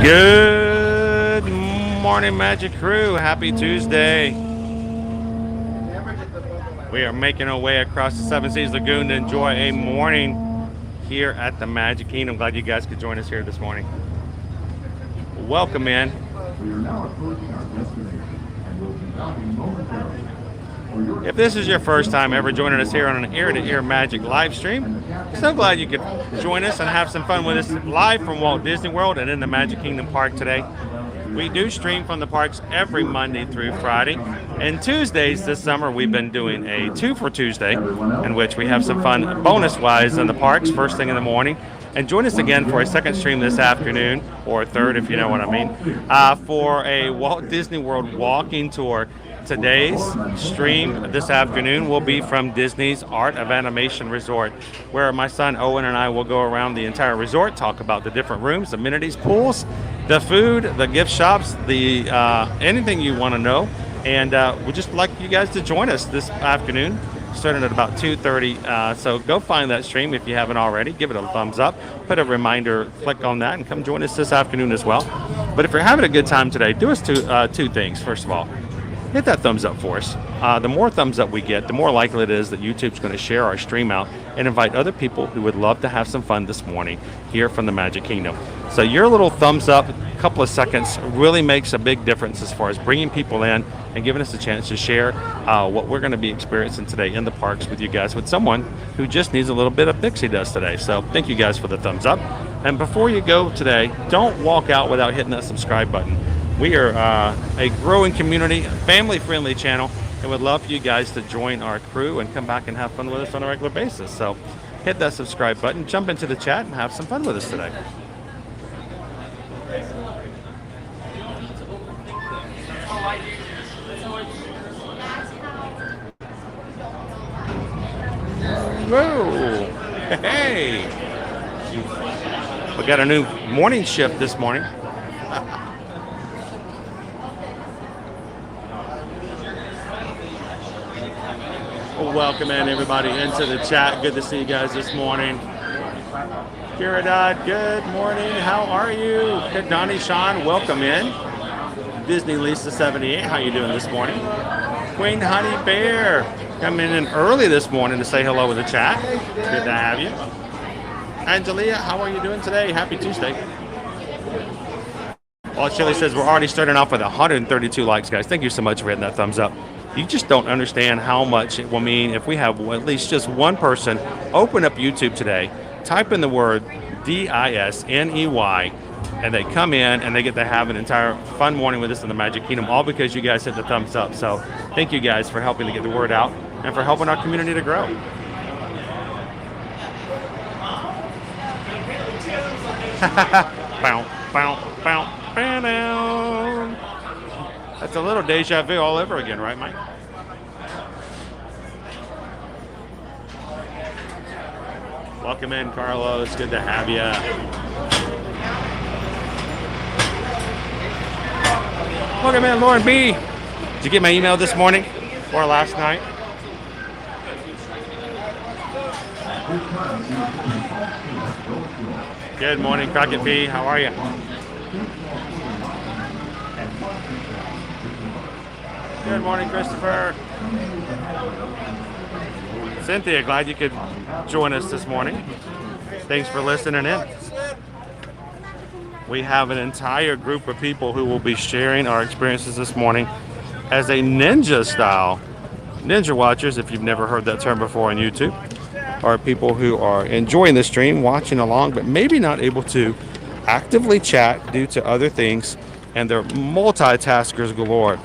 Good morning, Magic Crew. Happy Tuesday. We are making our way across the Seven Seas Lagoon to enjoy a morning here at the Magic Kingdom. Glad you guys could join us here this morning. Welcome in. We are now approaching our destination and will be stopping momentarily. If this is your first time ever joining us here on an ear-to-ear magic live stream, so glad you could join us and have some fun with us live from Walt Disney World and in the Magic Kingdom Park today. We do stream from the parks every Monday through Friday. And Tuesdays this summer, we've been doing a 2 for Tuesday, in which we have some fun bonus-wise in the parks first thing in the morning. And join us again for a second stream this afternoon, or a third if you know what I mean, for a Walt Disney World walking tour. Today's stream this afternoon will be from Disney's Art of Animation Resort, where my son Owen and I will go around the entire resort, talk about the different rooms, amenities, pools, the food, the gift shops, the anything you want to know. And we'd just like you guys to join us this afternoon, starting at about 2:30. So go find that stream if you haven't already. Give it a thumbs up. Put a reminder, click on that, and come join us this afternoon as well. But if you're having a good time today, do us two things. First of all, hit that thumbs up for us. The more thumbs up we get, the more likely it is that YouTube's going to share our stream out and invite other people who would love to have some fun this morning here from the Magic Kingdom. So your little thumbs up, a couple of seconds, really makes a big difference as far as bringing people in and giving us a chance to share what we're going to be experiencing today in the parks with you guys, with someone who just needs a little bit of pixie dust today. So thank you guys for the thumbs up. And before you go today, don't walk out without hitting that subscribe button. We are a growing community, family-friendly channel, and would love for you guys to join our crew and come back and have fun with us on a regular basis. So hit that subscribe button, jump into the chat, and have some fun with us today. Whoa! Hey! We got a new morning shift this morning. Welcome in everybody into the chat. Good to see you guys this morning. Kira Dodd, good morning. How are you? Donnie Sean, welcome in. Disney Lisa 78, how you doing this morning? Queen Honey Bear, coming in early this morning to say hello with the chat. Good to have you. Angelia, how are you doing today? Happy Tuesday. Walt Chili says we're already starting off with 132 likes, guys. Thank you so much for hitting that thumbs up. You just don't understand how much it will mean if we have at least just one person open up YouTube today, type in the word DISNEY, and they come in and they get to have an entire fun morning with us in the Magic Kingdom, all because you guys hit the thumbs up. So thank you guys for helping to get the word out and for helping our community to grow. Bow, bow, bow, bow. That's a little deja vu all over again, right, Mike? Welcome in, Carlos. Good to have you. Welcome in, Lauren B. Did you get my email this morning or last night? Good morning, Crockett B. How are you? Good morning, Christopher. Cynthia, glad you could join us this morning. Thanks for listening in. We have an entire group of people who will be sharing our experiences this morning as a ninja style. Ninja watchers, if you've never heard that term before on YouTube, are people who are enjoying the stream, watching along, but maybe not able to actively chat due to other things, and they're multitaskers galore.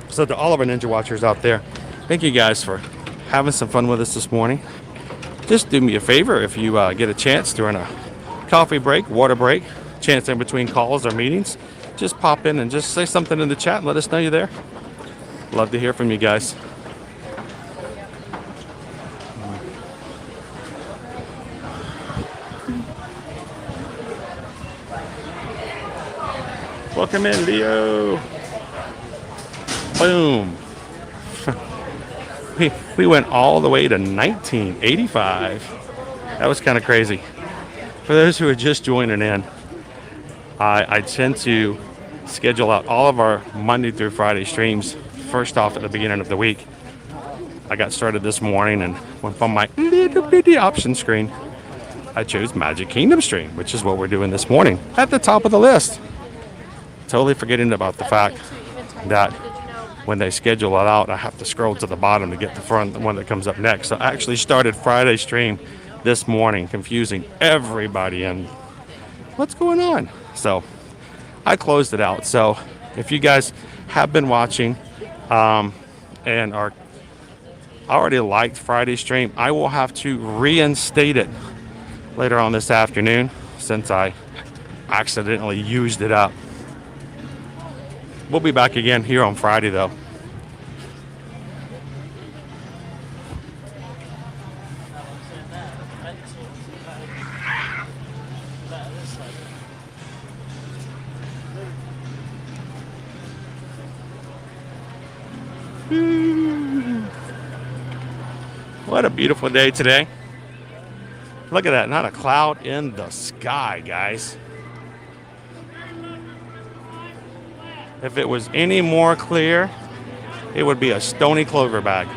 So to all of our ninja watchers out there, thank you guys for having some fun with us this morning. Just do me a favor, if you get a chance during a coffee break, water break, chance in between calls or meetings, just pop in and just say something in the chat and let us know you're there. Love to hear from you guys. Welcome in, Leo. Boom. We went all the way to 1985. That was kind of crazy. For those who are just joining in, I tend to schedule out all of our Monday through Friday streams first off at the beginning of the week. I got started this morning and went from my little bitty option screen. I chose Magic Kingdom stream, which is what we're doing this morning at the top of the list. Totally forgetting about the fact that when they schedule it out, I have to scroll to the bottom to get the front, the one that comes up next. So I actually started Friday stream this morning, confusing everybody and what's going on. So I closed it out. So if you guys have been watching and are already liked Friday stream, I will have to reinstate it later on this afternoon since I accidentally used it up. We'll be back again here on Friday though. What a beautiful day today. Look at that, not a cloud in the sky, guys. If it was any more clear, it would be a stony clover bag.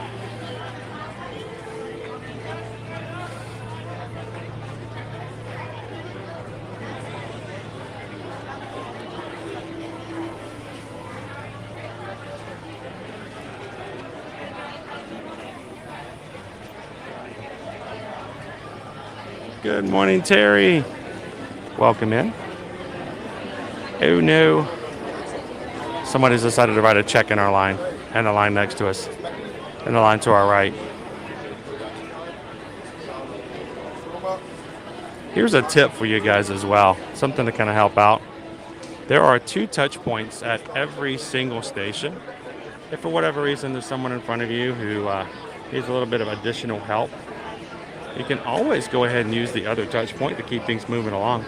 Good morning, Terry. Welcome in. Oh no. Somebody's decided to write a check in our line and the line next to us and the line to our right. Here's a tip for you guys as well, something to kind of help out. There are 2 touch points at every single station. If for whatever reason there's someone in front of you who needs a little bit of additional help, you can always go ahead and use the other touch point to keep things moving along.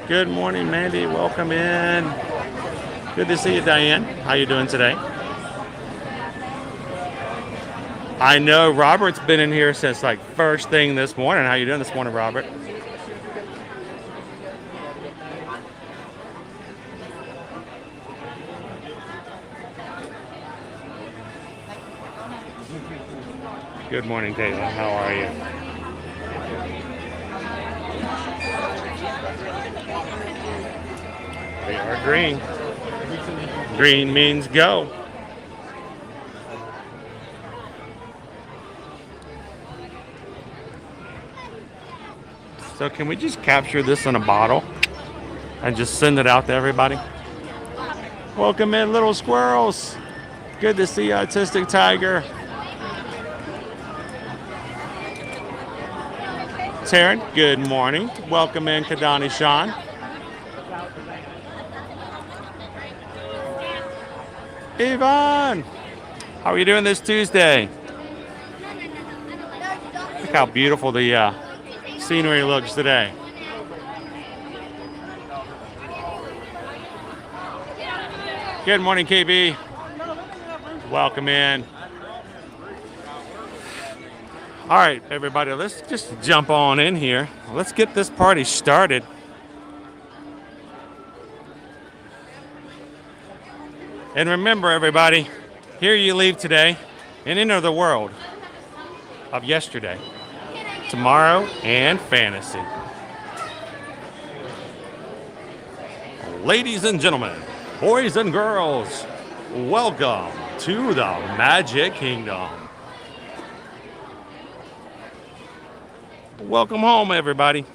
Good morning, Mandy. Welcome in. Good to see you, Diane. How you doing today? I know Robert's been in here since like first thing this morning. How you doing this morning, Robert? Good morning, Caitlin. How are you? We are green. Green means go. So can we just capture this in a bottle and just send it out to everybody? Welcome in, little squirrels. Good to see you, Autistic Tiger. Taryn, good morning. Welcome in, Kadani Sean. Yvonne, how are you doing this Tuesday? Look how beautiful the scenery looks today. Good morning, KB. Welcome in. All right, everybody, let's just jump on in here. Let's get this party started. And remember, everybody, here you leave today and enter the world of yesterday, tomorrow, and fantasy. Ladies and gentlemen, boys and girls, welcome to the Magic Kingdom. Welcome home, everybody.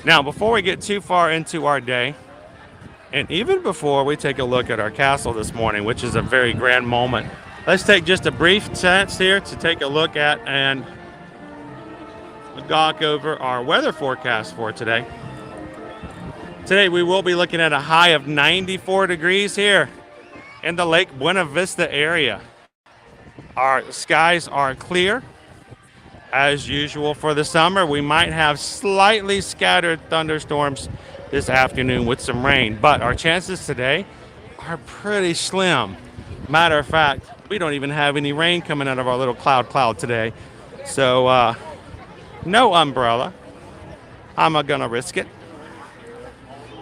Now, before we get too far into our day, and even before we take a look at our castle this morning, which is a very grand moment, let's take just a brief chance here to take a look at and gawk over our weather forecast for today. Today we will be looking at a high of 94 degrees here in the Lake Buena Vista area. Our skies are clear. As usual for the summer, we might have slightly scattered thunderstorms this afternoon with some rain, but our chances today are pretty slim. Matter of fact, we don't even have any rain coming out of our little cloud today. So no umbrella. I'm gonna risk it,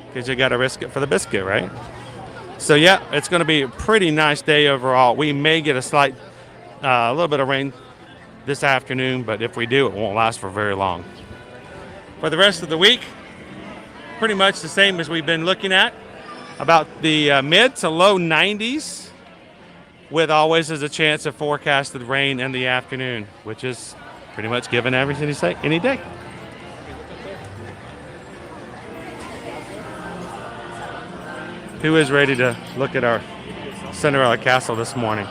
because you gotta risk it for the biscuit, right? So yeah, it's gonna be a pretty nice day overall. We may get a little bit of rain this afternoon, but if we do, it won't last for very long. For the rest of the week, pretty much the same as we've been looking at, about the mid to low 90s, with always as a chance of forecasted rain in the afternoon, which is pretty much given any day. Who is ready to look at our Cinderella Castle this morning?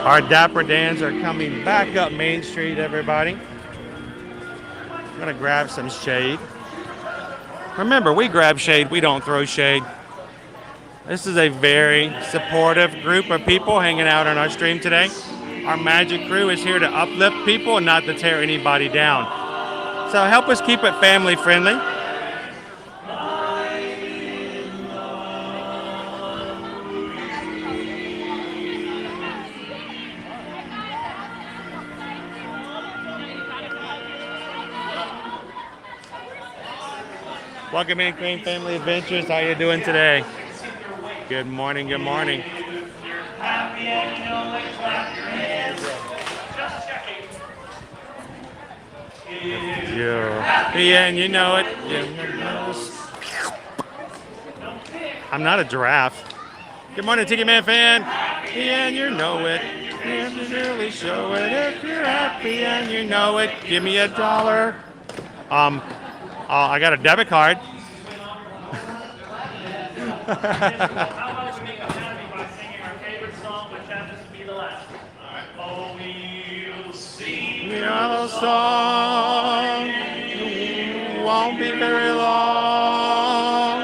Our Dapper Dans are coming back up Main Street, everybody. I'm gonna grab some shade. Remember, we grab shade, we don't throw shade. This is a very supportive group of people hanging out on our stream today. Our magic crew is here to uplift people and not to tear anybody down. So help us keep it family friendly. Welcome in, Queen Family Adventures. How you doing today? Good morning, good morning. You're happy and you know it. I'm not a giraffe. Good morning, Tiki Man fan. Happy and you know it. You can really show it if you're happy and you know it. Give me $1. I got a debit card. How about we make a happy by singing our favorite song, which happens to be the last one? All right. Oh, we'll sing Your song won't be very long.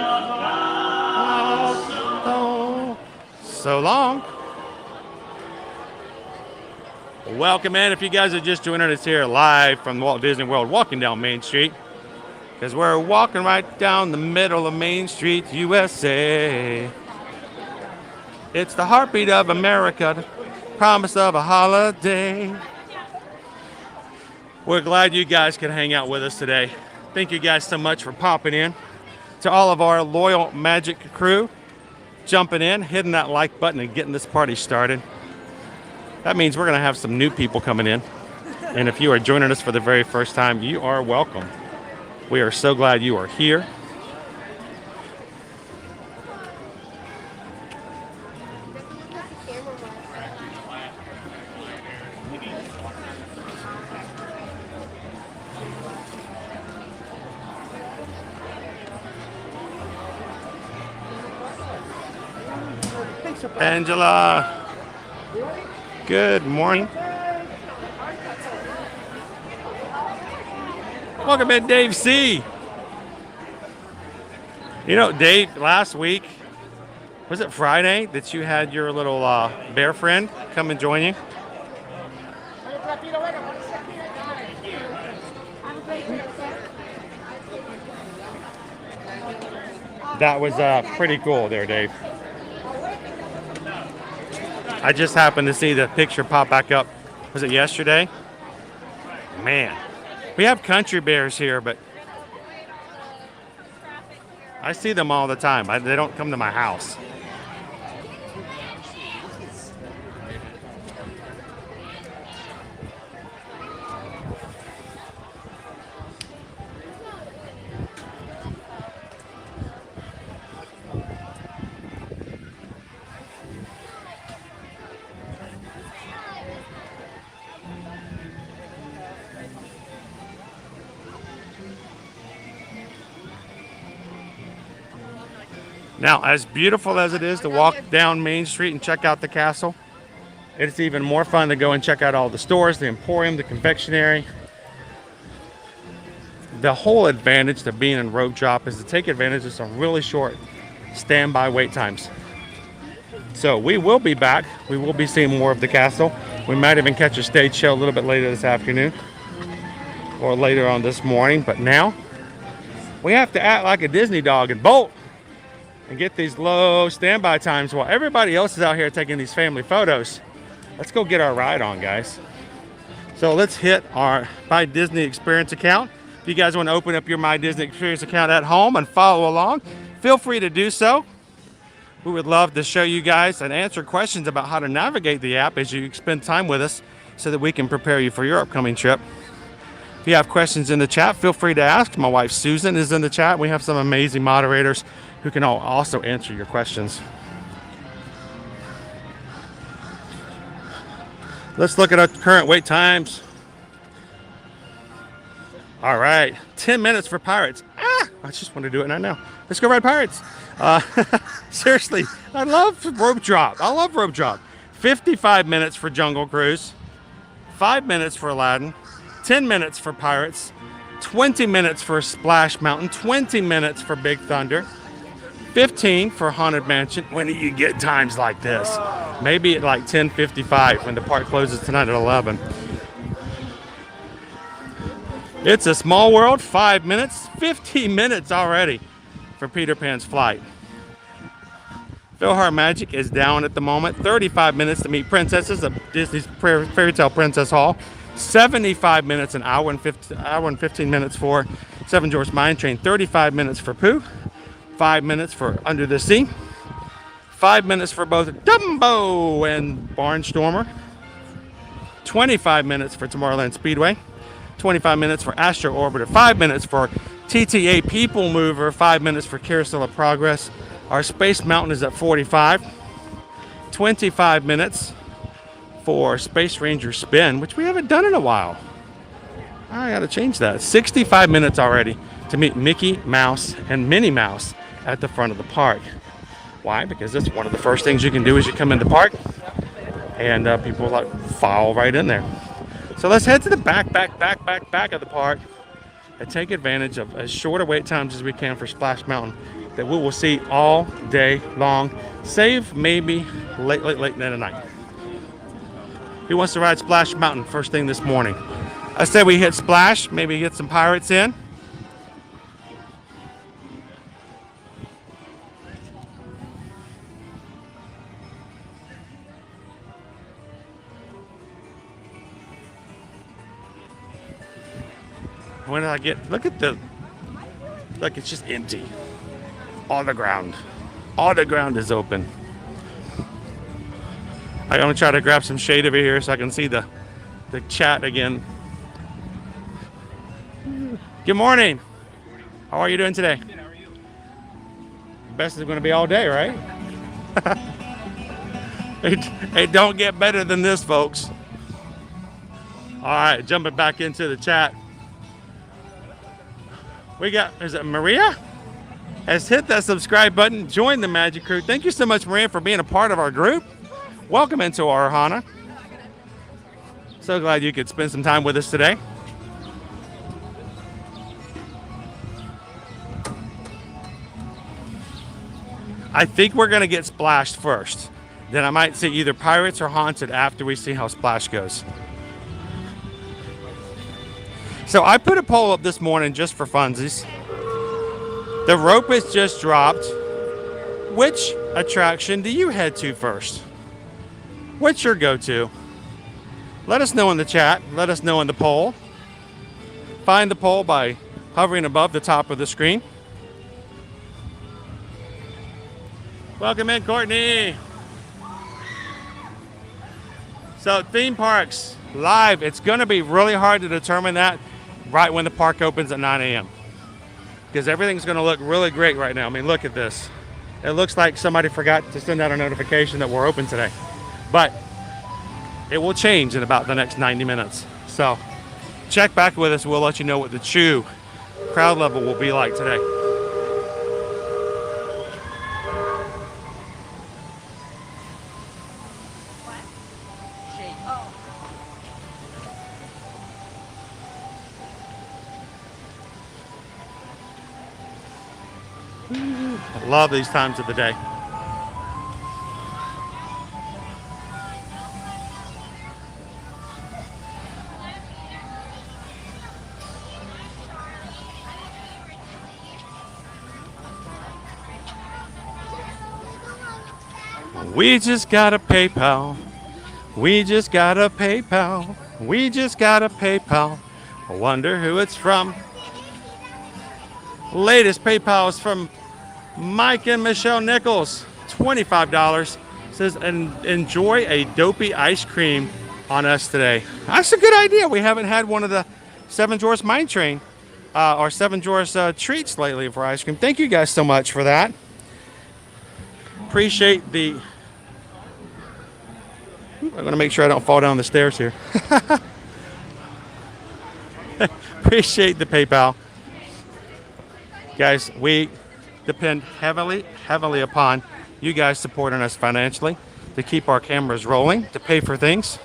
Oh, so long. Welcome in. If you guys are just joining us here live from Walt Disney World, walking down Main Street, because we're walking right down the middle of Main Street, USA. It's the heartbeat of America, the promise of a holiday. We're glad you guys can hang out with us today. Thank you guys so much for popping in. To all of our loyal Magic crew, jumping in, hitting that like button, and getting this party started. That means we're going to have some new people coming in. And if you are joining us for the very first time, you are welcome. We are so glad you are here. Angela, good morning. Welcome in, Dave C. You know, Dave, last week, was it Friday that you had your little bear friend come and join you? That was pretty cool there, Dave. I just happened to see the picture pop back up. Was it yesterday? Man, we have country bears here, but I see them all the time. They don't come to my house. Now, as beautiful as it is to walk down Main Street and check out the castle, it's even more fun to go and check out all the stores, the Emporium, the confectionery. The whole advantage to being in rope drop is to take advantage of some really short standby wait times. So we will be back. We will be seeing more of the castle. We might even catch a stage show a little bit later this afternoon or later on this morning. But now we have to act like a Disney dog and bolt and get these low standby times while everybody else is out here taking these family photos. Let's go get our ride on, guys. So let's hit our My Disney Experience account. If you guys want to open up your My Disney Experience account at home and follow along, feel free to do so. We would love to show you guys and answer questions about how to navigate the app as you spend time with us so that we can prepare you for your upcoming trip. If you have questions in the chat, feel free to ask. My wife Susan is in the chat. We have some amazing moderators who can also answer your questions. Let's look at our current wait times. All right, 10 minutes for Pirates. I just want to do it right now. Let's go ride Pirates. Seriously, I love rope drop. 55 minutes for Jungle Cruise, 5 minutes for Aladdin, 10 minutes for Pirates, 20 minutes for Splash Mountain, 20 minutes for Big Thunder, 15 for Haunted Mansion. When do you get times like this? Maybe at like 10:55 when the park closes tonight at 11. It's a Small World, 5 minutes, 15 minutes already for Peter Pan's flight. PhilharMagic is down at the moment. 35 minutes to meet princesses at Disney's Fairy Tale Princess Hall. 75 minutes, an hour and 15 minutes for Seven Dwarfs Mine Train. 35 minutes for Pooh. 5 minutes for Under the Sea. 5 minutes for both Dumbo and Barnstormer. 25 minutes for Tomorrowland Speedway. 25 minutes for Astro Orbiter. 5 minutes for TTA People Mover. 5 minutes for Carousel of Progress. Our Space Mountain is at 45. 25 minutes for Space Ranger Spin, which we haven't done in a while. I gotta change that. 65 minutes already to meet Mickey Mouse and Minnie Mouse at the front of the park. Why? Because that's one of the first things you can do as you come in the park, and people like file right in there. So let's head to the back of the park and take advantage of as shorter wait times as we can for Splash Mountain that we will see all day long, save maybe late in the night. Who wants to ride Splash Mountain first thing this morning? I said we hit Splash, maybe get some Pirates in. When did I get, look, it's just empty. All the ground is open. I'm gonna try to grab some shade over here so I can see the chat again. Good morning. How are you doing today? Good, how are you? Best is gonna be all day, right? It don't get better than this, folks. All right, jumping back into the chat. We got, is it Maria? Has hit that subscribe button, join the Magic Crew. Thank you so much, Maria, for being a part of our group. Welcome into our Ohana. So glad you could spend some time with us today. I think we're gonna get Splashed first. Then I might see either Pirates or Haunted after we see how Splash goes. So I put a poll up this morning just for funsies. The rope has just dropped. Which attraction do you head to first? What's your go-to? Let us know in the chat. Let us know in the poll. Find the poll by hovering above the top of the screen. Welcome in, Courtney. So theme parks live. It's going to be really hard to determine that right when the park opens at 9 a.m. because everything's going to look really great right now. I mean, look at this. It looks like somebody forgot to send out a notification that we're open today. But it will change in about the next 90 minutes. So check back with us. We'll let you know what the true crowd level will be like today. I love these times of the day. We just got a PayPal. We just got a PayPal. We just got a PayPal. I wonder who it's from. Latest PayPal is from Mike and Michelle Nichols. $25. Says, enjoy a dopey ice cream on us today. That's a good idea. We haven't had one of the Seven Drawers Mine Train or Seven Drawers treats lately for ice cream. Thank you guys so much for that. Appreciate the... I'm going to make sure I don't fall down the stairs here. Appreciate the PayPal. Guys, we depend heavily upon you guys supporting us financially to keep our cameras rolling, to pay for things.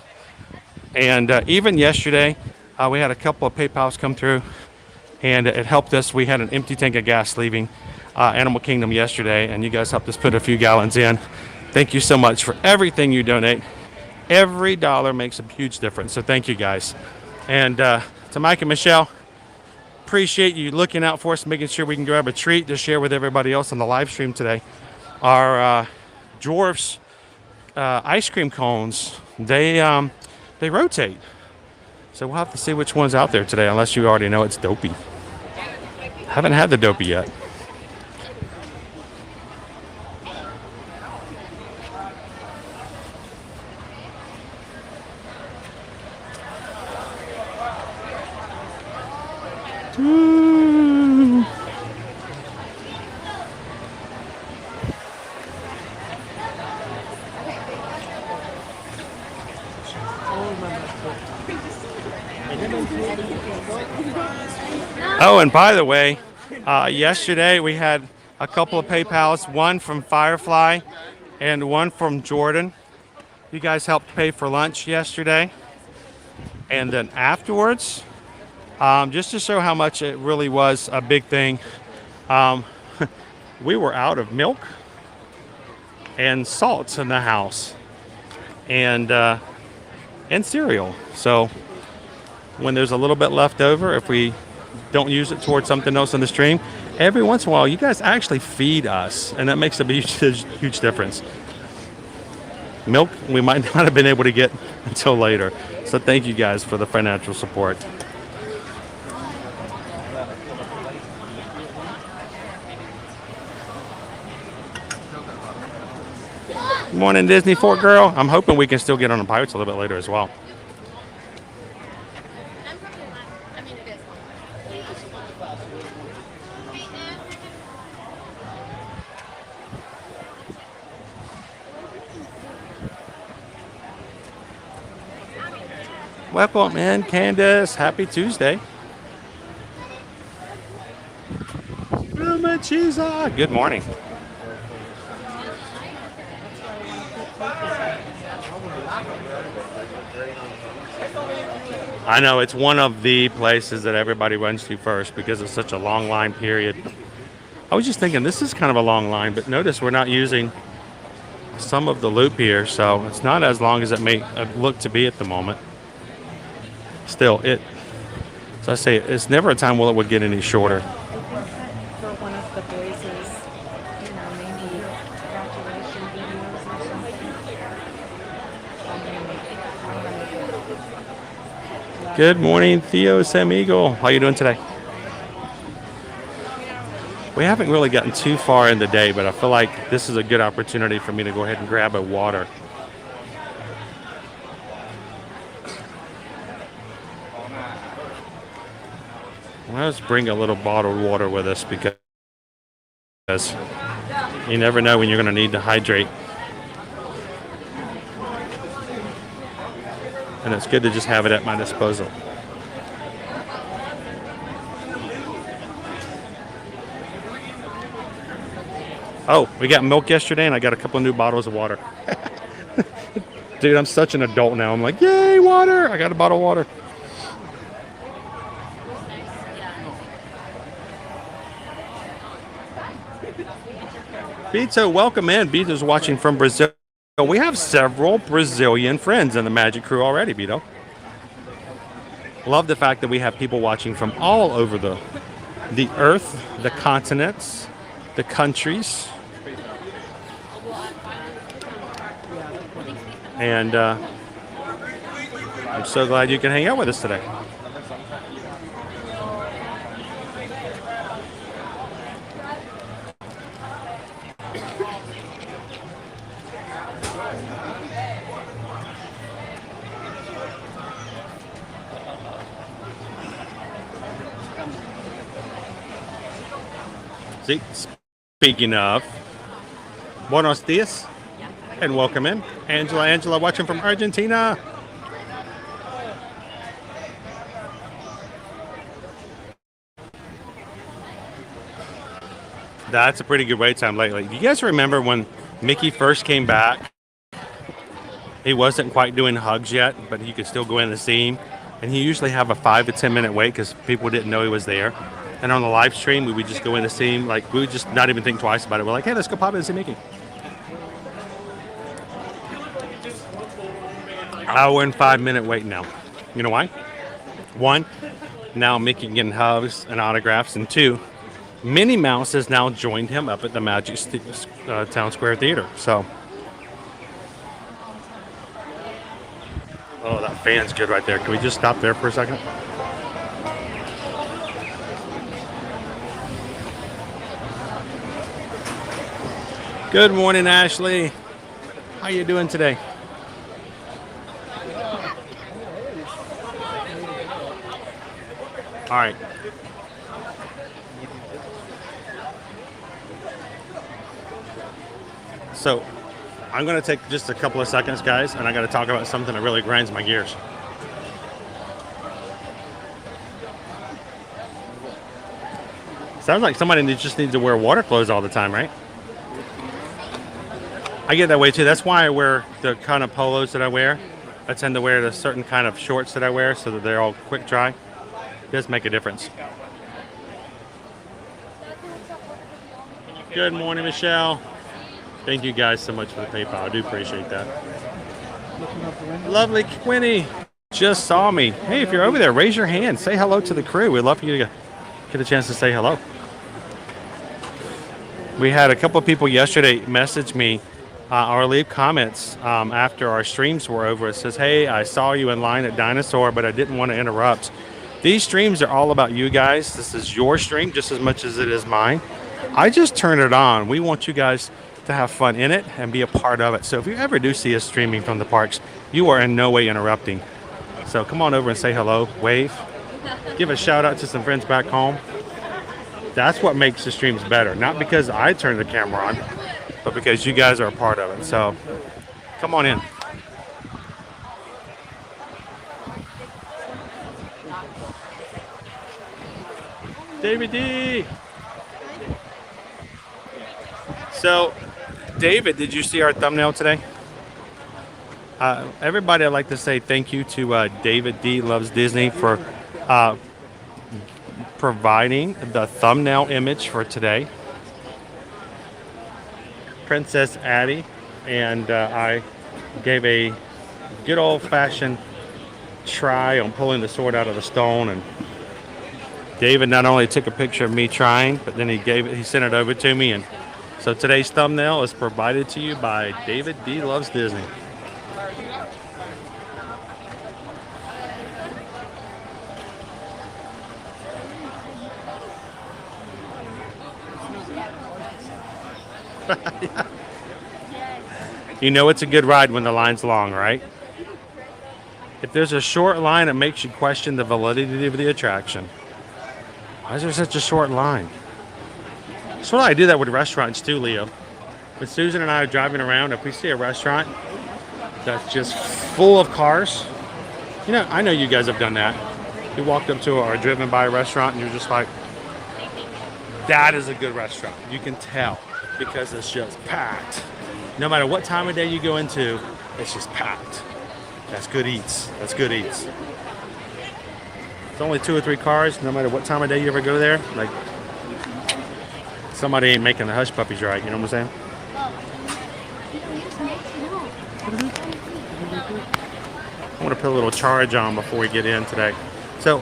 And even yesterday, we had a couple of PayPals come through, and it helped us. We had an empty tank of gas leaving Animal Kingdom yesterday, and you guys helped us put a few gallons in. Thank you so much for everything you donate. Every dollar makes a huge difference, so thank you guys. And to Mike and Michelle, appreciate you looking out for us, making sure we can grab a treat to share with everybody else on the live stream today. Our dwarfs ice cream cones, they rotate, so we'll have to see which one's out there today, unless you already know it's dopey. Haven't had the dopey yet. Oh, and by the way, yesterday we had a couple of PayPals, one from Firefly and one from Jordan. You guys helped pay for lunch yesterday. And then afterwards, just to show how much it really was a big thing, we were out of milk and salt in the house and cereal. So when there's a little bit left over, if we don't use it towards something else in the stream, every once in a while you guys actually feed us, and that makes a huge difference. Milk we might not have been able to get until later, so thank you guys for the financial support. Good morning, Disney Fort Girl. I'm hoping we can still get on the Pirates a little bit later as well. Welcome in, Candace. Happy Tuesday. Good morning. I know it's one of the places that everybody runs to first because it's such a long line period. I was just thinking this is kind of a long line, but notice we're not using some of the loop here, so it's not as long as it may look to be at the moment. Still, as I say, it's never a time where it would get any shorter. For one of the boys' maybe graduation videos or something. Good morning, Theo Sam Eagle. How you doing today? We haven't really gotten too far in the day, but I feel like this is a good opportunity for me to go ahead and grab a water. Let's bring a little bottled water with us because you never know when you're going to need to hydrate. And it's good to just have it at my disposal. Oh, we got milk yesterday and I got a couple of new bottles of water. Dude, I'm such an adult now. I'm like, yay, water! I got a bottle of water. Bito, welcome in. Bito's watching from Brazil. We have several Brazilian friends in the Magic crew already, Bito. Love the fact that we have people watching from all over the earth, the continents, the countries. And I'm so glad you can hang out with us today. See, speaking of, buenos dias, and welcome in. Angela watching from Argentina. That's a pretty good wait time lately. Do you guys remember when Mickey first came back? He wasn't quite doing hugs yet, but you could still go in and see him. And he usually have a 5 to 10 minute wait because people didn't know he was there. And on the live stream, we would just go in to see him. Like, we would just not even think twice about it. We're like, hey, let's go pop in and see Mickey. Hour and 5 minute wait now. You know why? One, now Mickey getting hugs and autographs. And two, Minnie Mouse has now joined him up at the Magic Town Square Theater. So, oh, that fan's good right there. Can we just stop there for a second? Good morning, Ashley. How you doing today? All right. So, I'm going to take just a couple of seconds, guys, and I got to talk about something that really grinds my gears. Sounds like somebody just needs to wear water clothes all the time, right? I get that way too. That's why I wear the kind of polos that I wear. I tend to wear the certain kind of shorts that I wear so that they're all quick dry. It does make a difference. Good morning, Michelle. Thank you guys so much for the PayPal. I do appreciate that. Lovely Quinny just saw me. Hey, if you're over there, raise your hand. Say hello to the crew. We'd love for you to get a chance to say hello. We had a couple of people yesterday message me or leave comments after our streams were over. It says, hey, I saw you in line at Dinosaur, but I didn't want to interrupt. These streams are all about you guys. This is your stream just as much as it is mine. I just turn it on. We want you guys to have fun in it and be a part of it. So if you ever do see us streaming from the parks, you are in no way interrupting. So come on over and say hello, wave, give a shout out to some friends back home. That's what makes the streams better. Not because I turn the camera on, but because you guys are a part of it. So come on in. David D. So, David, did you see our thumbnail today? Everybody, I'd like to say thank you to David D. Loves Disney for providing the thumbnail image for today. Princess Addie and I gave a good old-fashioned try on pulling the sword out of the stone, and David not only took a picture of me trying, but then he sent it over to me. And so today's thumbnail is provided to you by David D. Loves Disney. Yeah. You know it's a good ride when the line's long, right? If there's a short line, it makes you question the validity of the attraction. Why is there such a short line? So I do that with restaurants too, Leo. When Susan and I are driving around, if we see a restaurant that's just full of cars, you know, I know you guys have done that. You walked up to or driven by a restaurant and you're just like, that is a good restaurant. You can tell because it's just packed. No matter what time of day you go into, It's just packed. That's good eats. That's good eats. It's only 2 or 3 cars, no matter what time of day you ever go there. Like, somebody ain't making the hush puppies right, you know what I'm saying? I want to put a little charge on before we get in today. So,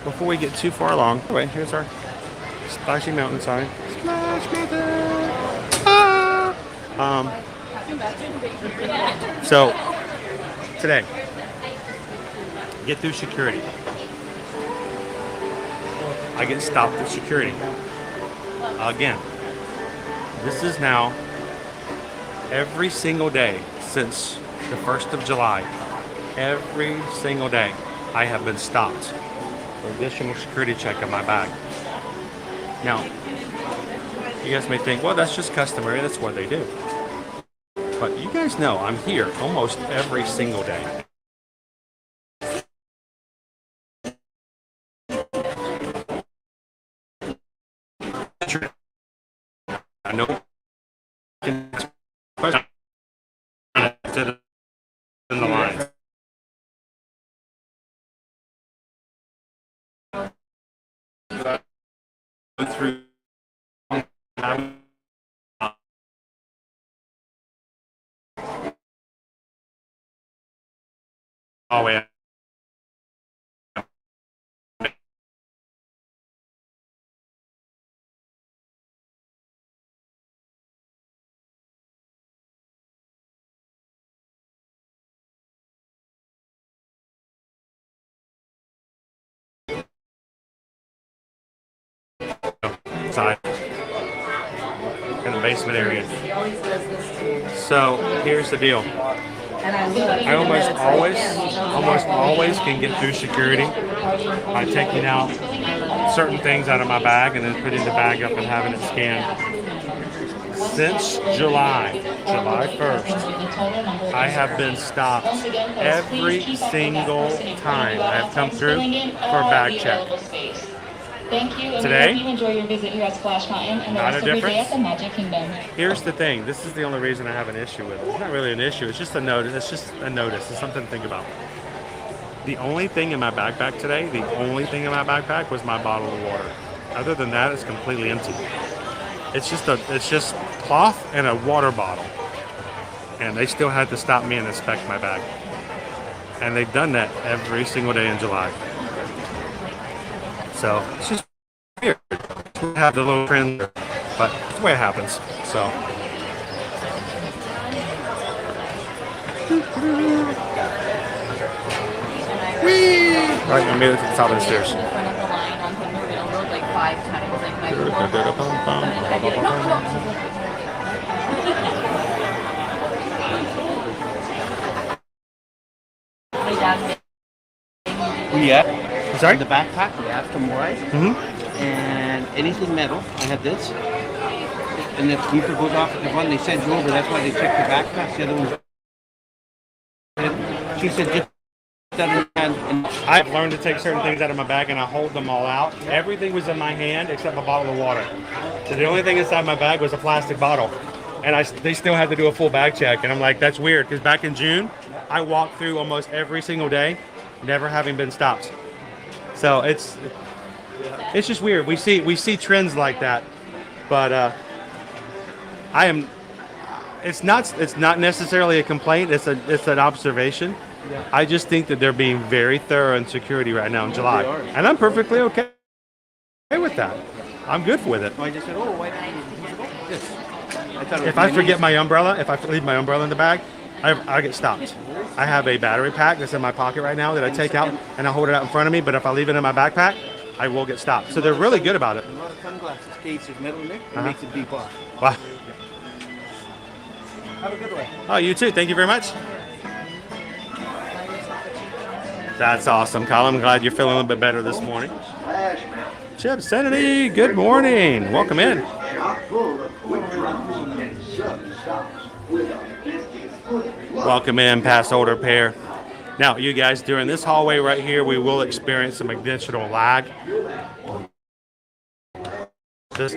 before we get too far along, anyway, here's our Splashy Mountain sign. Splash Mountain! Ah! So, today, get through security. I get stopped at security. Again, this is now every single day since the 1st of July. Every single day I have been stopped for additional security check on my bag. Now, you guys may think, well, that's just customary. That's what they do. But you guys know I'm here almost every single day. I know in the line. Through oh yeah. Side in the basement area. So here's the deal. I almost always can get through security by taking out certain things out of my bag and then putting the bag up and having it scanned. Since July 1st, I have been stopped every single time I have come through for a bag check. Thank you. And Today, we hope you enjoy your visit here at Splash Mountain and the not rest a of your day difference. at the Magic Kingdom. Here's the thing. This is the only reason I have an issue with it. It's not really an issue. It's just a notice. It's just a notice. It's something to think about. The only thing in my backpack today, was my bottle of water. Other than that, it's completely empty. It's just cloth and a water bottle. And they still had to stop me and inspect my bag. And they've done that every single day in July. So it's just weird. We have the little trend, but it's the way it happens. So. Whee! Right, I made it to the top of the stairs. In front of the line on Riddle Road like 5 times. Like my dad. Yeah. Sorry? In the backpack, we have some white. And anything metal. I have this. And if beeper goes off the one, they send you over. That's why they check the backpacks. The other ones. She said just that in your hand. And I've learned to take certain things out of my bag and I hold them all out. Everything was in my hand except a bottle of water. So the only thing inside my bag was a plastic bottle. And they still had to do a full bag check. And I'm like, that's weird. Because back in June, I walked through almost every single day, never having been stopped. So it's just weird. We see trends like that. But it's not necessarily a complaint. It's an observation. I just think that they're being very thorough in security right now in July, and I'm perfectly okay with that. I'm good with it. so I just said, oh, why didn't you go? This. I thought it was If I many. forget my umbrella, if I leave my umbrella in the bag, I get stopped. I have a battery pack that's in my pocket right now that I take out and I hold it out in front of me. But if I leave it in my backpack, I will get stopped. So they're really good about it. A lot of sunglasses case, there's metal in there. It Uh-huh. makes it beep off. Wow. Have a good one. Oh, you too. Thank you very much. That's awesome, Colin. I'm glad you're feeling a little bit better this morning. Chip Sanity, good morning. Welcome in. Welcome in, past older pair. Now, you guys, during this hallway right here, we will experience some additional lag. This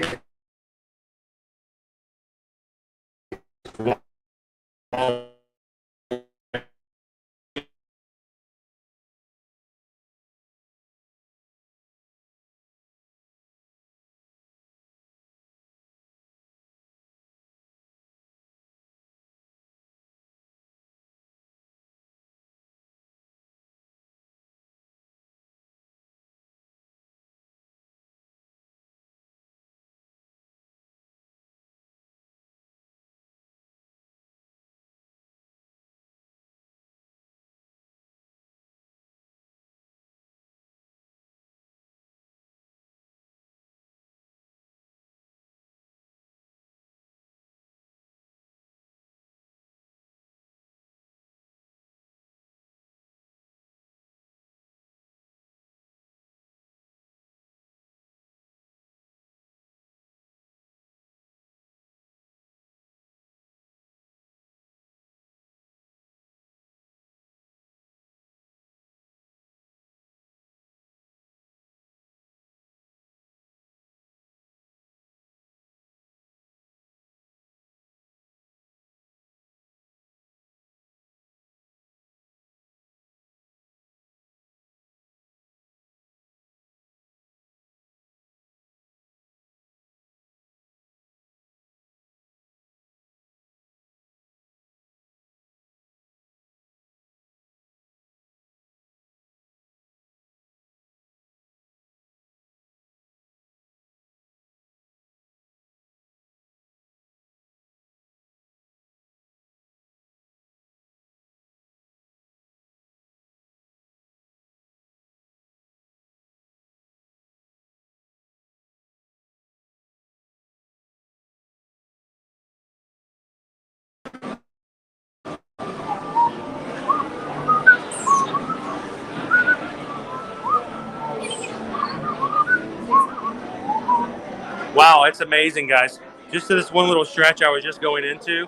Wow, it's amazing, guys. Just to this one little stretch I was just going into,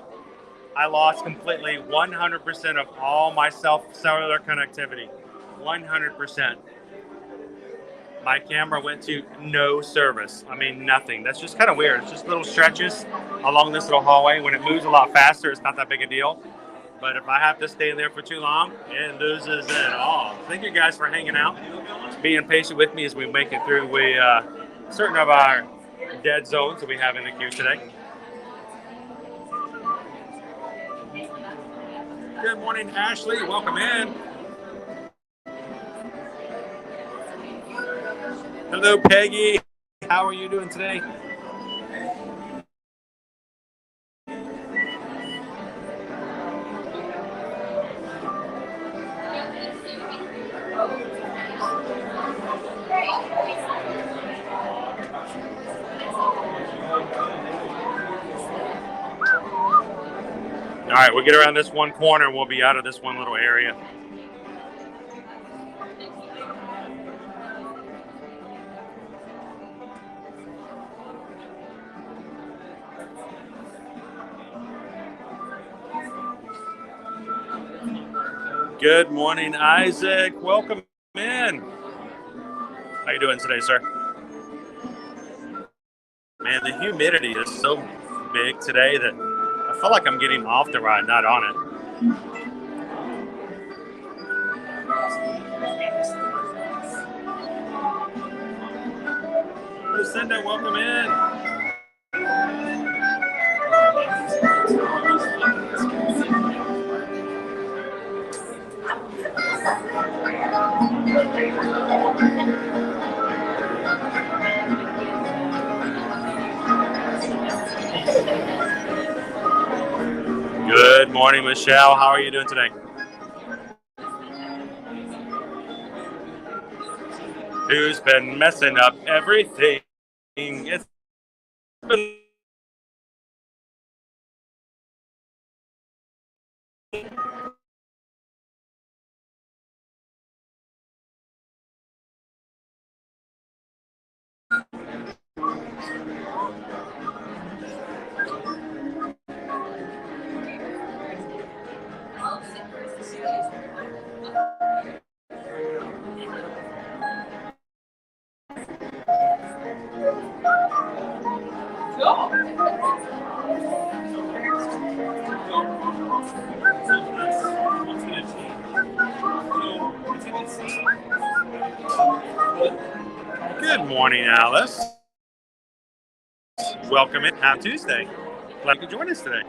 I lost completely 100% of all my cellular connectivity. 100%. My camera went to no service. I mean, nothing. That's just kind of weird. It's just little stretches along this little hallway. When it moves a lot faster, it's not that big a deal. But if I have to stay in there for too long, it loses it all. Thank you guys for hanging out, being patient with me as we make it through certain of our dead zones that we have in the queue today. Good morning, Ashley. Welcome in. Hello, Peggy. How are you doing today? All right, we'll get around this one corner and we'll be out of this one little area. Good morning, Isaac. Welcome in. How you doing today, sir? Man, the humidity is so big today that I feel like I'm getting off the ride, not on it. Lucinda, welcome in. Good morning, Michelle. How are you doing today? Who's been messing up everything? It's been Good morning, Alice. Welcome in. Happy Tuesday. Glad you could join us today.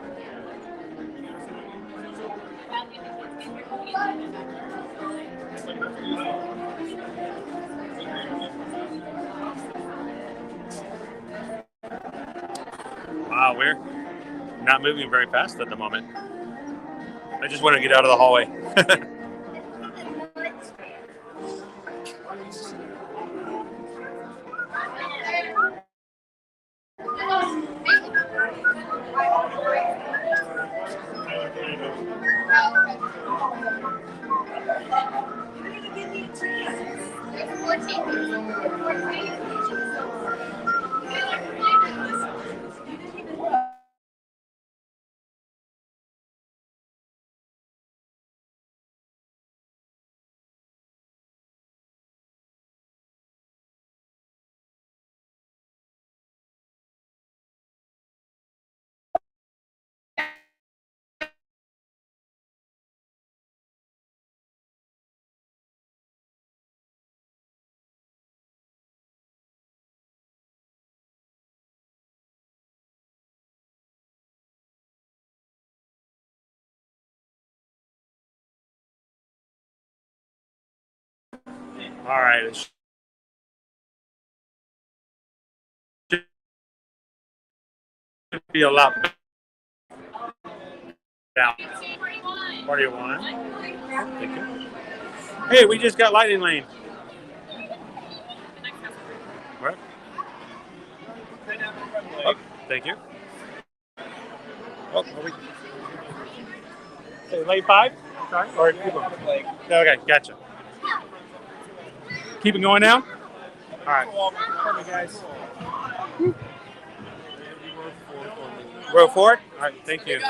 Wow, we're not moving very fast at the moment. I just want to get out of the hallway. All right. It should be a lot better. What do you want? Thank you. Hey, we just got Lightning Lane. What? Oh, thank you. Oh, say lane 5? Sorry? Or keep on? Okay, gotcha. Keep it going now? All right. Perfect, guys. Row 4? All right, thank you.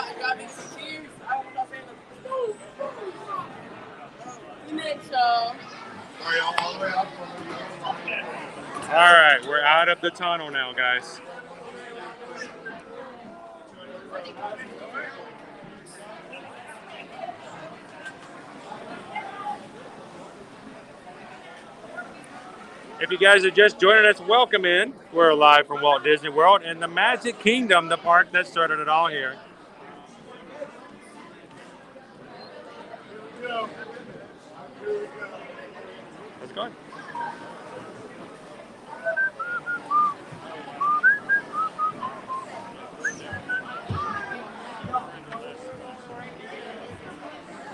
All right, we're out of the tunnel now, guys. If you guys are just joining us, welcome in. We're live from Walt Disney World in the Magic Kingdom, the park that started it all here. Let's go.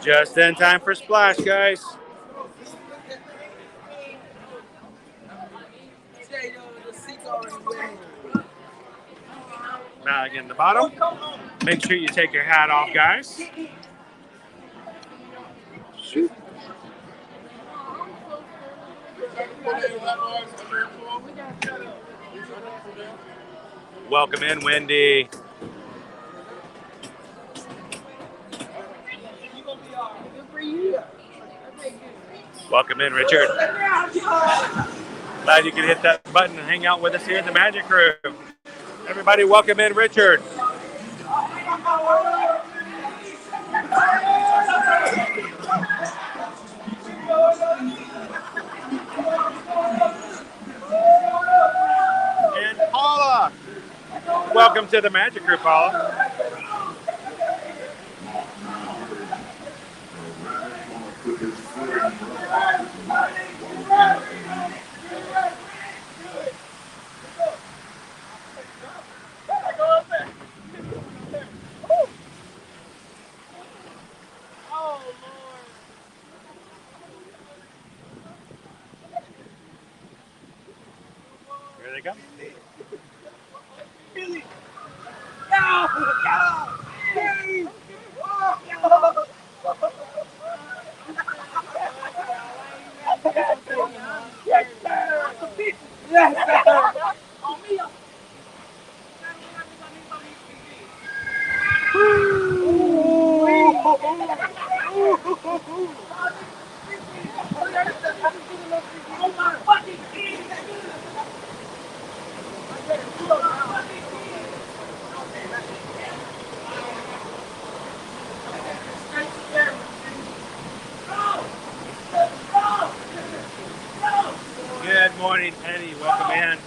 Just in time for splash, guys. Now again, the bottom. Make sure you take your hat off, guys. Shoot. Welcome in, Wendy. Welcome in, Richard. Glad you could hit that button and hang out with us here in the Magic Room. Everybody, welcome in, Richard. And Paula. Welcome to the Magic Room, Paula. Here they go. Good morning, Eddie. Welcome in.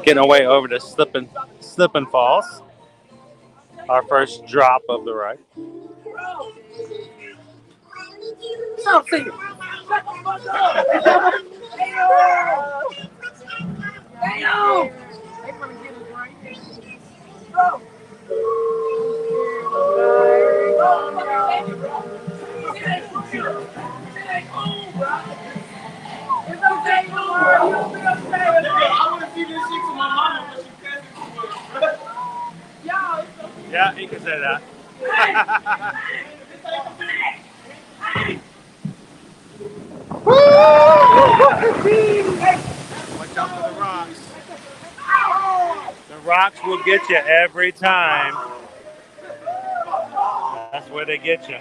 Getting away over to Slippin' Falls. Our first drop of the ride. Yeah, you can say that. Watch out for the rocks. The rocks will get you every time. That's where they get you.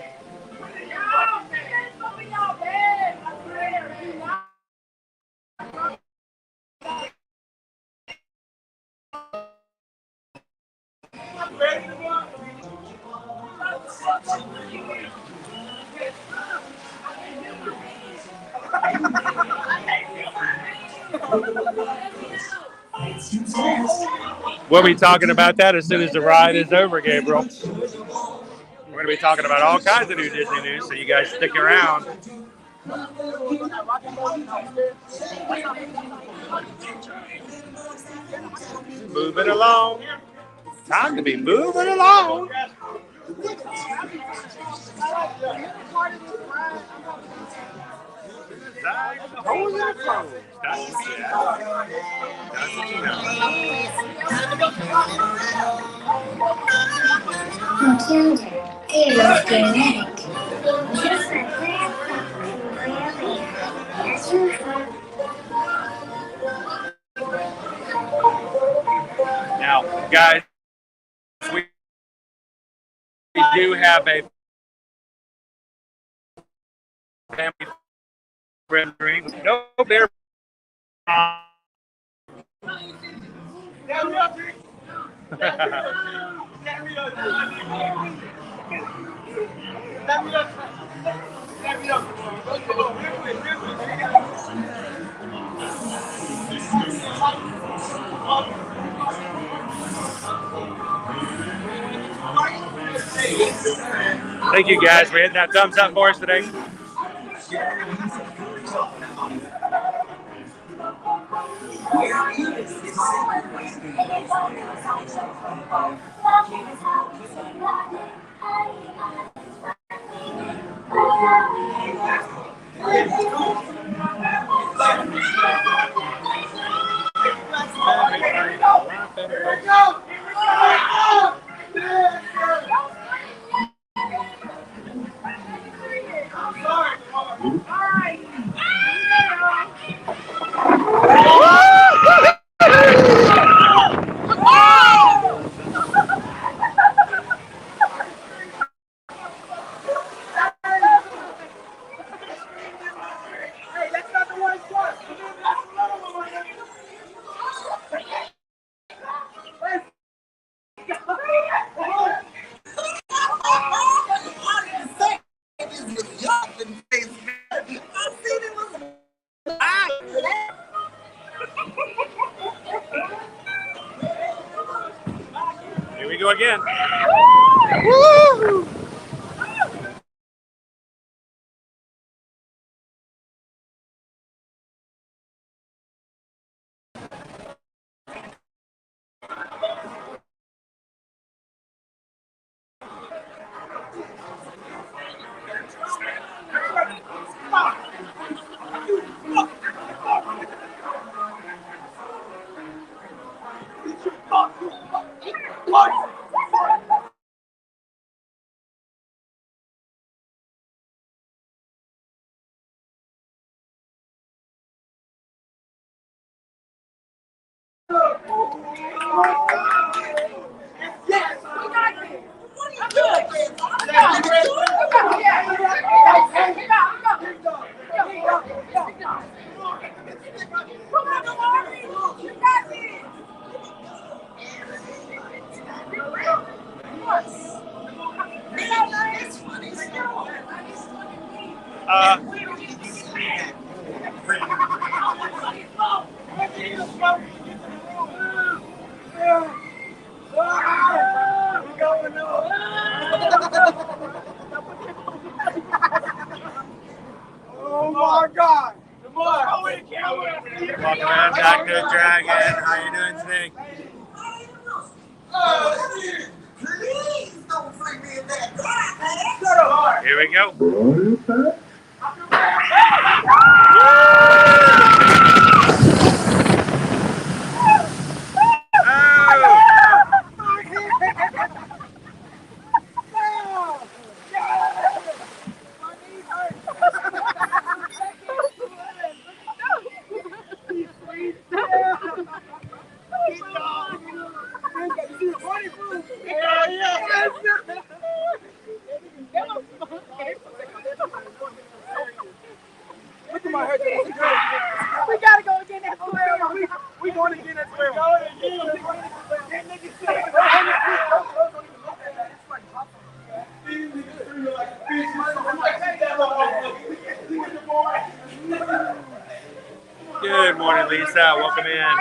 We'll be talking about that as soon as the ride is over, Gabriel. We're going to be talking about all kinds of new Disney news, so you guys stick around. Moving along. Time to be moving along. Now, guys, we do have a family friend drink. No beer. Thank you guys for hitting that thumbs up for us today. Here we go again. Woo! Welcome in, Dr. Dragon. How you doing today? Please don't bring me in that. Here we go. We gotta go again that square. We going again that square. Good morning, Lisa. Welcome in.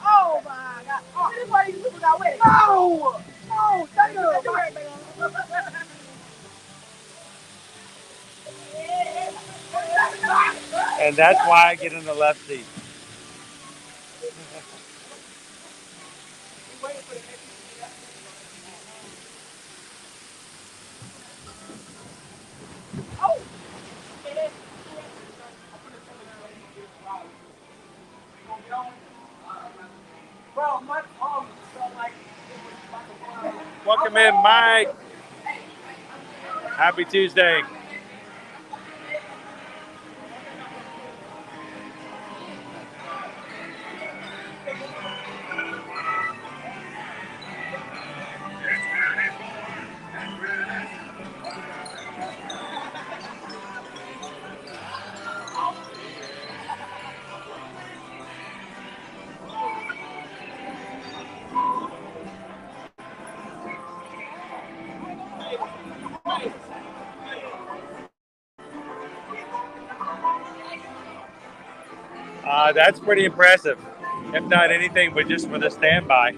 Oh my God! Anybody who got wet? No! No! Thank you. And that's why I get in the left seat. Welcome in, Mike. Happy Tuesday. That's pretty impressive. If not anything, but just for the standby.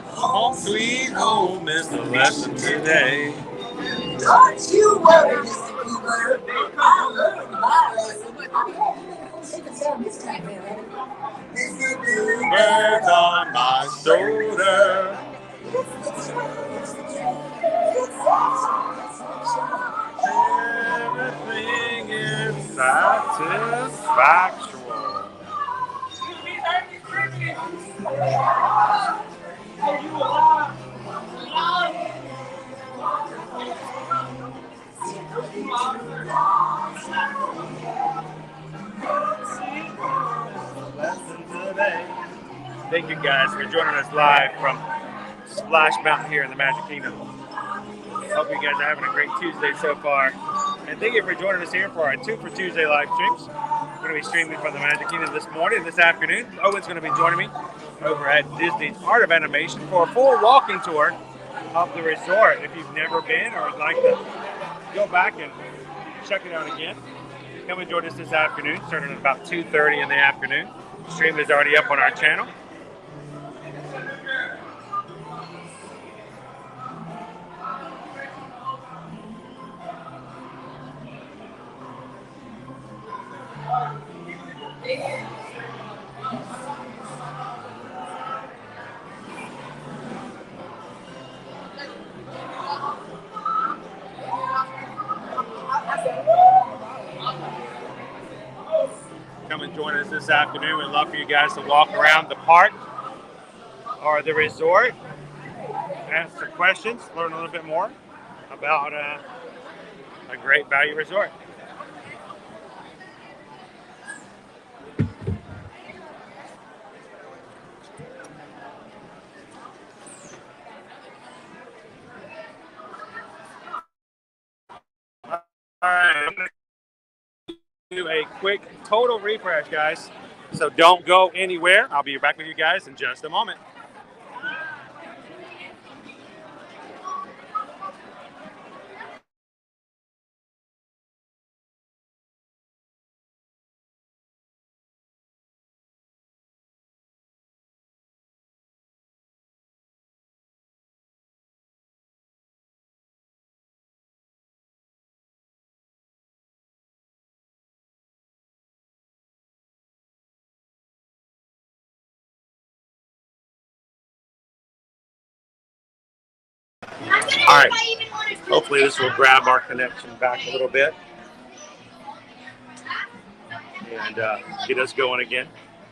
Home sweet home is the lesson today. Don't you worry, Mr. Cooper. I learned my lesson. Birds on my shoulder. Everything is satisfactual. Thank you guys for joining us live from Splash Mountain here in the Magic Kingdom. Hope you guys are having a great Tuesday so far. And thank you for joining us here for our 2 for Tuesday live streams. We're going to be streaming from the Magic Kingdom this morning, this afternoon. Owen's going to be joining me over at Disney's Art of Animation for a full walking tour of the resort. If you've never been or would like to go back and check it out again, come and join us this afternoon, starting at about 2:30 in the afternoon. The stream is already up on our channel. Come and join us this afternoon. We'd love for you guys to walk around the park or the resort, answer questions, learn a little bit more about a great value resort. All right, I'm going to do a quick total refresh, guys. So don't go anywhere. I'll be back with you guys in just a moment. All right. Hopefully this will grab our connection back a little bit and get us going again.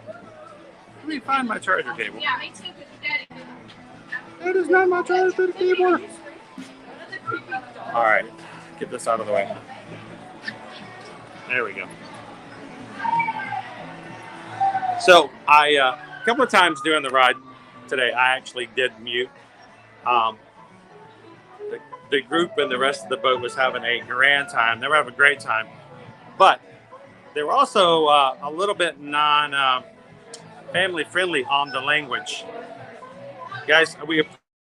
Let me find my charger cable. Yeah, me too, because Daddy. That is not my charger cable. All right. Get this out of the way. There we go. So a couple of times during the ride today, I actually did mute. The group and the rest of the boat was having a grand time. They were having a great time, but they were also a little bit family friendly on the language. Guys, we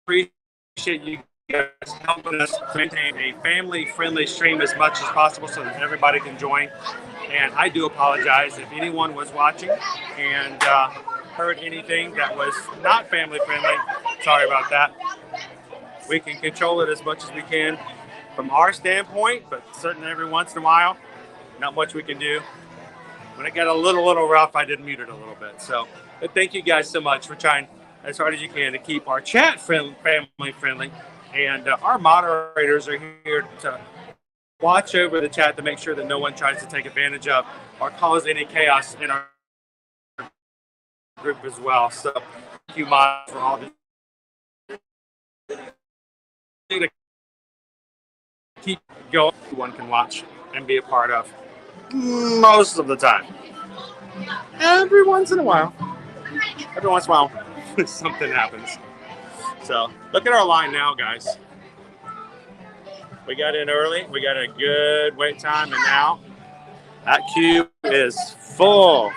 appreciate you guys helping us maintain a family friendly stream as much as possible so that everybody can join. And I do apologize if anyone was watching and heard anything that was not family friendly. Sorry about that. We can control it as much as we can from our standpoint, but certainly every once in a while, not much we can do. When it got a little rough, I did mute it a little bit. So, but thank you guys so much for trying as hard as you can to keep our chat family friendly. And our moderators are here to watch over the chat to make sure that no one tries to take advantage of or cause any chaos in our group as well. So thank you, Mod, for all this. To keep going, one can watch and be a part of most of the time. Every once in a while, something happens. So look at our line now, guys. We got in early. We got a good wait time, and now that queue is full.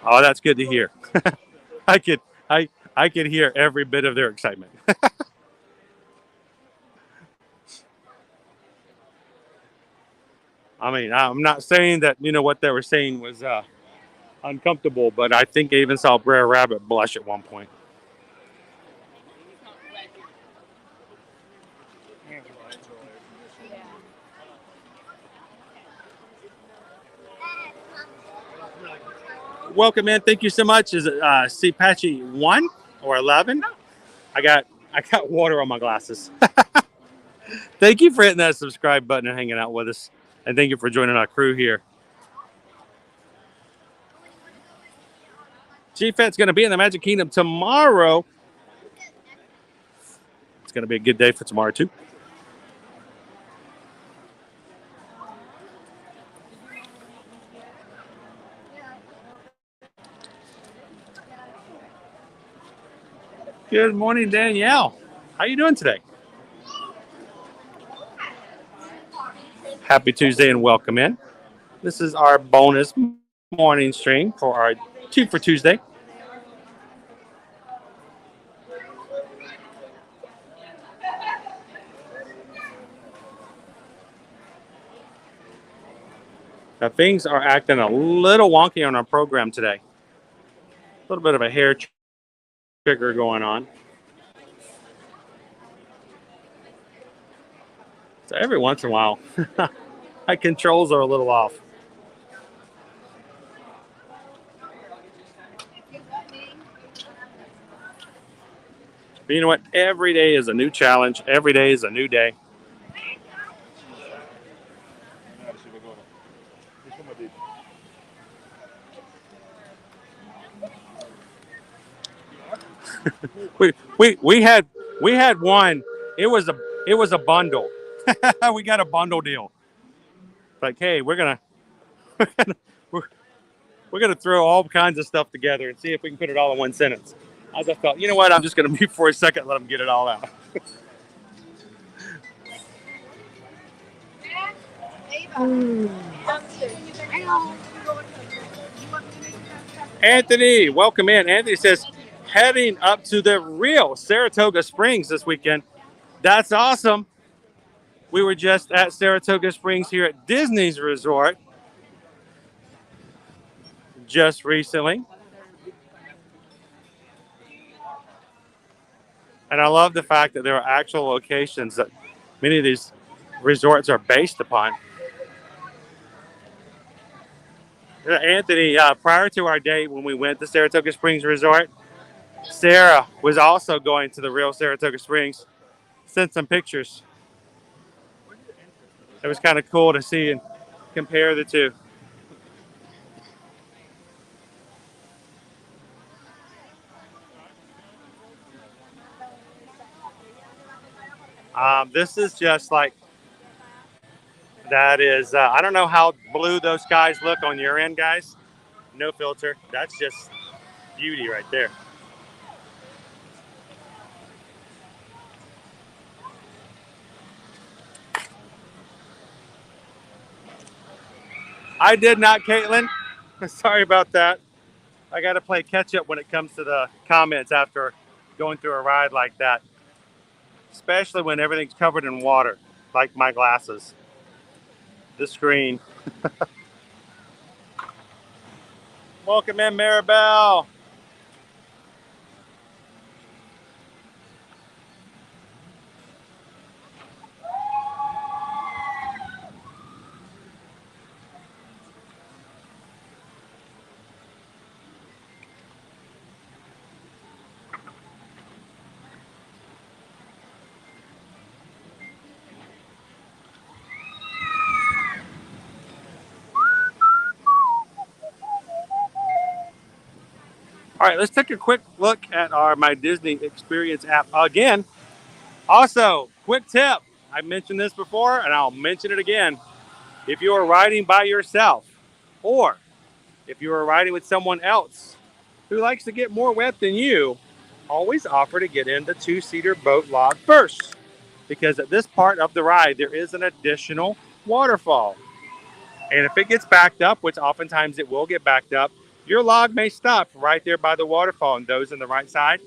Oh, that's good to hear. I could hear every bit of their excitement. I mean, I'm not saying that what they were saying was uncomfortable, but I think I even saw Brer Rabbit blush at one point. Welcome in. Thank you so much. Is it C Patchy 1 or 11? I got water on my glasses. Thank you for hitting that subscribe button and hanging out with us. And thank you for joining our crew here. GFET's going to be in the Magic Kingdom tomorrow. It's going to be a good day for tomorrow, too. Good morning, Danielle. How you doing today? Happy Tuesday and welcome in. This is our bonus morning stream for our 2 for Tuesday. Now, things are acting a little wonky on our program today. A little bit of a hair trigger going on. So every once in a while, my controls are a little off. But you know what? Every day is a new challenge. Every day is a new day. we had one. It was a bundle. We got a bundle deal. Like, hey, we're gonna throw all kinds of stuff together and see if we can put it all in one sentence. I just thought, you know what? I'm just gonna mute for a second, let them get it all out. Anthony, welcome in. Anthony says, heading up to the real Saratoga Springs this weekend. That's awesome. We were just at Saratoga Springs here at Disney's Resort just recently. And I love the fact that there are actual locations that many of these resorts are based upon. Anthony, prior to our date when we went to Saratoga Springs Resort, Sarah was also going to the real Saratoga Springs. Sent some pictures. It was kind of cool to see and compare the two. This is just like, that is, I don't know how blue those skies look on your end, guys. No filter. That's just beauty right there. I did not, Caitlin. Sorry about that. I got to play catch up when it comes to the comments after going through a ride like that. Especially when everything's covered in water, like my glasses. The screen. Welcome in, Maribel. All right, let's take a quick look at our My Disney Experience app again. Also, quick tip. I mentioned this before, and I'll mention it again. If you are riding by yourself, or if you are riding with someone else who likes to get more wet than you, always offer to get in the two-seater boat log first. Because at this part of the ride, there is an additional waterfall. And if it gets backed up, which oftentimes it will get backed up, your log may stop right there by the waterfall, and those on the right side,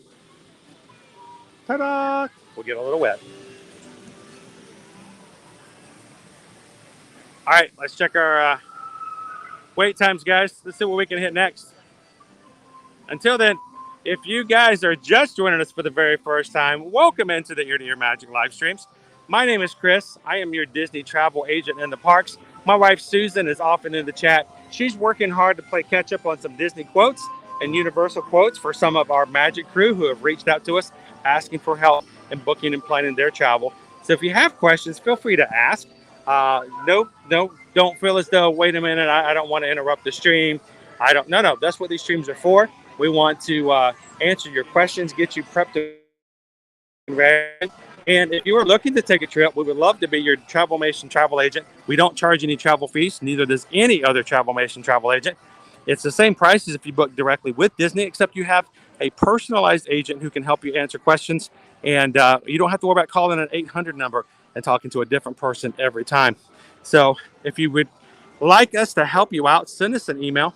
ta-da, will get a little wet. All right, let's check our wait times, guys. Let's see what we can hit next. Until then, if you guys are just joining us for the very first time, welcome into the Ear to Ear Magic live streams. My name is Chris. I am your Disney travel agent in the parks. My wife, Susan, is often in the chat. She's working hard to play catch up on some Disney quotes and Universal quotes for some of our Magic crew who have reached out to us asking for help in booking and planning their travel. So if you have questions, feel free to ask. No, don't feel as though, wait a minute, I don't want to interrupt the stream. No, that's what these streams are for. We want to answer your questions, get you prepped and ready. And if you are looking to take a trip, we would love to be your Travelmation travel agent. We don't charge any travel fees, neither does any other Travelmation travel agent. It's the same price as if you book directly with Disney, except you have a personalized agent who can help you answer questions. And you don't have to worry about calling an 800 number and talking to a different person every time. So if you would like us to help you out, send us an email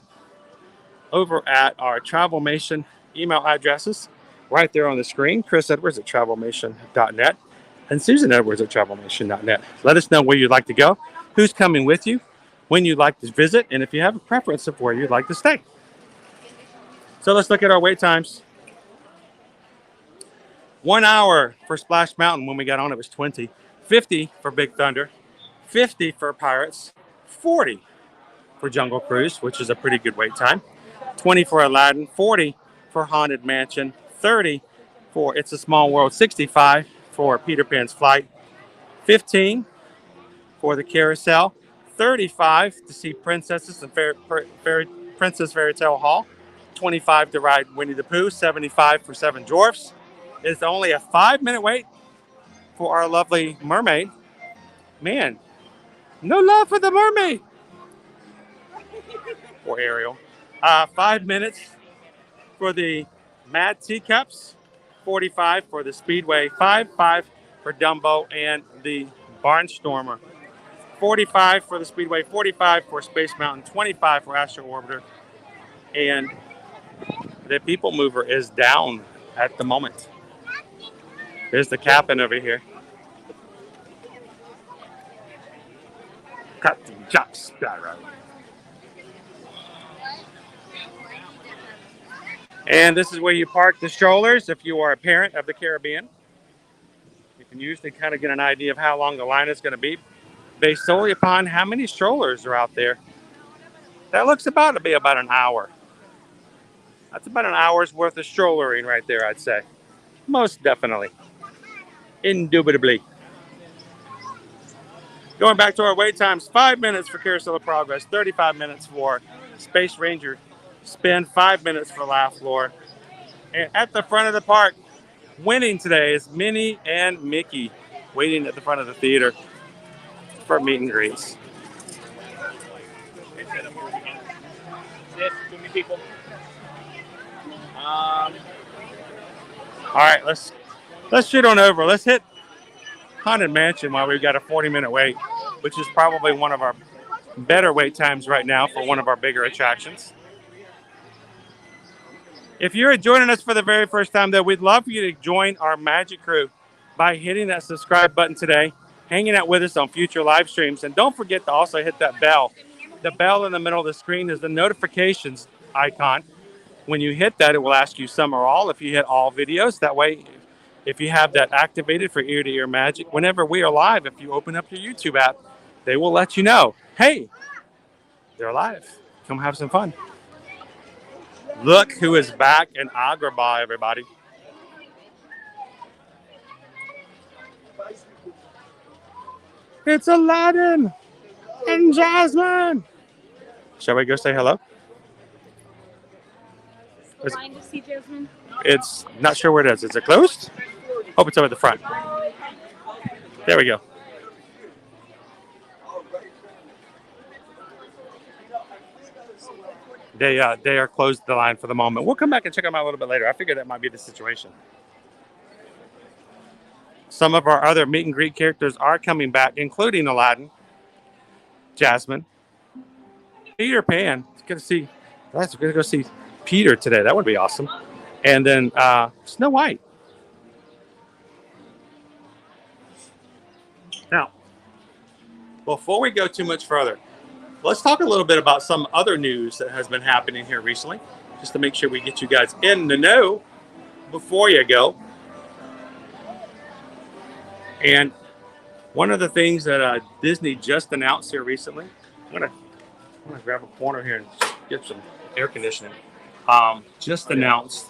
over at our Travelmation email addresses right there on the screen. Chris Edwards at travelmation.net and Susan Edwards at travelmation.net. Let us know where you'd like to go, who's coming with you, when you'd like to visit, and if you have a preference of where you'd like to stay. So let's look at our wait times. 1 hour for Splash Mountain. When we got on, it was 20. 50 for Big Thunder. 50 for Pirates. 40 for Jungle Cruise, which is a pretty good wait time. 20 for Aladdin. 40 for Haunted Mansion. 30 for It's a Small World. 65 for Peter Pan's Flight. 15 for the Carousel. 35 to see Princesses and Princess Fairy Tale Hall. 25 to ride Winnie the Pooh. 75 for Seven Dwarfs. It's only a 5-minute wait for our lovely mermaid. Man, no love for the mermaid. Or Ariel. 5 minutes for the Mad Teacups. 45 for the Speedway. 5 for Dumbo and the Barnstormer. 45 for the Speedway. 45 for Space Mountain. 25 for Astro Orbiter. And the People Mover is down at the moment. There's the captain over here. Captain Jack Sparrow. And this is where you park the strollers if you are a parent of the Caribbean. You can usually kind of get an idea of how long the line is going to be based solely upon how many strollers are out there. That looks about to be about an hour. That's about an hour's worth of strollering right there, I'd say. Most definitely. Indubitably. Going back to our wait times, 5 minutes for Carousel of Progress, 35 minutes for Space Ranger Spin, 5 minutes for Laugh Floor. And at the front of the park, winning today is Minnie and Mickey, waiting at the front of the theater for meet and greets. All right, let's shoot on over. Let's hit Haunted Mansion while we've got a 40-minute wait, which is probably one of our better wait times right now for one of our bigger attractions. If you're joining us for the very first time, though, we'd love for you to join our Magic Crew by hitting that subscribe button today, hanging out with us on future live streams, and don't forget to also hit that bell. The bell in the middle of the screen is the notifications icon. When you hit that, it will ask you some or all. If you hit all videos, that way, if you have that activated for ear-to-ear magic, whenever we are live, if you open up your YouTube app, they will let you know, hey, they're live. Come have some fun. Look who is back in Agrabah, everybody. It's Aladdin and Jasmine. Shall we go say hello? Line to see Jasmine. It's not sure where it is. Is it closed? Hope it's over at the front. There we go. They are closed the line for the moment. We'll come back and check them out a little bit later. I figured that might be the situation. Some of our other meet and greet characters are coming back, including Aladdin, Jasmine, Peter Pan. We're gonna go see Peter today. That would be awesome. And then Snow White. Now, before we go too much further, let's talk a little bit about some other news that has been happening here recently, just to make sure we get you guys in the know before you go. And one of the things that Disney just announced here recently, I'm gonna grab a corner here and get some air conditioning. Just announced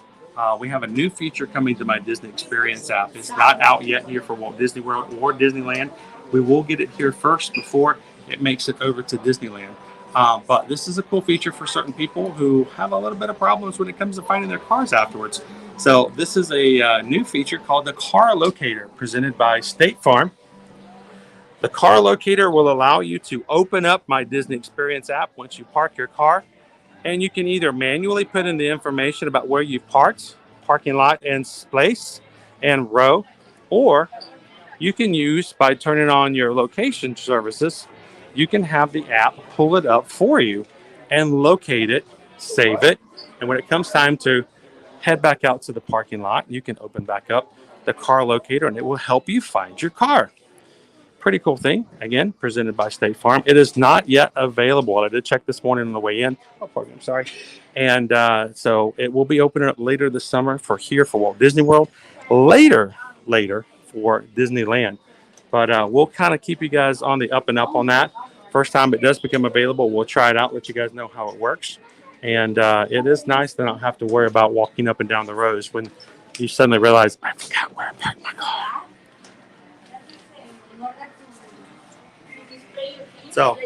we have a new feature coming to my Disney Experience app. It's not out yet here for Walt Disney World or Disneyland. We will get it here first before it makes it over to Disneyland. But this is a cool feature for certain people who have a little bit of problems when it comes to finding their cars afterwards. So this is a new feature called the Car Locator, presented by State Farm. The Car Locator will allow you to open up my Disney Experience app once you park your car, and you can either manually put in the information about where you've parked, parking lot and place and row, or you can use, by turning on your location services, you can have the app pull it up for you and locate it, save it, and when it comes time to head back out to the parking lot, you can open back up the Car Locator and it will help you find your car. Pretty cool thing. Again, presented by State Farm. It is not yet available. I did check this morning on the way in. Oh, pardon me, I'm sorry. And so it will be opening up later this summer for Walt Disney World. Later for Disneyland. But we'll kind of keep you guys on the up and up on that. First time it does become available, we'll try it out, let you guys know how it works. And it is nice to not have to worry about walking up and down the rows when you suddenly realize, I forgot where I parked my car. So,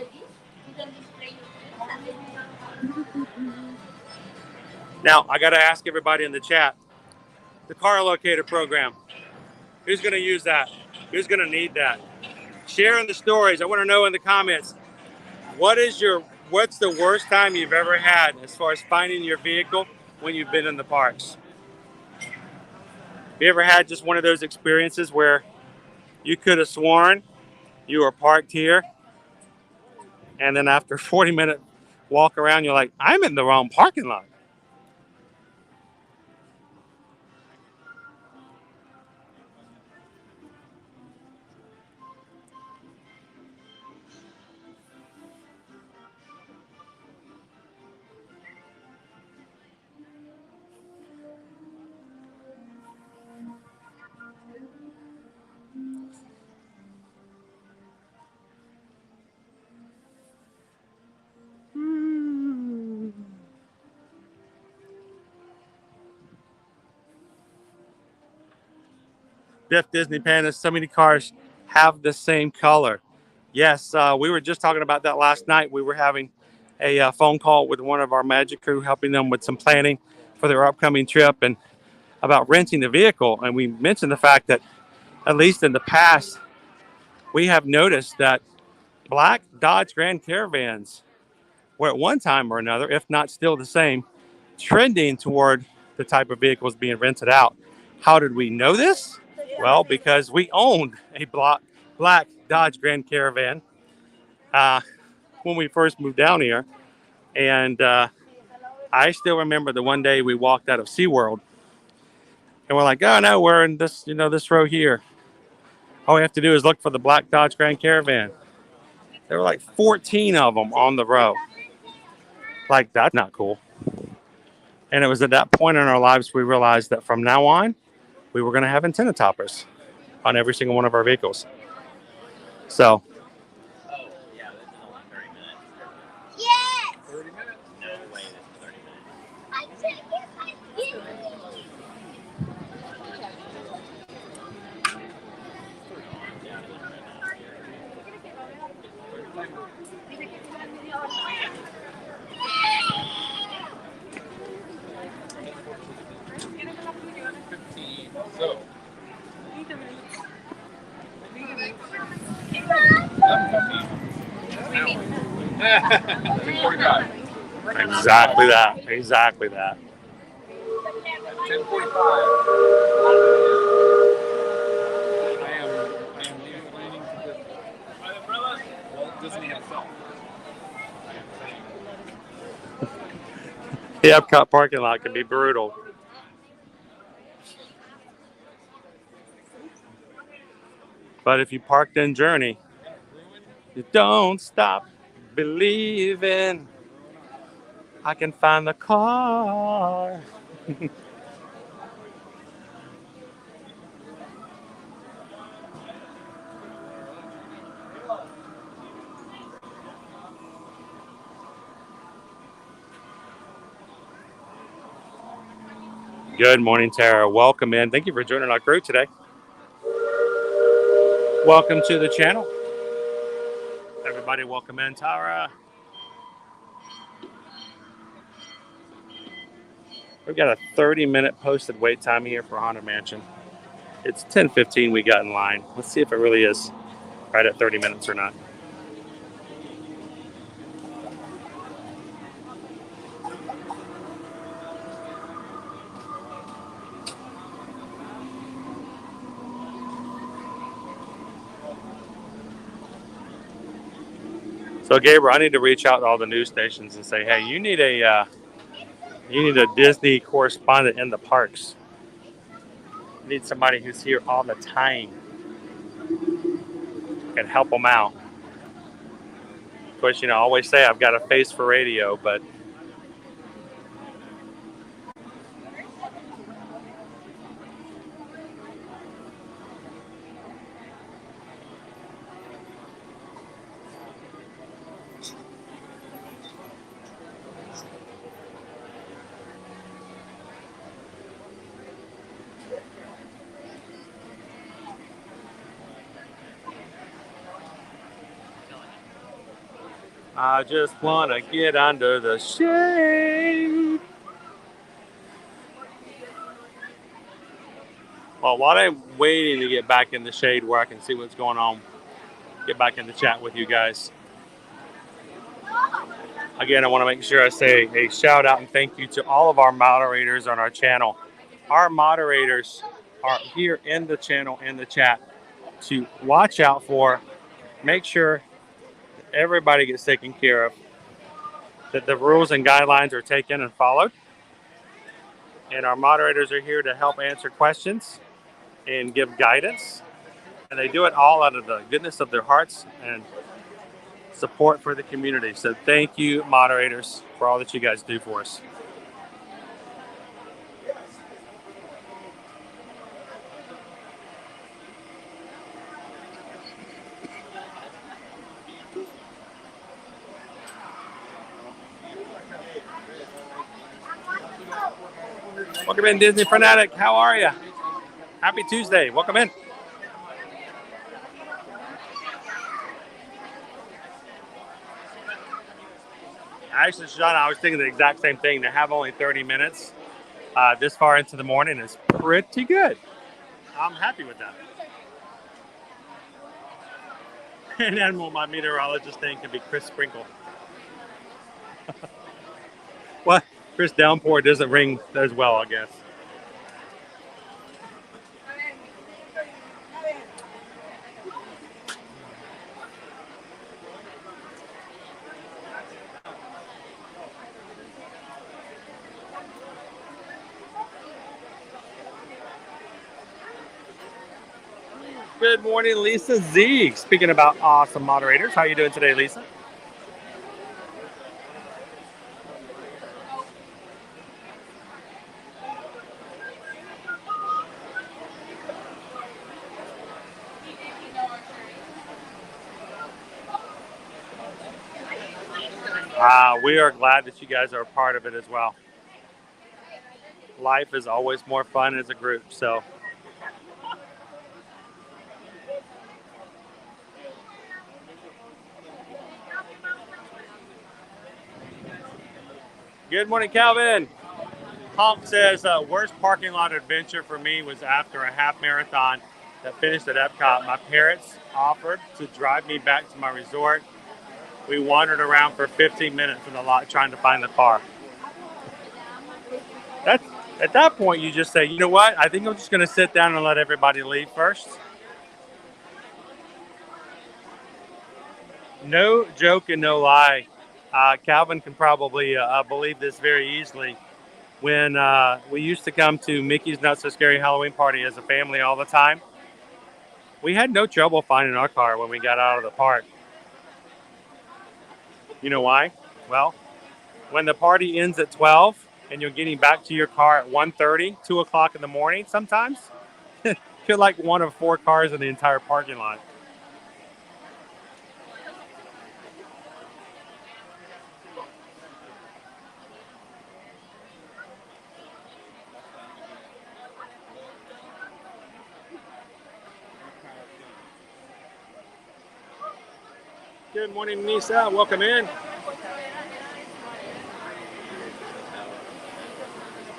now I got to ask everybody in the chat, the car locator program, who's going to use that? Who's going to need that? Sharing the stories. I want to know in the comments, what's the worst time you've ever had as far as finding your vehicle when you've been in the parks? Have you ever had just one of those experiences where you could have sworn you were parked here, and then after a 40-minute walk around, you're like, I'm in the wrong parking lot? Biff Disney Panda, so many cars have the same color. Yes, we were just talking about that last night. We were having a phone call with one of our Magic crew, helping them with some planning for their upcoming trip and about renting the vehicle. And we mentioned the fact that, at least in the past, we have noticed that black Dodge Grand Caravans were at one time or another, if not still the same, trending toward the type of vehicles being rented out. How did we know this? Well, because we owned a black Dodge Grand Caravan when we first moved down here. And I still remember the one day we walked out of SeaWorld and we're like, oh no, we're in this, this row here. All we have to do is look for the black Dodge Grand Caravan. There were like 14 of them on the row. Like, that's not cool. And it was at that point in our lives we realized that from now on, we were going to have antenna toppers on every single one of our vehicles. So. Yes! 30 minutes? No way, that's 30 minutes. I take it, I give it. So. Exactly that. Exactly that. 10:45. I am planning to Walt Disney himself. The Epcot parking lot can be brutal. But if you parked in Journey, you don't stop believing I can find the car. Good morning, Tara. Welcome in. Thank you for joining our crew today. Welcome to the channel. Everybody, welcome in, Tara. We've got a 30-minute posted wait time here for Haunted Mansion. It's 10:15 we got in line. Let's see if it really is right at 30 minutes or not. So, Gabriel, I need to reach out to all the news stations and say, hey, you need a Disney correspondent in the parks. You need somebody who's here all the time. can help them out. Of course, I always say I've got a face for radio, but I just want to get under the shade. Well, while I'm waiting to get back in the shade where I can see what's going on, get back in the chat with you guys. Again, I want to make sure I say a shout out and thank you to all of our moderators on our channel. Our moderators are here in the channel, in the chat, to watch out for, make sure everybody gets taken care of, that the rules and guidelines are taken and followed. And our moderators are here to help answer questions and give guidance. And they do it all out of the goodness of their hearts and support for the community. So thank you, moderators, for all that you guys do for us. Welcome in, Disney Fanatic. How are you? Happy Tuesday. Welcome in. Actually, Shoshana, I was thinking the exact same thing. To have only 30 minutes this far into the morning is pretty good. I'm happy with that. And then my meteorologist thing can be Chris Sprinkle. What? Chris Downpour doesn't ring as well, I guess. Good morning, Lisa Z. Speaking about awesome moderators, how are you doing today, Lisa? We are glad that you guys are a part of it as well. Life is always more fun as a group, so. Good morning, Calvin. Honk says, worst parking lot adventure for me was after a half marathon that finished at Epcot. My parents offered to drive me back to my resort. We wandered around for 15 minutes in the lot trying to find the car. At that point, you just say, you know what? I think I'm just going to sit down and let everybody leave first. No joke and no lie. Calvin can probably believe this very easily. When we used to come to Mickey's Not So Scary Halloween Party as a family all the time, we had no trouble finding our car when we got out of the park. You know why? Well, when the party ends at 12 and you're getting back to your car at 1:30, 2 o'clock in the morning sometimes, you're like one of 4 cars in the entire parking lot. Good morning, Nisa. Welcome in.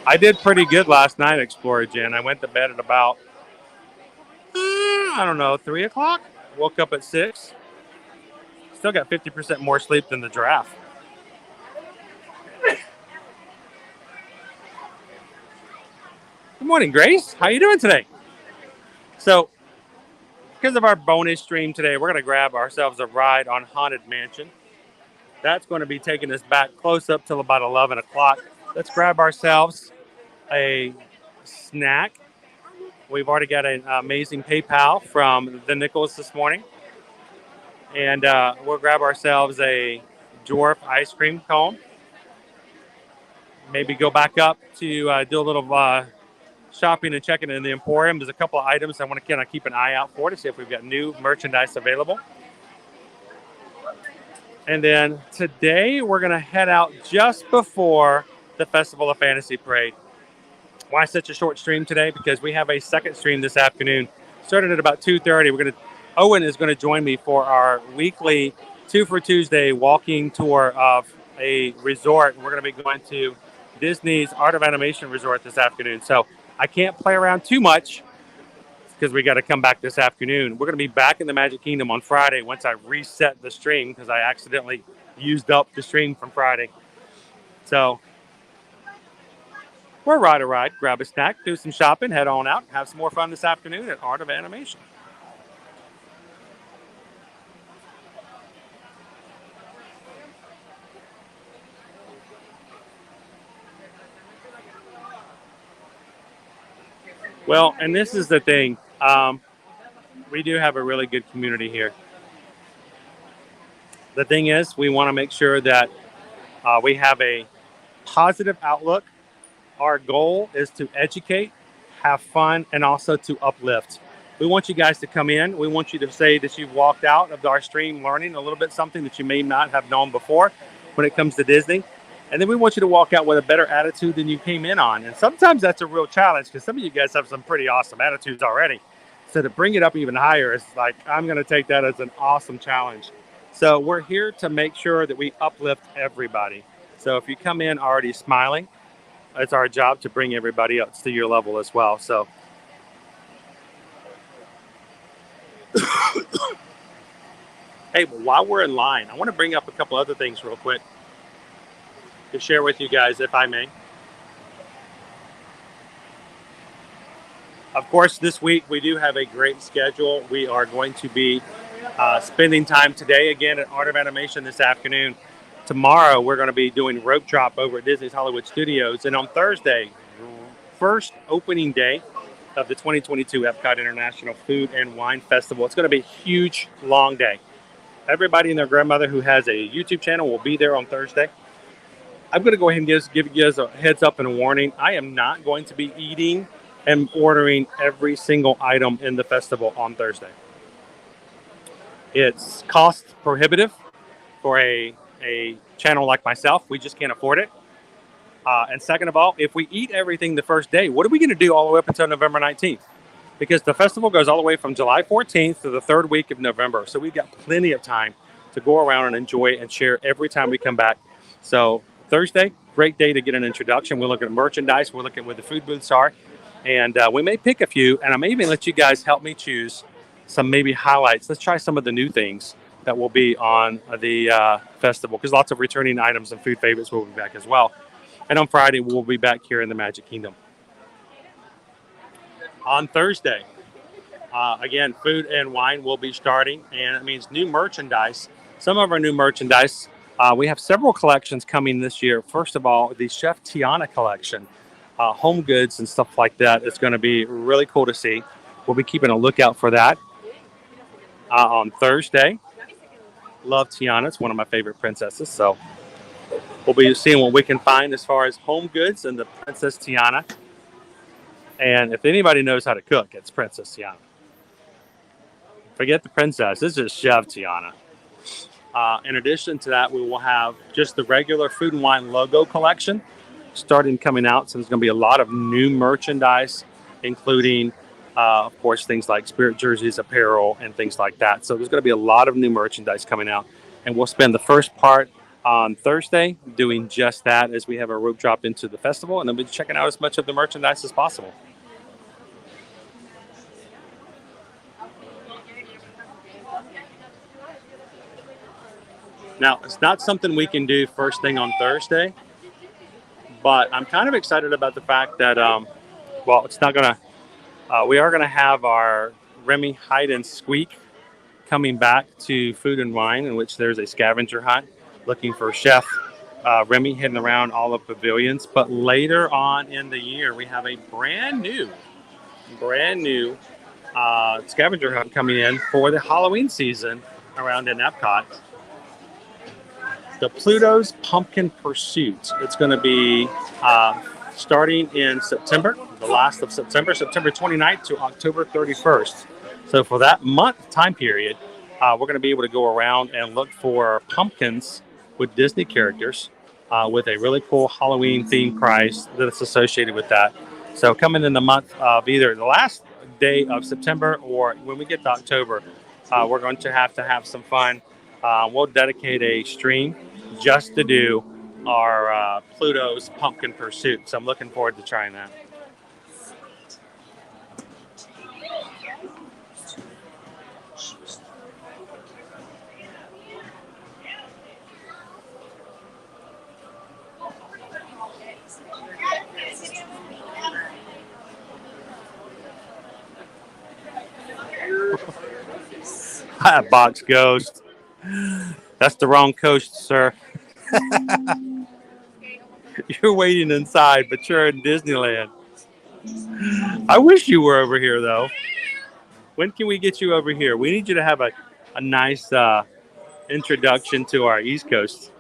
I did pretty good last night, Explorer Jen. I went to bed at about, 3 o'clock. Woke up at 6. Still got 50% more sleep than the giraffe. Good morning, Grace. How you doing today? So, because of our bonus stream today, we're going to grab ourselves a ride on Haunted Mansion. That's going to be taking us back close up till about 11 o'clock. Let's grab ourselves a snack. We've already got an amazing PayPal from the Nichols this morning. And we'll grab ourselves a dwarf ice cream cone. Maybe go back up to do a little shopping and checking in the Emporium. There's a couple of items I want to kind of keep an eye out for to see if we've got new merchandise available. And then today we're going to head out just before the Festival of Fantasy Parade. Why such a short stream today? Because we have a second stream this afternoon. Started at about 2:30. Owen is going to join me for our weekly 2 for Tuesday walking tour of a resort. We're going to be going to Disney's Art of Animation Resort this afternoon. So I can't play around too much because we got to come back this afternoon. We're going to be back in the Magic Kingdom on Friday once I reset the stream because I accidentally used up the stream from Friday. So we're ride a ride, grab a snack, do some shopping, head on out, have some more fun this afternoon at Art of Animation. Well, and this is the thing. We do have a really good community here. The thing is, we want to make sure that we have a positive outlook. Our goal is to educate, have fun, and also to uplift. We want you guys to come in. We want you to say that you've walked out of our stream learning a little bit something that you may not have known before when it comes to Disney. And then we want you to walk out with a better attitude than you came in on. And sometimes that's a real challenge because some of you guys have some pretty awesome attitudes already. So to bring it up even higher is like, I'm going to take that as an awesome challenge. So we're here to make sure that we uplift everybody. So if you come in already smiling, it's our job to bring everybody up to your level as well. So hey, but while we're in line, I want to bring up a couple other things real quick to share with you guys, if I may. Of course, this week we do have a great schedule. We are going to be spending time today again at Art of Animation this afternoon. Tomorrow we're going to be doing rope drop over at Disney's Hollywood Studios. And on Thursday, first opening day of the 2022 Epcot International Food and Wine Festival. It's going to be a huge, long day. Everybody and their grandmother who has a YouTube channel will be there on Thursday. I'm going to go ahead and give you guys a heads up and a warning. I am not going to be eating and ordering every single item in the festival on Thursday. It's cost prohibitive for a channel like myself. We just can't afford it. And second of all, if we eat everything the first day, what are we going to do all the way up until November 19th? Because the festival goes all the way from July 14th to the third week of November. So we've got plenty of time to go around and enjoy and share every time we come back. So Thursday, great day to get an introduction. We'll look at merchandise. We'll look at where the food booths are. And we may pick a few. And I may even let you guys help me choose some maybe highlights. Let's try some of the new things that will be on the festival. Because lots of returning items and food favorites will be back as well. And on Friday, we'll be back here in the Magic Kingdom. On Thursday, again, food and wine will be starting. And it means new merchandise. Some of our new merchandise, we have several collections coming this year. First of all, the Chef Tiana collection, home goods and stuff like that. It's going to be really cool to see. We'll be keeping a lookout for that. On Thursday, love Tiana. It's one of my favorite princesses. So we'll be seeing what we can find as far as home goods and the Princess Tiana. And if anybody knows how to cook, it's Princess Tiana. Forget the princess. This is Chef Tiana. In addition to that, we will have just the regular Food and Wine logo collection starting coming out. So there's going to be a lot of new merchandise, including, of course, things like spirit jerseys, apparel, and things like that. So there's going to be a lot of new merchandise coming out. And we'll spend the first part on Thursday doing just that as we have our rope drop into the festival. And then we'll be checking out as much of the merchandise as possible. Now, it's not something we can do first thing on Thursday, but I'm kind of excited about the fact that, it's not going to, we are going to have our Remy Hide and Squeak coming back to Food and Wine, in which there's a scavenger hunt looking for Chef Remy hidden around all the pavilions. But later on in the year, we have a brand new scavenger hunt coming in for the Halloween season around in Epcot. The Pluto's Pumpkin Pursuit. It's going to be starting in September, the last of September, September 29th to October 31st. So for that month time period, we're going to be able to go around and look for pumpkins with Disney characters with a really cool Halloween themed price that's associated with that. So coming in the month of either the last day of September or when we get to October, we're going to have some fun. We'll dedicate a stream just to do our Pluto's Pumpkin Pursuit. So I'm looking forward to trying that. Hi, Box Ghost. That's the wrong coast, sir. You're waiting inside, but you're in Disneyland. I wish you were over here, though. When can we get you over here? We need you to have a nice introduction to our East Coast.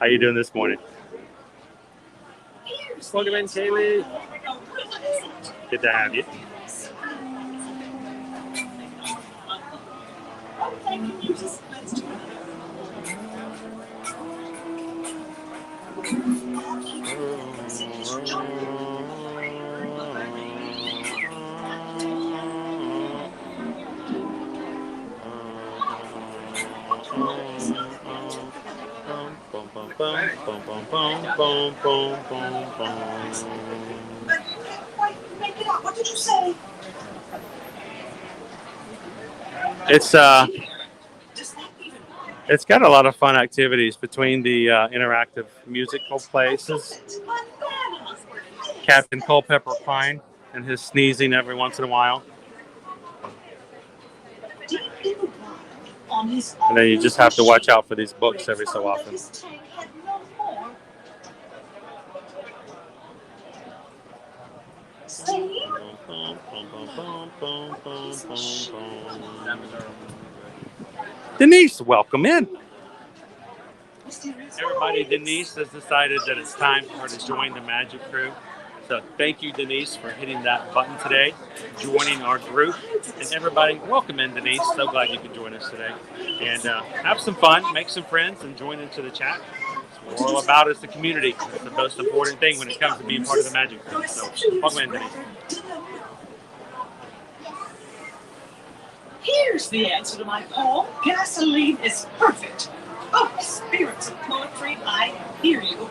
How you doing this morning? Welcome in, Kaylee. Good to have you. What did you say? It's got a lot of fun activities between the interactive musical places. Captain Culpepper Pine and his sneezing every once in a while. And then you just have to watch out for these books every so often. Denise, welcome in. Everybody, Denise has decided that it's time for her to join the Magic Crew. So thank you, Denise, for hitting that button today, joining our group. And everybody, welcome in, Denise. So glad you could join us today. And have some fun, make some friends, and join into the chat. What we're all about is the community. It's the most important thing when it comes to being part of the Magic Crew. So welcome in, Denise. Here's the answer to my poem. Gasoline is perfect. Oh, spirits of poetry, I hear you.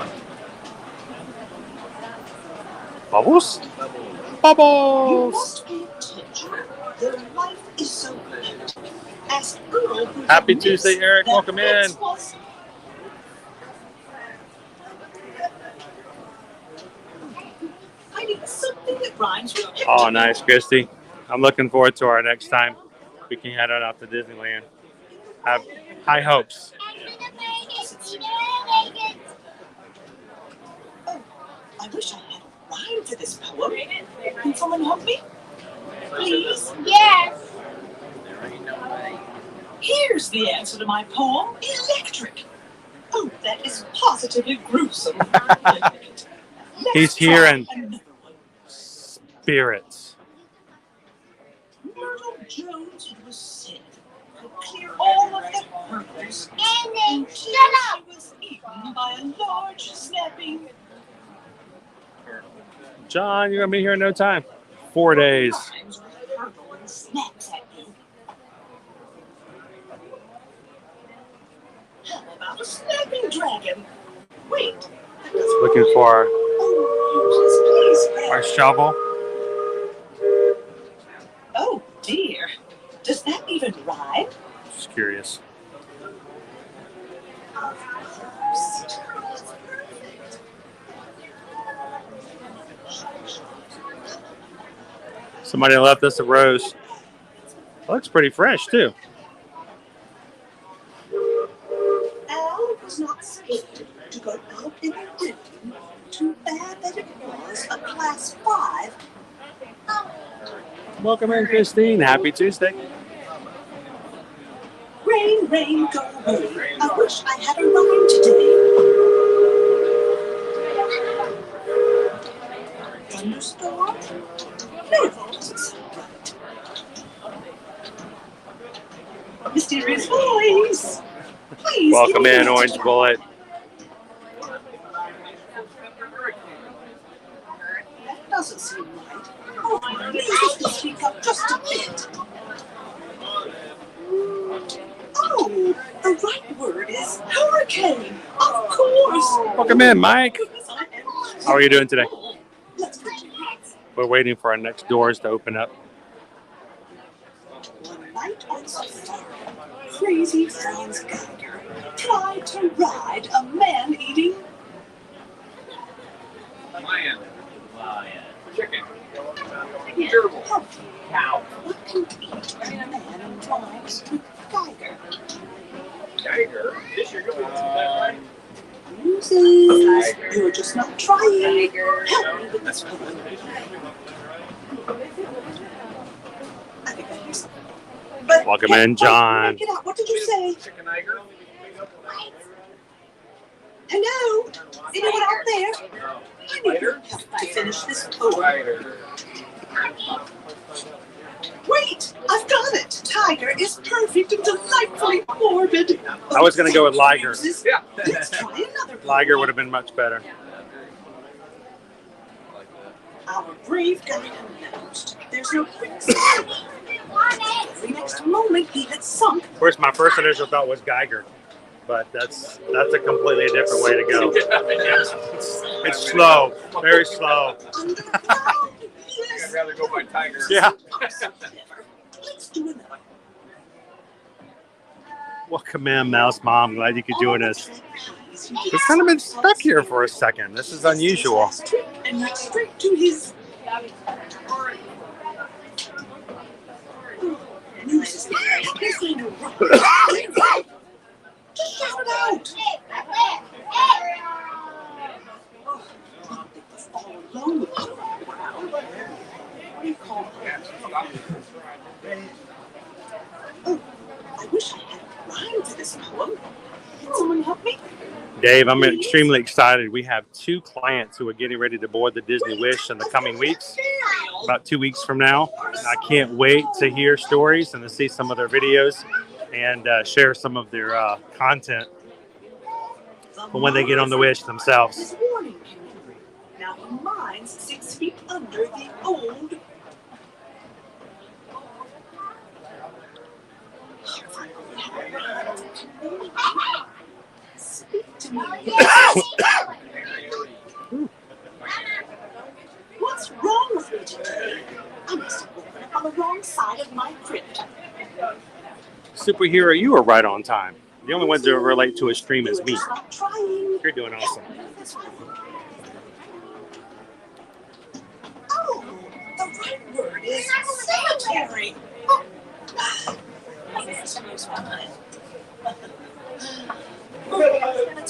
Bubbles? You Bubbles! must pay attention. Their life is so good. Ask Earl who Happy had Tuesday, missed Eric. that Welcome in. once was- I need something that rhymes with Oh, nice, Christy. I'm looking forward to our next time we can head on out to Disneyland. Have high hopes. Oh, I wish I had a rhyme for this poem. Can someone help me? Please? Yes. Here's the answer to my poem. Electric. Oh, that is positively gruesome. He's here in spirits. Myrtle Jones, it was said, could clear all of the hurdles until she was eaten by a large snapping. John, you're going to be here in no time. 4 days. Rhymes with hurdle and snaps at you. How about a snapping dragon? Wait. that doesn't- Looking for Oh, please, our shovel. Oh, dear. Does that even rhyme? Just curious. Somebody left us a rose. Looks pretty fresh, too. Al was not scared to go out in the rain. Too bad that it was a class 5. Welcome in, Christine. Happy Tuesday. rain go away. I wish I had a rhyme today. Thunderstorm? No, that doesn't sound right. Mysterious voice. Please. Welcome give me in, a Orange try. Bullet. That doesn't seem right. Oh, please, if you speak up just a bit. Oh, the right word is hurricane. Of course. Welcome in, Mike. Goodness, I am. How are you doing today? Let's continue. We're waiting for our next doors to open up. One night on safari, crazy Franz Geiger tried to ride a man-eating Chicken. cow. What can eat a man and drives to Geiger? Tiger. This year you'll be right. Muses, you're just not trying. Help me with this poem. I think I hear something. But Welcome hey, in, wait, John. Get out. What did you say? Chicken tiger. Hello? Anyone out there? I need your help to finish this poem. Wait! I've got it! Tiger is perfect and delightfully morbid. I was going to go with Liger. Muses, Yeah. let's try another poem. Liger would have been much better. Our brave guide announced there's no quicksand. The next moment he had sunk. Of course, my first initial thought was Geiger, but that's a completely different way to go. It's slow, very slow. Under the ground. Yes. I'd rather go by tiger. Yeah. Let's do another. Welcome in, Mouse Mom. Glad you could join us. We've kind of been stuck here for a second. This is unusual. And went straight to his Muses. He's going to run. Just shout it out. Oh, they was all alone with the ground. What do you call it? Oh, I wish I had a rhyme for this poem. Can someone help me? Dave, I'm extremely excited. We have 2 clients who are getting ready to board the Disney Wish in the coming weeks, about 2 weeks from now. And I can't wait to hear stories and to see some of their videos and share some of their content for when they get on the Wish themselves. This warning came through. Now the mine's 6 feet under the old. Speak to me. What's wrong with me today? I must have woken up on the wrong side of my crypt. Superhero, you are right on time. The only ones that relate to a stream is me. Stop trying. You're doing awesome. Oh, the right word is cemetery. Oh. Let's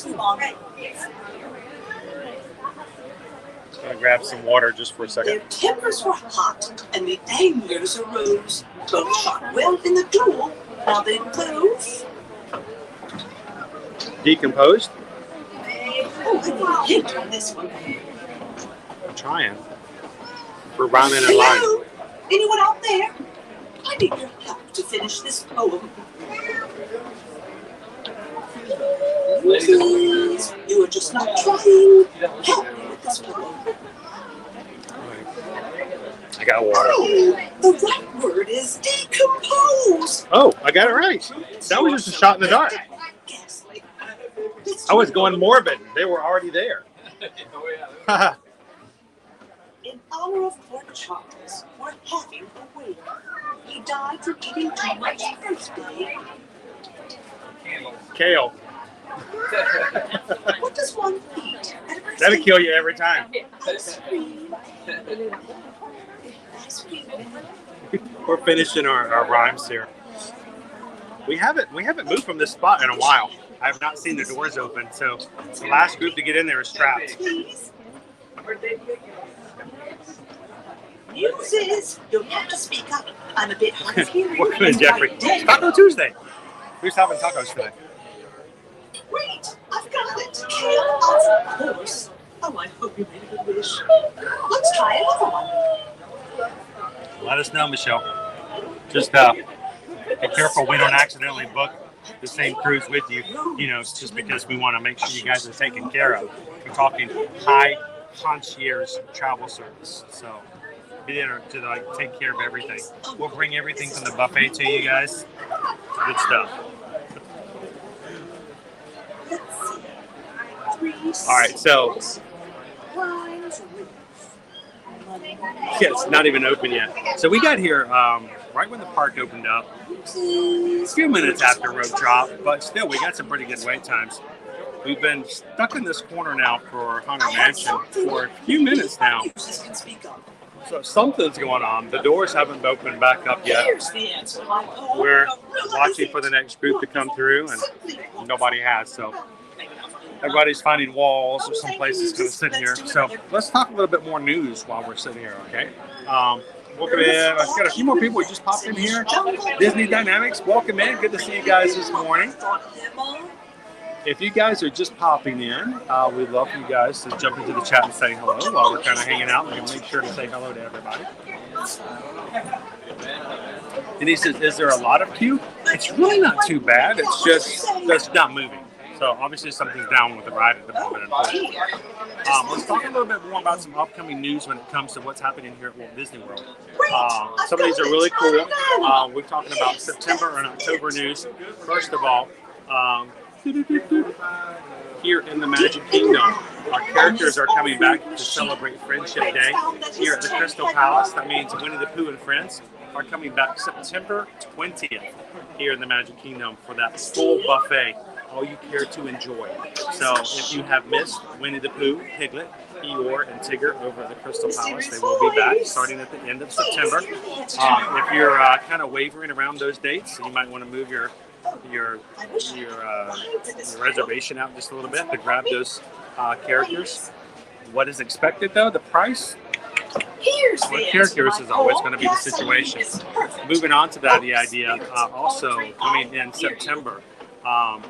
move on. I'm going to grab some water just for a second. Their tempers were hot, and the angers arose. Both shot well in the duel. Now they both. Decomposed? Oh, I need a hint on this one. I'm trying. We're rhyming in line. Hello? Anyone out there? I need your help to finish this poem. Please, you are just not trying. Help me with this poem. I got water. Oh, the right word is decompose. Oh, I got it right. That was just a shot in the dark. Ghastly. I was going morbid. They were already there. In honor of Port Charles, we're having a wake. He died from eating too much birthday. Kale. What does one eat? That'll kill you every time. Ice cream. Ice cream. We're finishing our rhymes here. We haven't moved from this spot in a while. I have not seen the doors open, so the last group to get in there is trapped. Please. Muses, you'll have to speak up. I'm a bit hard of hearing. Welcome in, Jeffrey. Dead. Taco Tuesday. Who's having tacos today? Wait, I've got it. Kale, of course. Oh, I hope you made a good wish. Let's try another one. Let us know, Michelle. Just be careful we don't accidentally book the same cruise with you. You know, it's just because we want to make sure you guys are taken care of. We're talking high concierge travel service. So be there to like take care of everything. We'll bring everything from the buffet to you guys. Good stuff. All right, so yeah, it's not even open yet. So we got here right when the park opened up, a few minutes after road drop, but still we got some pretty good wait times. We've been stuck in this corner now for Haunted Mansion for a few minutes now. So something's going on. The doors haven't opened back up yet. We're watching for the next group to come through, and nobody has. So everybody's finding walls or some places to sit here. So let's talk a little bit more news while we're sitting here, okay? Welcome in. I've got a few more people who just popped in here. Disney Dynamics, welcome in. Good to see you guys this morning. If you guys are just popping in, we'd love for you guys to jump into the chat and say hello while we're kind of hanging out. We're going to make sure to say hello to everybody. Denise says, is there a lot of queue? It's really not too bad. It's just not moving. So obviously something's down with the ride at the moment. Let's talk a little bit more about some upcoming news when it comes to what's happening here at Walt Disney World. Some of these are really cool. We're talking about September and October news. First of all, here in the Magic Kingdom, our characters are coming back to celebrate Friendship Day here at the Crystal Palace. That means Winnie the Pooh and friends are coming back September 20th here in the Magic Kingdom for that full buffet, all you care to enjoy. So if you have missed Winnie the Pooh, Piglet, Eeyore, and Tigger over at the Crystal Palace, they will be back starting at the end of September. If you're kind of wavering around those dates, you might want to move your reservation out just a little bit to grab those characters. What is expected though? The price with characters is always going to be the situation. Moving on to that, the idea also coming in September,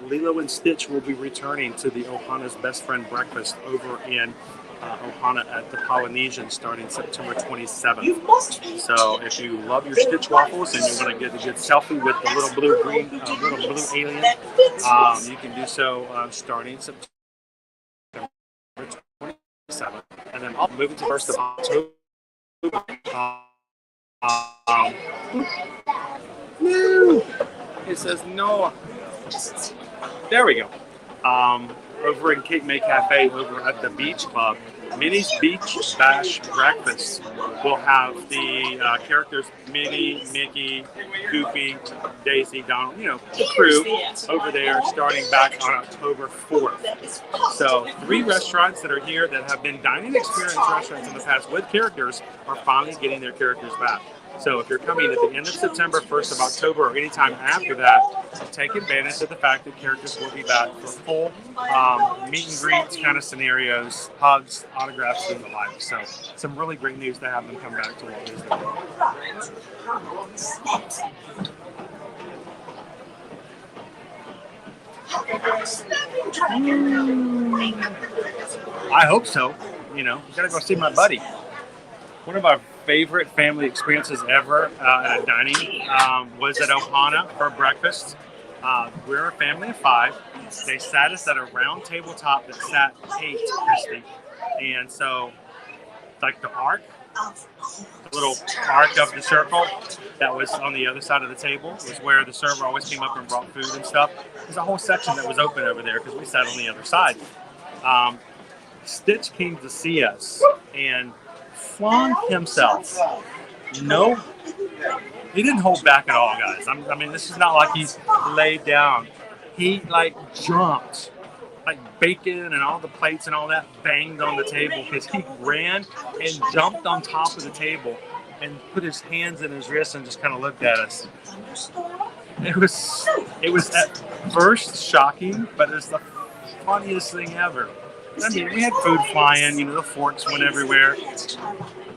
Lilo and Stitch will be returning to the Ohana's Best Friend Breakfast over in Ohana at the Polynesian starting September 27th. So if you love your Stitch waffles and you want to get a good selfie with the little blue alien, you can do so starting September 27th. And then I'll move it to 1st of October. No, it says no. There we go. Over in Cape May Cafe, over at the Beach Club, Minnie's Beach Bash Breakfast will have the characters Minnie, Mickey, Goofy, Daisy, Donald, you know, the crew over there starting back on October 4th. So 3 restaurants that are here that have been dining experience restaurants in the past with characters are finally getting their characters back. So if you're coming at the end of September, 1st of October, or anytime after that, take advantage of the fact that characters will be back for full meet and greets kind of scenarios, hugs, autographs, and the like. So some really great news to have them come back to Walt Disney World. I hope so. You know, you gotta go see my buddy. One of our favorite family experiences ever at a dining was at Ohana for breakfast. We're a family of 5. They sat us at a round tabletop that sat 8, Christy. And so, like the arc, the little arc of the circle that was on the other side of the table was where the server always came up and brought food and stuff. There's a whole section that was open over there because we sat on the other side. Stitch came to see us and flung himself. No, he didn't hold back at all, guys. I mean, this is not like he's laid down. He like jumped, like bacon and all the plates and all that banged on the table because he ran and jumped on top of the table and put his hands in his wrists and just kind of looked at us. It was at first shocking, but it's the funniest thing ever. I mean, we had food flying, you know, the forks went everywhere.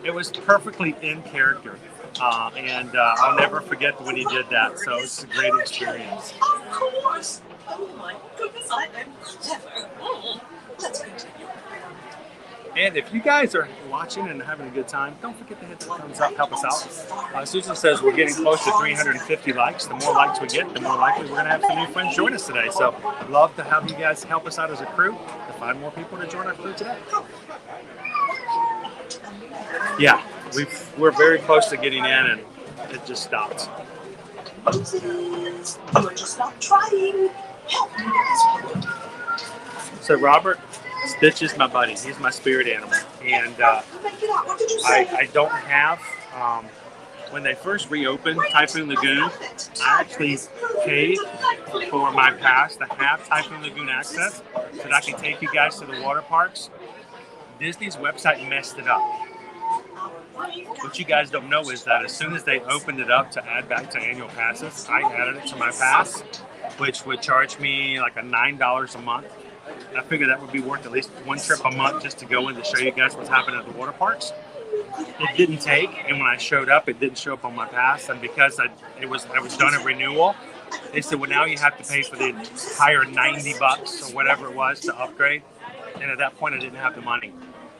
It was perfectly in character. and I'll never forget when he did that. So it's a great experience. Of course. Oh my goodness, I am clever. Let's continue. And if you guys are watching and having a good time, don't forget to hit the thumbs up, help us out. Susan says we're getting close to 350 likes. The more likes we get, the more likely we're going to have some new friends join us today. So I'd love to have you guys help us out as a crew to find more people to join our crew today. Yeah, we're very close to getting in, and it just stopped. Moses, you're just not trying. Help me. So Robert, Stitch is my buddy. He's my spirit animal, and I don't have. When they first reopened Typhoon Lagoon, I actually paid for my pass to have Typhoon Lagoon access so that I can take you guys to the water parks. Disney's website messed it up. What you guys don't know is that as soon as they opened it up to add back to annual passes, I added it to my pass, which would charge me like a $9 a month. I figured that would be worth at least one trip a month just to go in to show you guys what's happening at the water parks. It didn't take, and when I showed up, it didn't show up on my pass. And because I was done at renewal, they said, well, now you have to pay for the entire $90 or whatever it was to upgrade. And at that point, I didn't have the money.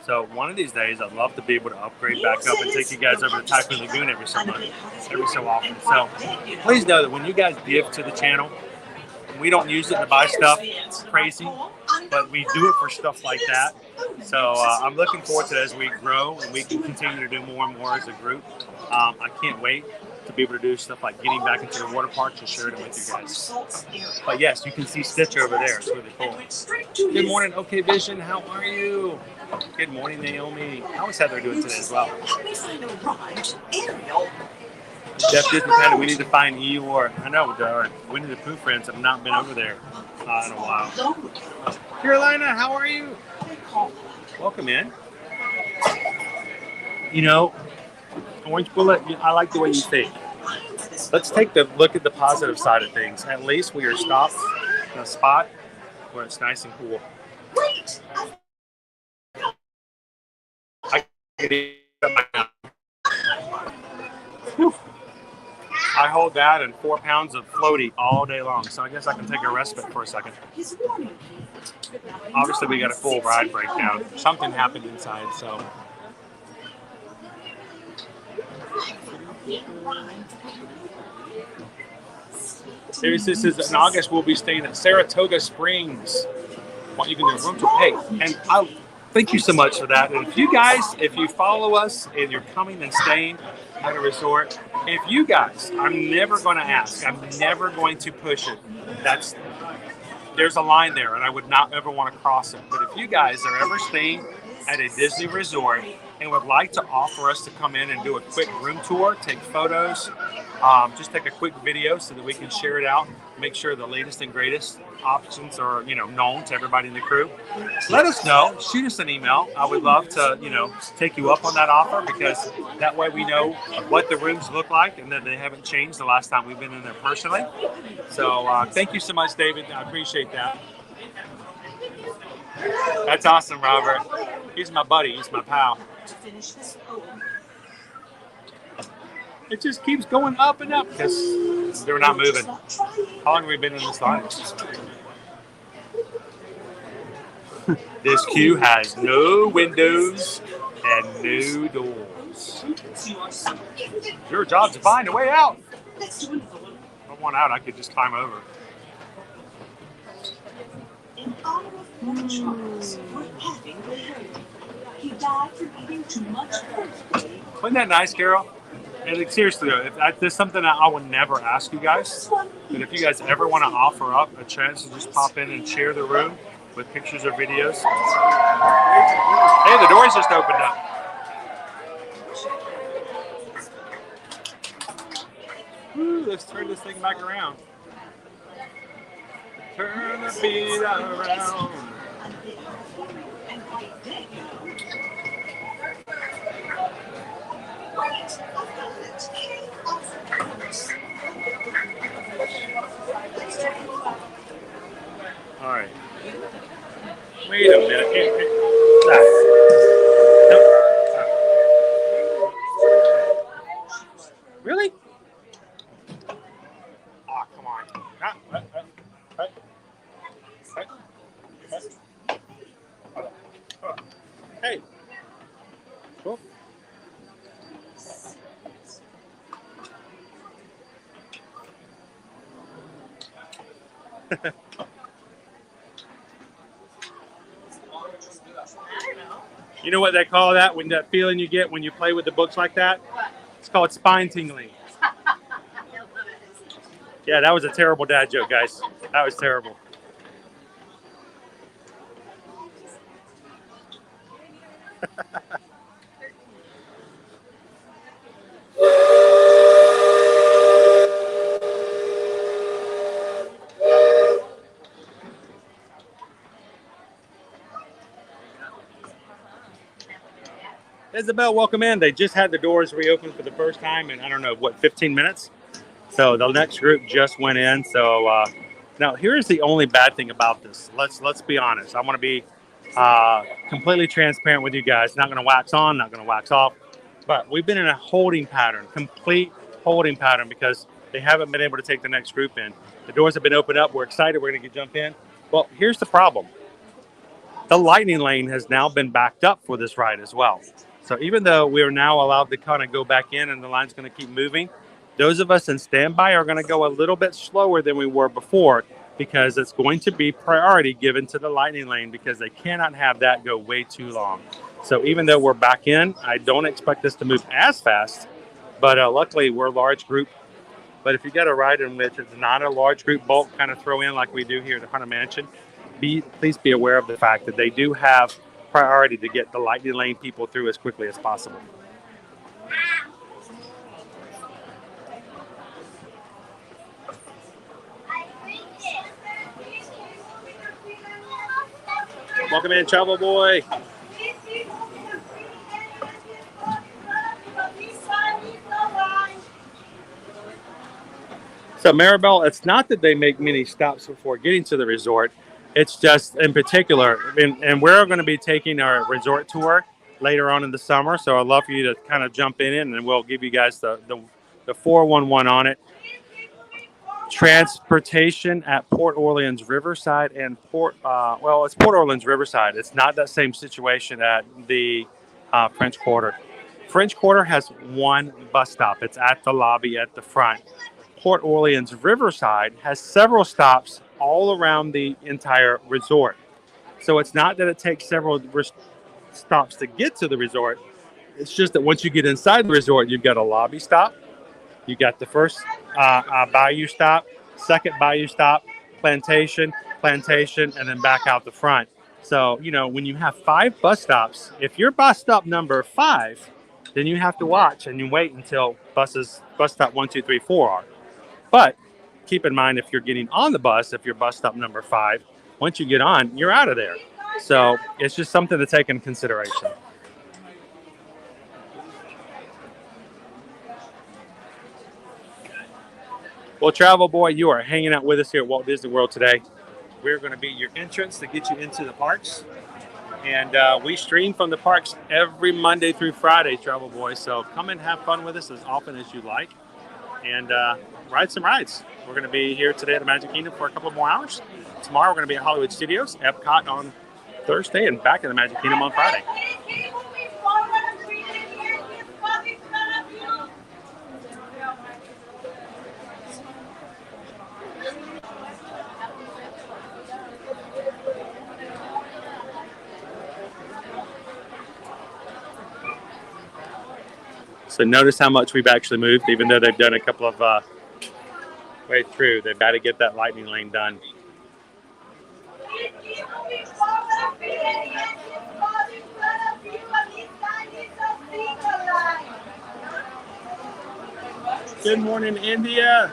So one of these days, I'd love to be able to upgrade back up and take you guys over to Typhoon Lagoon every so often. So please know that when you guys give to the channel, we don't use it to buy stuff crazy, but we do it for stuff like that. So I'm looking forward to it as we grow and we can continue to do more and more as a group. I can't wait to be able to do stuff like getting back into the water parks and sharing it with you guys. But yes, you can see Stitch over there. It's really cool. Good morning, OK Vision. How are you? Good morning, Naomi. How is Heather doing today as well? Jeff Disney Panda, we need to find Eeyore. I know, our Winnie the Pooh friends have not been over there in a while. Carolina, how are you? Welcome in. You know, Orange Bullet, I like the way you think. Let's take a look at the positive side of things. At least we are stopped in a spot where it's nice and cool. I hold that and 4 pounds of floaty all day long, so I guess I can take a respite for a second. Obviously, we got a full ride breakdown. Something happened inside, so. This says in August we'll be staying at Saratoga Springs. What you can do, room to pay, and thank you so much for that. And if you follow us and you're coming and staying at a resort, if you guys, I'm never going to ask, I'm never going to push it. There's a line there, and I would not ever want to cross it. But if you guys are ever staying at a Disney resort and would like to offer us to come in and do a quick room tour, take photos, just take a quick video so that we can share it out, make sure the latest and greatest options are known to everybody in the crew, let us know. Shoot us an email. I would love to take you up on that offer, because that way we know what the rooms look like and that they haven't changed the last time we've been in there personally. So thank you so much, David. I appreciate that. That's awesome, Robert. He's my buddy. He's my pal. It just keeps going up and up because they're not moving. How long have we been in this line? This queue has no windows and no doors. Your job to find a way out. If I want out, I could just climb over. In honor of Lord Charles, we're having the hurry. He died for eating too much birthday. Wasn't that nice, Carol? And seriously though, there's something that I would never ask you guys, but if you guys ever want to offer up a chance to just pop in and share the room with pictures or videos. Hey, the doors just opened up. Woo, let's turn this thing back around. Turn the beat around. All right. Wait a minute. You know what they call that when that feeling you get when you play with the books like that? It's called spine tingling. Yeah, that was a terrible dad joke, guys. That was terrible. Isabel, welcome in. They just had the doors reopened for the first time in, I don't know, what, 15 minutes? So the next group just went in. So now here's the only bad thing about this. Let's be honest. I want to be completely transparent with you guys. Not going to wax on, not going to wax off. But we've been in a holding pattern, complete holding pattern, because they haven't been able to take the next group in. The doors have been opened up. We're excited. We're going to jump in. Well, here's the problem. The lightning lane has now been backed up for this ride as well. So even though we are now allowed to kind of go back in and the line's going to keep moving, those of us in standby are going to go a little bit slower than we were before, because it's going to be priority given to the lightning lane, because they cannot have that go way too long. So even though we're back in, I don't expect us to move as fast, but luckily we're a large group. But if you get a ride in which it's not a large group bulk kind of throw in like we do here at the Haunted Mansion, please be aware of the fact that they do have priority to get the lightning lane people through as quickly as possible. Welcome in, Travel Boy. So Maribel, it's not that they make many stops before getting to the resort. It's just in particular, and we're going to be taking our resort tour later on in the summer. So I'd love for you to kind of jump in and we'll give you guys the 411 on it. Transportation at Port Orleans Riverside and it's Port Orleans Riverside. It's not that same situation at the French Quarter. French Quarter has one bus stop. It's at the lobby at the front. Port Orleans Riverside has several stops all around the entire resort. So it's not that it takes several stops to get to the resort. It's just that once you get inside the resort, you've got a lobby stop. You got the first bayou stop, second bayou stop, plantation, and then back out the front. So, you know, when you have 5 bus stops, if you're bus stop number 5, then you have to watch and you wait until bus stop 1, 2, 3, 4 are. But keep in mind, if you're getting on the bus, if you're bus stop number 5, once you get on, you're out of there. So it's just something to take into consideration. Well, Travel Boy, you are hanging out with us here at Walt Disney World today. We're going to be your entrance to get you into the parks. And we stream from the parks every Monday through Friday, Travel Boy. So come and have fun with us as often as you like. And ride some rides. We're going to be here today at the Magic Kingdom for a couple more hours. Tomorrow we're going to be at Hollywood Studios, Epcot on Thursday, and back at the Magic Kingdom on Friday. So notice how much we've actually moved, even though they've done a couple of way through. They've got to get that lightning lane done. Good morning, India.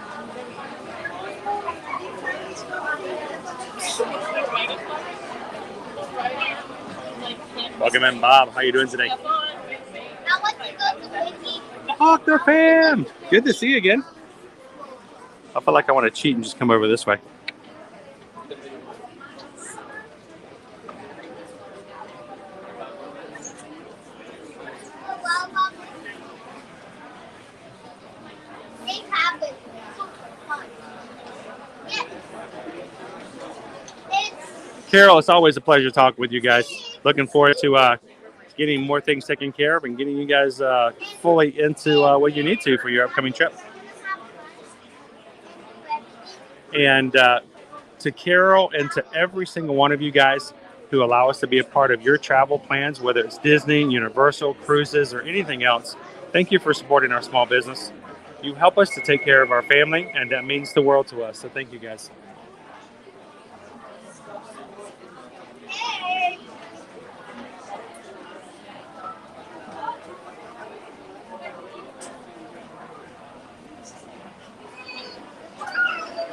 Welcome in, Bob. How you doing today? Octo fam! Good to see you again. I feel like I want to cheat and just come over this way. Carol, it's always a pleasure talking with you guys. Looking forward to getting more things taken care of and getting you guys fully into what you need to for your upcoming trip. And to Carol and to every single one of you guys who allow us to be a part of your travel plans, whether it's Disney, Universal, cruises, or anything else. Thank you for supporting our small business. You help us to take care of our family, and that means the world to us. So thank you guys.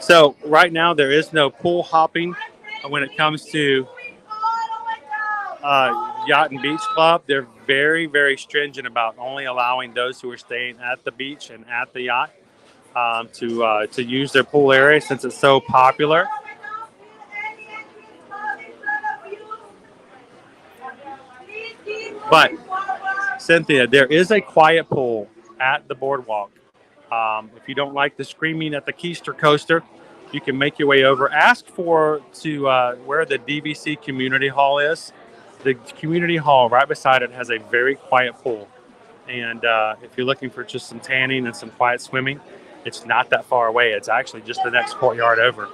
So right now there is no pool hopping when it comes to Yacht and Beach Club. They're very, very stringent about only allowing those who are staying at the beach and at the yacht to use their pool area since it's so popular. But Cynthia, there is a quiet pool at the boardwalk. If you don't like the screaming at the Keister coaster, you can make your way over. Ask for where the DVC Community Hall is. The community hall right beside it has a very quiet pool. And if you're looking for just some tanning and some quiet swimming, it's not that far away. It's actually just the next courtyard over.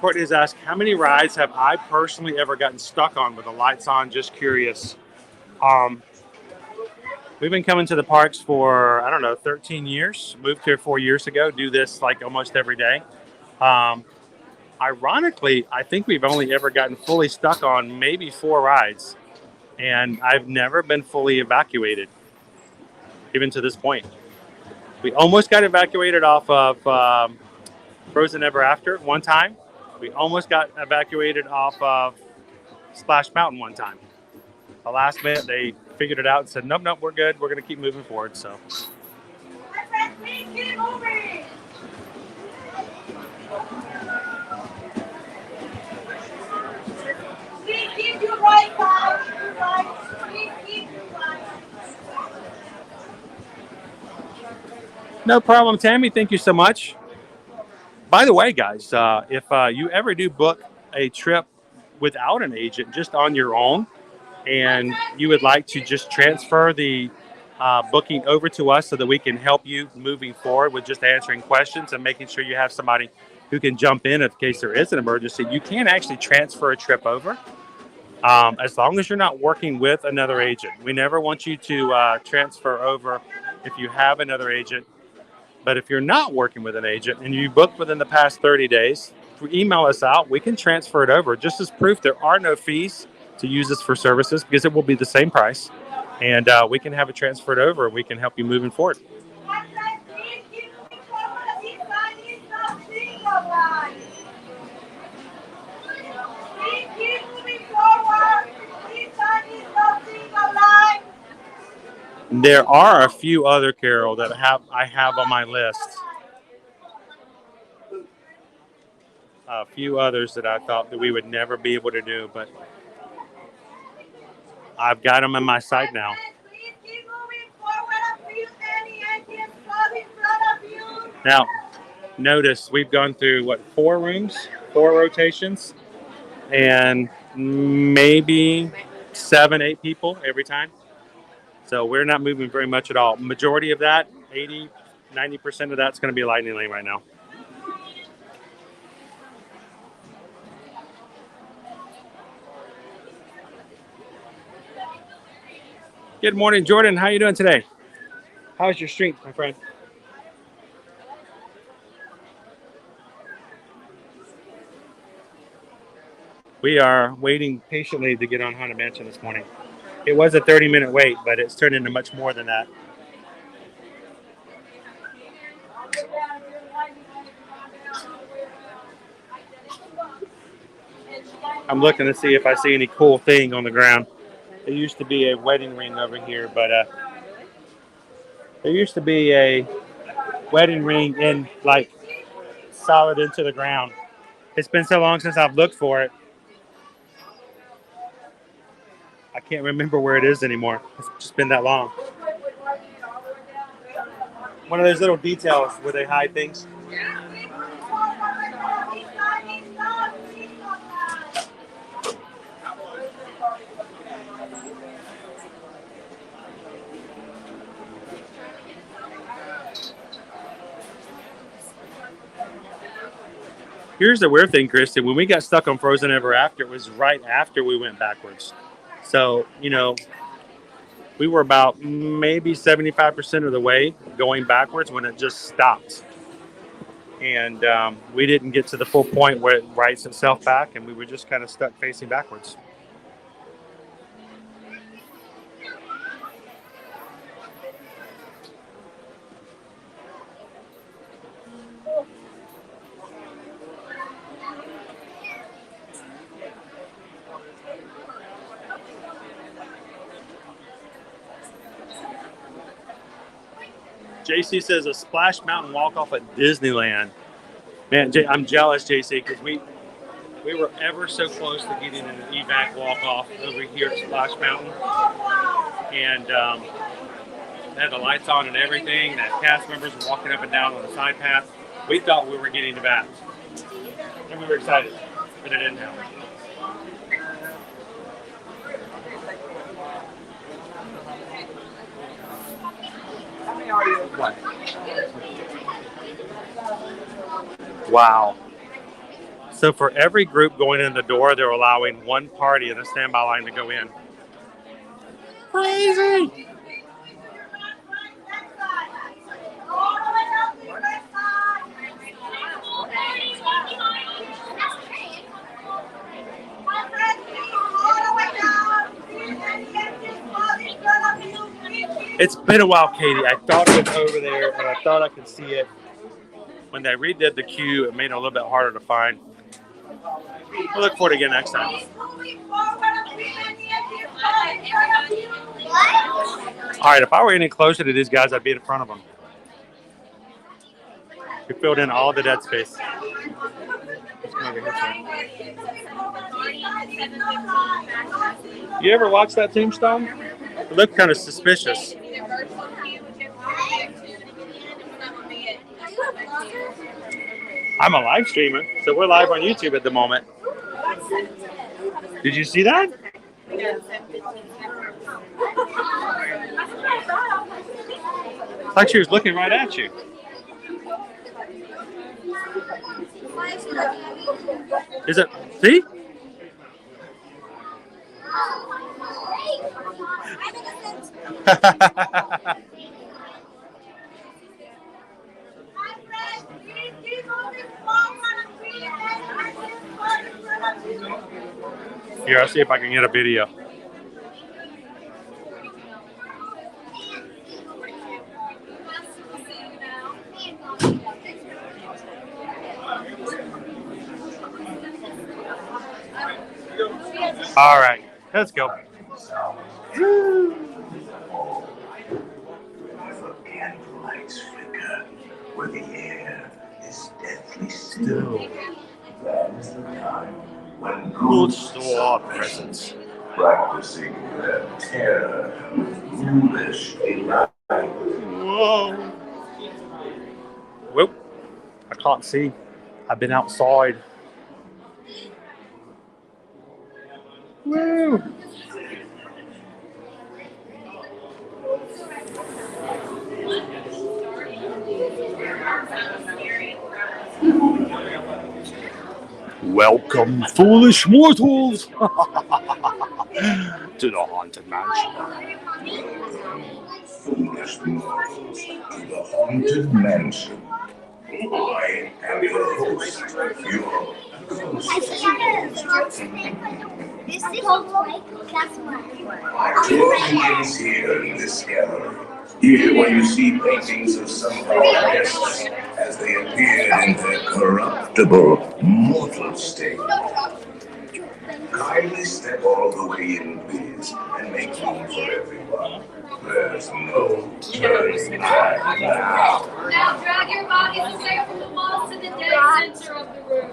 Courtney's asked, how many rides have I personally ever gotten stuck on with the lights on? Just curious. We've been coming to the parks for, 13 years. Moved here 4 years ago. Do this like almost every day. Ironically, I think we've only ever gotten fully stuck on maybe 4 rides. And I've never been fully evacuated, even to this point. We almost got evacuated off of Frozen Ever After one time. We almost got evacuated off of Splash Mountain one time. The last minute, they figured it out and said, nope, we're good. We're going to keep moving forward. So. No problem, Tammy. Thank you so much. By the way, guys, if you ever do book a trip without an agent, just on your own, and you would like to just transfer the booking over to us so that we can help you moving forward with just answering questions and making sure you have somebody who can jump in in case there is an emergency, you can actually transfer a trip over as long as you're not working with another agent. We never want you to transfer over if you have another agent. But if you're not working with an agent and you booked within the past 30 days, email us out. We can transfer it over. Just as proof, there are no fees to use this for services because it will be the same price. And we can have it transferred over. We can help you moving forward. There are a few other, Carol, that I have on my list. A few others that I thought that we would never be able to do, but I've got them in my sight now. Now, notice we've gone through, 4 rooms, 4 rotations, and maybe 7, 8 people every time. So we're not moving very much at all. Majority of that, 80, 90% of that's going to be Lightning Lane right now. Good morning, Jordan. How are you doing today? How's your strength, my friend? We are waiting patiently to get on Haunted Mansion this morning. It was a 30-minute wait, but it's turned into much more than that. I'm looking to see if I see any cool thing on the ground. There used to be a wedding ring over here, but there used to be a wedding ring in, solid into the ground. It's been so long since I've looked for it. I can't remember where it is anymore. It's just been that long. One of those little details where they hide things. Here's the weird thing, Kristen. When we got stuck on Frozen Ever After, it was right after we went backwards. So, we were about maybe 75% of the way going backwards when it just stopped. And we didn't get to the full point where it rights itself back, and we were just kind of stuck facing backwards. JC says a Splash Mountain walk off at Disneyland. Man, I'm jealous, JC, because we were ever so close to getting an evac walk off over here at Splash Mountain, and they had the lights on and everything. That cast members were walking up and down on the side path. We thought we were getting the back, and we were excited, but it didn't happen. Wow. So for every group going in the door, they're allowing one party in the standby line to go in. Crazy. It's been a while, Katie. I thought it was over there, and I thought I could see it. When they redid the queue, it made it a little bit harder to find. We'll look for it again next time. All right, if I were any closer to these guys, I'd be in front of them. We filled in all the dead space. You ever watch that Tombstone? It looked kind of suspicious. I'm a live streamer, so we're live on YouTube at the moment. Did you see that? It's like she was looking right at you. Is it? See? Here, I'll see if I can get a video. All right, let's go. Candlelights flicker where the air is deathly still. That is the time when good store presence. practicing their terror with foolish delight. Whoa. Whoop. I can't see. I've been outside. Woo. Welcome, foolish mortals, to the Haunted Mansion. Foolish mortals to the Haunted Mansion. I am your host, your tour begins here in this gallery. Here where you see paintings of some of our guests as they appear in their corruptible, mortal state. Kindly step all the way in, please, and make room for everyone. There's no turning back now. Now drag your bodies away from the walls to the dead center of the room.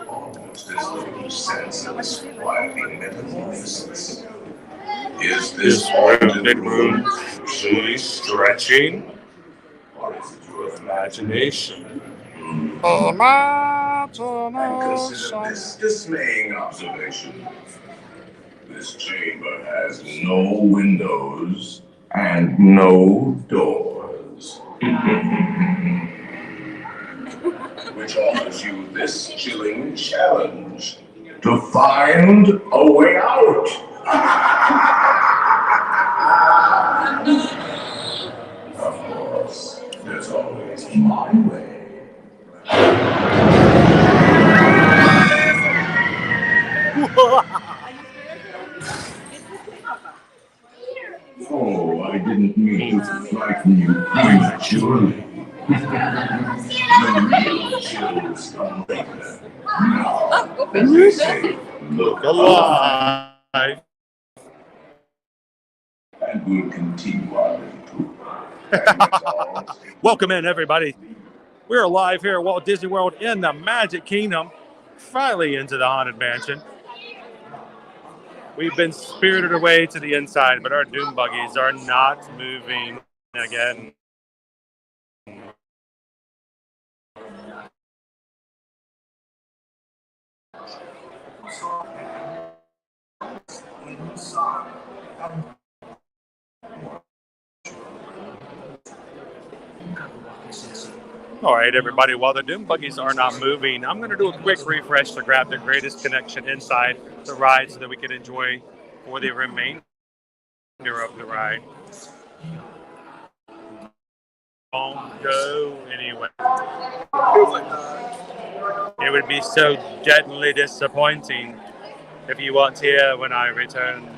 Almost as though you sense a disquieting metamorphosis. Is this haunted room truly stretching? Or is it your imagination? And consider this dismaying observation. This chamber has no windows and no doors. Which offers you this chilling challenge to find a way out. Of course, there's always my way. Oh, I didn't mean to frighten you prematurely. The real chills come later. Now, as they say, look alive. Alive. And we'll continue our little tour. Welcome in, everybody. We're live here at Walt Disney World in the Magic Kingdom, finally into the Haunted Mansion. We've been spirited away to the inside, but our doom buggies are not moving again. All right, everybody, while the doom buggies are not moving, I'm going to do a quick refresh to grab the greatest connection inside the ride so that we can enjoy for the remainder of the ride. Don't go anywhere. It would be so deadly disappointing if you weren't here when I returned.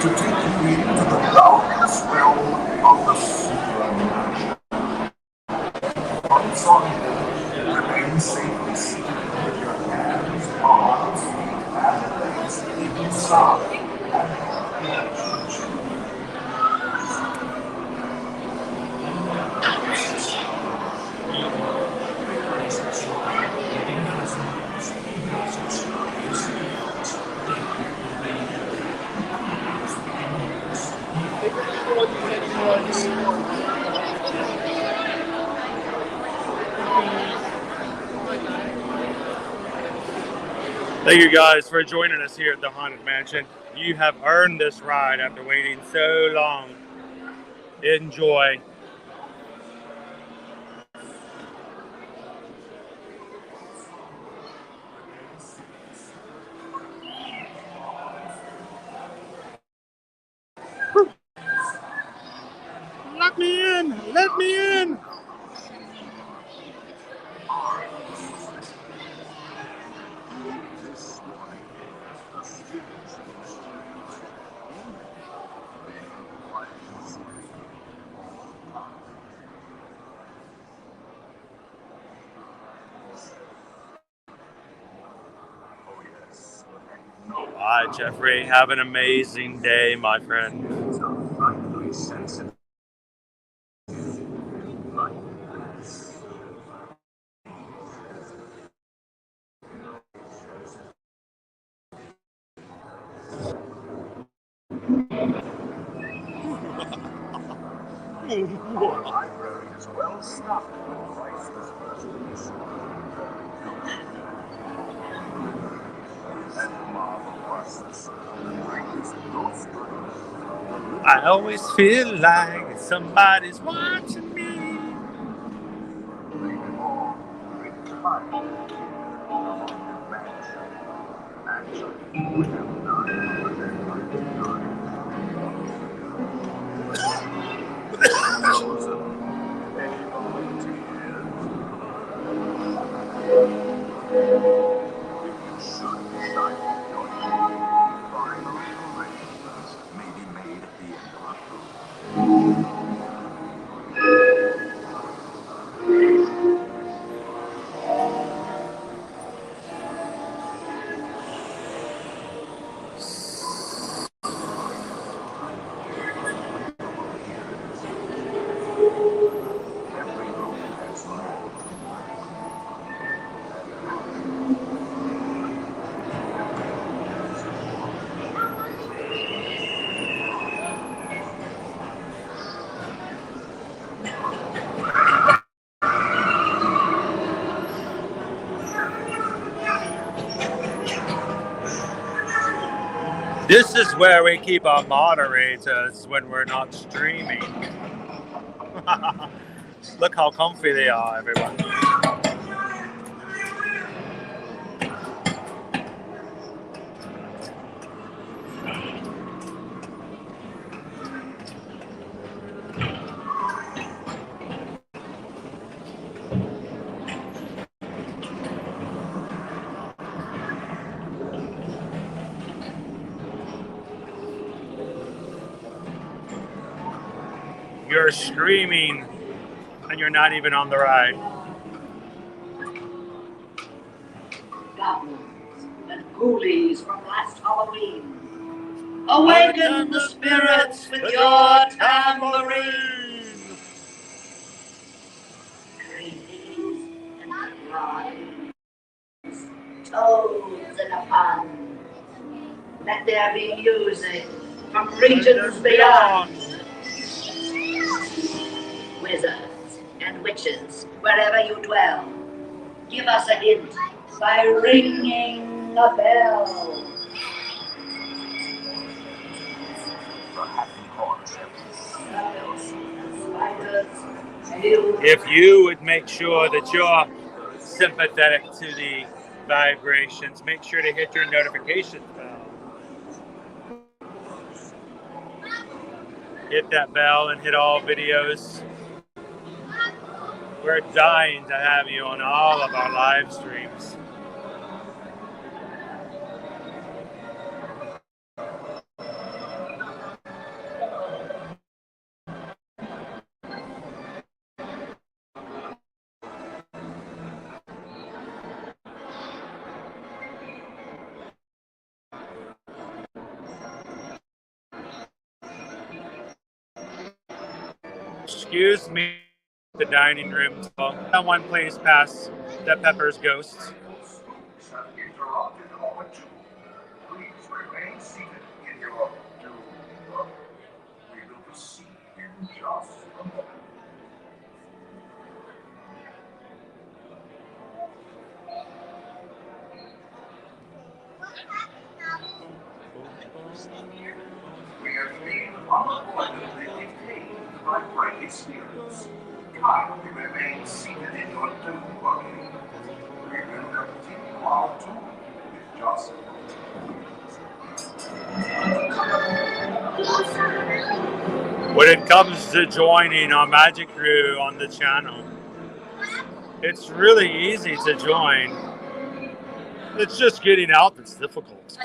To take you into the boundless realm of the supernatural. Focus on it. Remain safely seated with your hands, arms, feet, and legs inside. Thank you guys for joining us here at the Haunted Mansion. You have earned this ride after waiting so long. Enjoy. Let me in! Let me in! All right, Jeffrey, have an amazing day, my friend. Our library is well stocked with priceless versions. And Marvel Plus, the greatest ghost stories. I always feel like somebody's watching me. This is where we keep our moderators when we're not streaming. Look how comfy they are, everyone. You're screaming and you're not even on the ride. Goblins and ghoulies from last Halloween, awaken the spirits with your tambourine. Creepies and cries, toads in a pond. Let there be music from regions beyond. Wizards and witches, wherever you dwell, give us a hint by ringing a bell. If you would make sure that you're sympathetic to the vibrations, make sure to hit your notification bell. Hit that bell and hit all videos. We're dying to have you on all of our live streams. Excuse me, the dining room. Someone please pass the Pepper's ghosts. Please remain seated in your doom. We will proceed in just a moment. We are being unpleasantly detained by friendly spirits. Kindly remain seated in your doom buggy. We will continue our doom with just a moment. When it comes to joining our Magic Crew on the channel, it's really easy to join. It's just getting out that's difficult.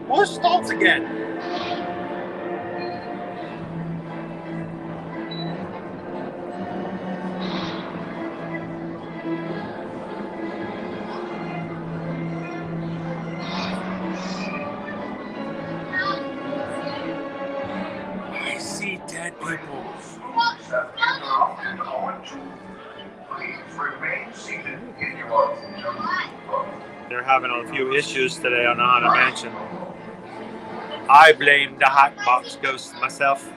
More stalls again. I see dead people. Please remain seated in your doom buggy. They're having a few issues today on the Haunted Mansion. I blame the hot box ghost myself.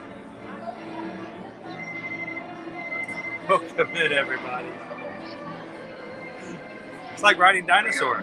Welcome in, everybody. It's like riding dinosaur.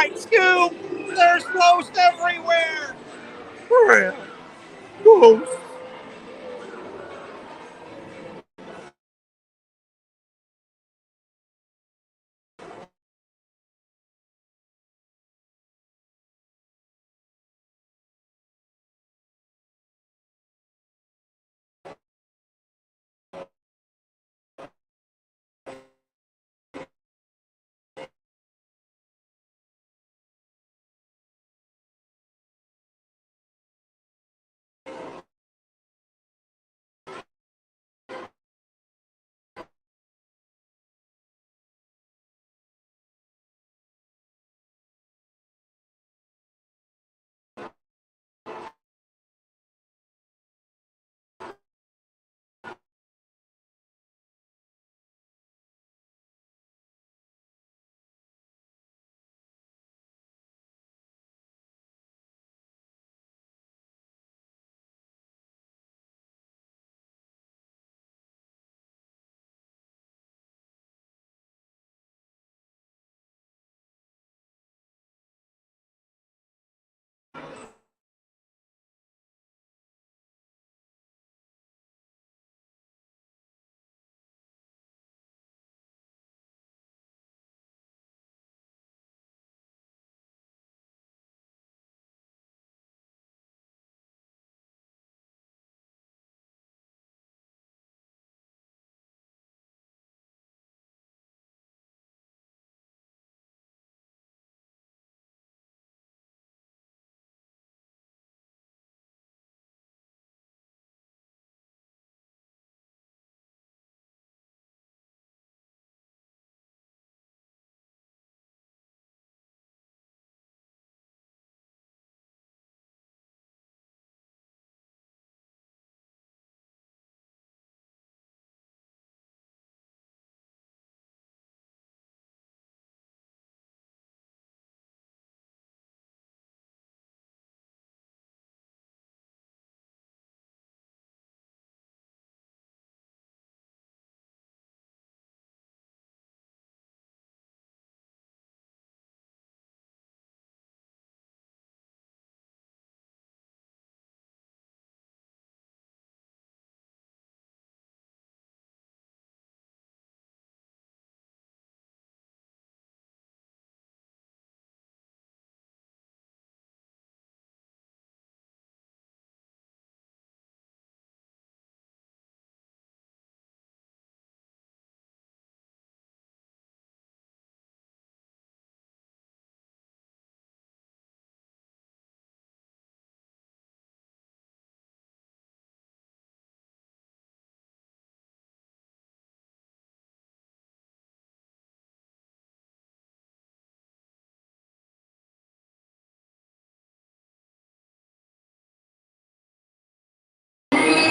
white scoop! There's ghosts everywhere! Ghosts.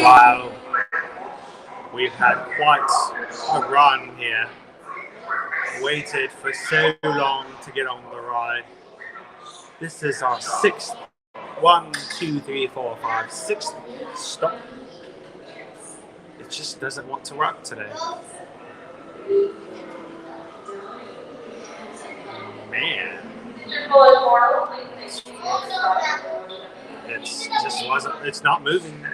Wow, we've had quite a run here. Waited for so long to get on the ride. This is our sixth, 1, 2, 3, 4, 5, sixth stop. It just doesn't want to work today. Man. It's not moving.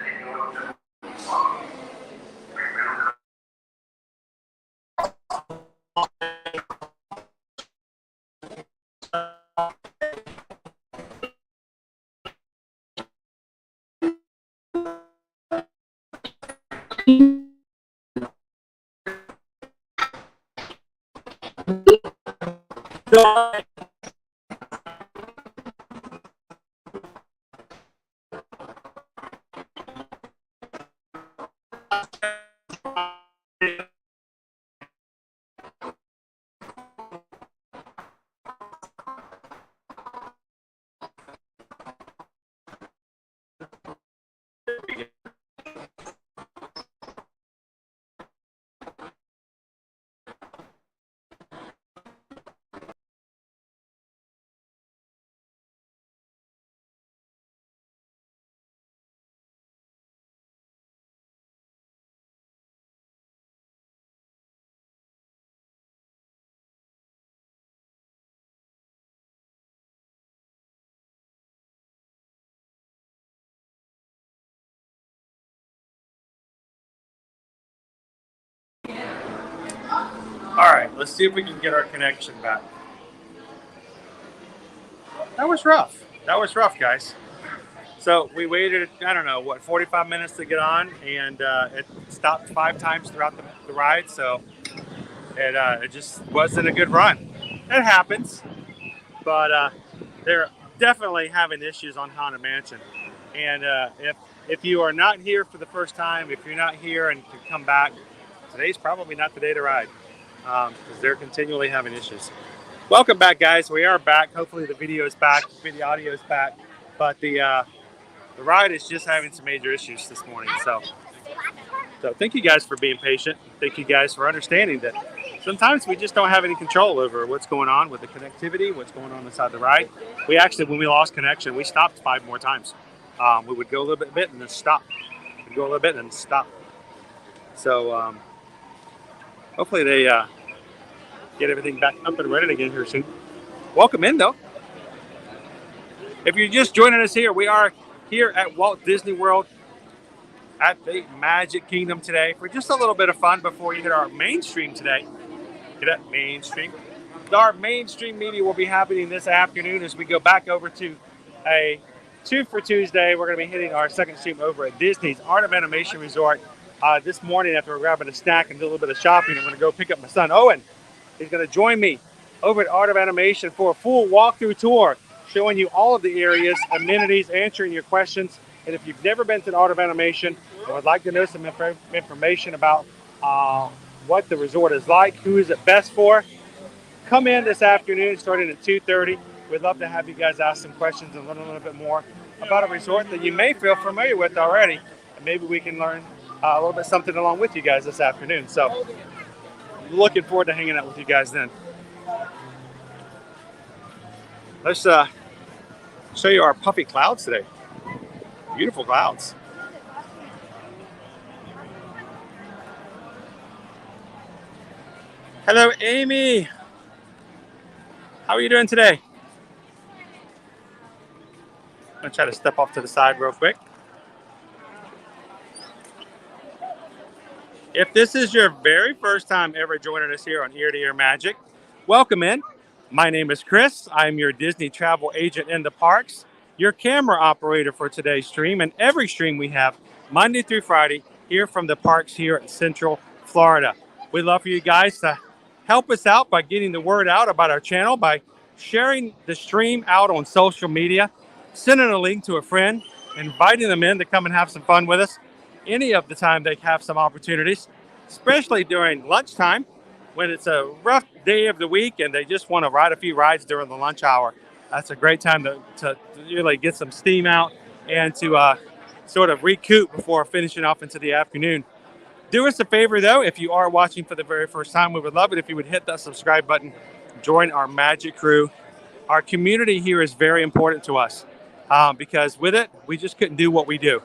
All right, let's see if we can get our connection back. That was rough. That was rough, guys. So we waited, I don't know, what, 45 minutes to get on, and it stopped 5 times throughout the ride, so it just wasn't a good run. It happens, but they're definitely having issues on Haunted Mansion. And if you are not here for the first time, if you're not here and can come back, today's probably not the day to ride, because they're continually having issues. Welcome back, guys. We are back. Hopefully the video is back, the audio is back, but the ride is just having some major issues this morning. So thank you guys for being patient. Thank you guys for understanding that sometimes we just don't have any control over what's going on with the connectivity, what's going on inside the ride. We actually, when we lost connection, we stopped 5 more times. We would go a little bit and then stop. We'd go a little bit and then stop. So hopefully they get everything back up and running again here soon. Welcome in, though. If you're just joining us here, we are here at Walt Disney World at the Magic Kingdom today for just a little bit of fun before you hit our mainstream today. Get that mainstream. Our mainstream media will be happening this afternoon as we go back over to a 2 for Tuesday. We're going to be hitting our second stream over at Disney's Art of Animation Resort this morning after we're grabbing a snack and do a little bit of shopping. I'm going to go pick up my son, Owen. He's going to join me over at Art of Animation for a full walkthrough tour, showing you all of the areas, amenities, answering your questions. And if you've never been to the Art of Animation and would like to know some information about what the resort is like, who is it best for, come in this afternoon starting at 2:30. We'd love to have you guys ask some questions and learn a little bit more about a resort that you may feel familiar with already. And maybe we can learn a little bit something along with you guys this afternoon. So looking forward to hanging out with you guys then. Let's show you our puffy clouds today. Beautiful clouds. Hello, Amy. How are you doing today? I'm going to try to step off to the side real quick. If this is your very first time ever joining us here on Ear to Ear Magic, welcome in. My name is Chris. I'm your Disney travel agent in the parks, your camera operator for today's stream, and every stream we have Monday through Friday here from the parks here in Central Florida. We'd love for you guys to help us out by getting the word out about our channel, by sharing the stream out on social media, sending a link to a friend, inviting them in to come and have some fun with us any of the time they have some opportunities, especially during lunchtime when it's a rough day of the week and they just want to ride a few rides during the lunch hour. That's a great time to really get some steam out and to sort of recoup before finishing off into the afternoon. Do us a favor, though, if you are watching for the very first time, we would love it if you would hit that subscribe button, join our Magic crew. Our community here is very important to us because with it, we just couldn't do what we do.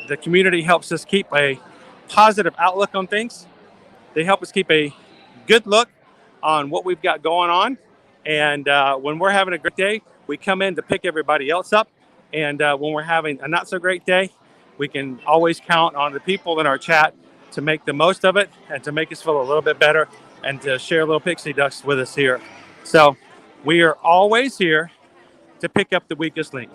The community helps us keep a positive outlook on things. They help us keep a good look on what we've got going on. And when we're having a great day, we come in to pick everybody else up. And when we're having a not so great day, we can always count on the people in our chat to make the most of it and to make us feel a little bit better and to share little pixie dust with us here. So we are always here to pick up the weakest link.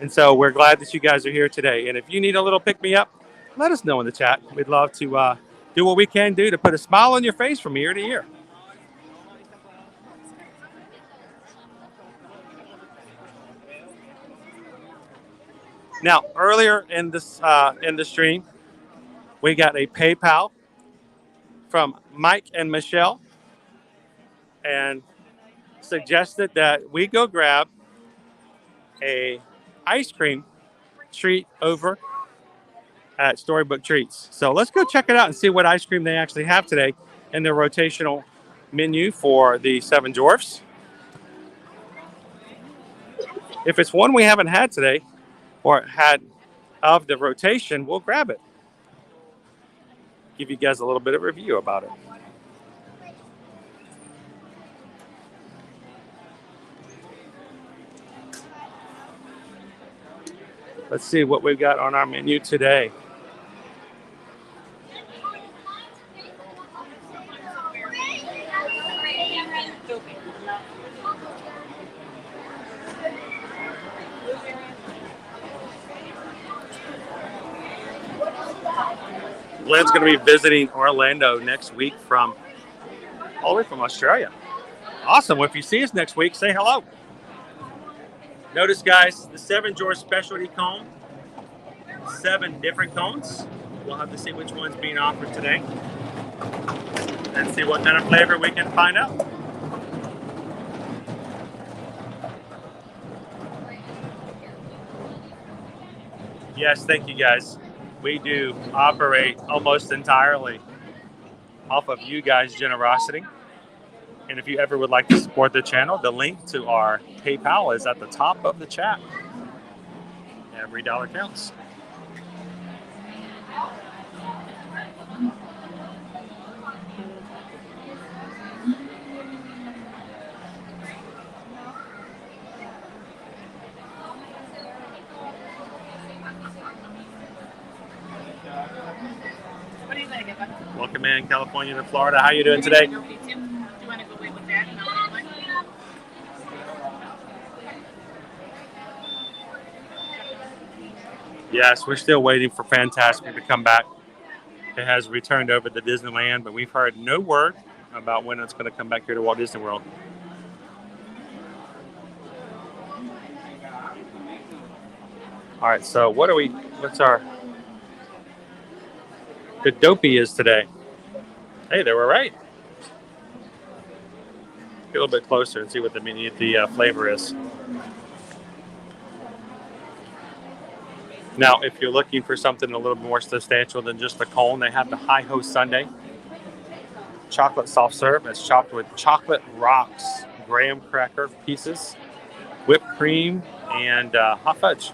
And so we're glad that you guys are here today. And if you need a little pick-me-up, let us know in the chat. We'd love to do what we can do to put a smile on your face from ear to ear. Now, earlier in this in the stream, we got a PayPal from Mike and Michelle and suggested that we go grab a ice cream treat over at Storybook Treats. So let's go check it out and see what ice cream they actually have today in their rotational menu for the Seven Dwarfs. If it's one we haven't had today or had of the rotation, we'll grab it. Give you guys a little bit of review about it. Let's see what we've got on our menu today. Glenn's going to be visiting Orlando next week from all the way from Australia. Awesome. Well, if you see us next week, say hello. Notice, guys, the 7 George specialty cone. 7 different cones. We'll have to see which one's being offered today and see what kind of flavor we can find out. Yes, thank you, guys. We do operate almost entirely off of you guys' generosity. And if you ever would like to support the channel, the link to our PayPal is at the top of the chat. Every dollar counts. What are you gonna get? Welcome in, California to Florida. How you doing today? Do you want to go away with that? Yes, we're still waiting for Fantastic to come back. It has returned over to Disneyland, but we've heard no word about when it's going to come back here to Walt Disney World. All right, so what's our... The Dopey is today. Hey, they were right. Get a little bit closer and see what the flavor is. Now, if you're looking for something a little more substantial than just a cone, they have the Hi-Ho Sundae. Chocolate soft serve. It's chopped with chocolate rocks, graham cracker pieces, whipped cream, and hot fudge.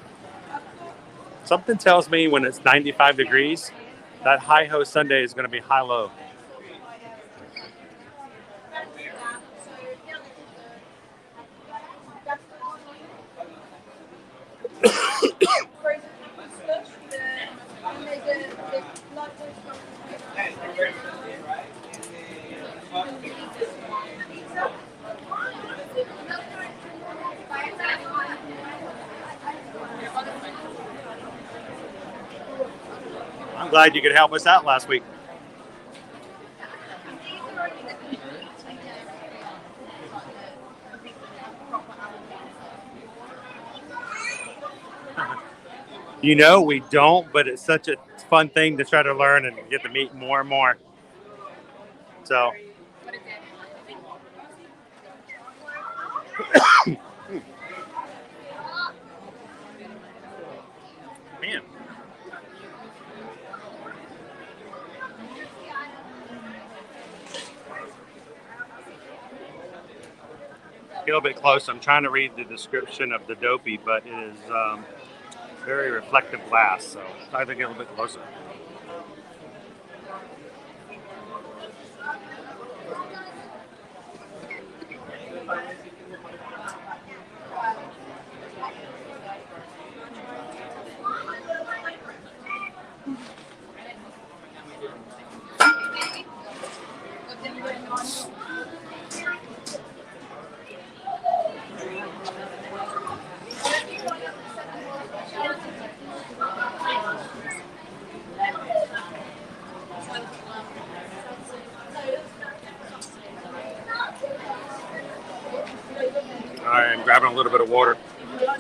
Something tells me when it's 95 degrees, that Hi-Ho Sundae is going to be high-low. I'm glad you could help us out last week. You know, we don't, but it's such a fun thing to try to learn and get to meet more and more. So. Man. Get a little bit close. I'm trying to read the description of the Dopey, but it is very reflective glass, so I have to get a little bit closer. I'm grabbing a little bit of water.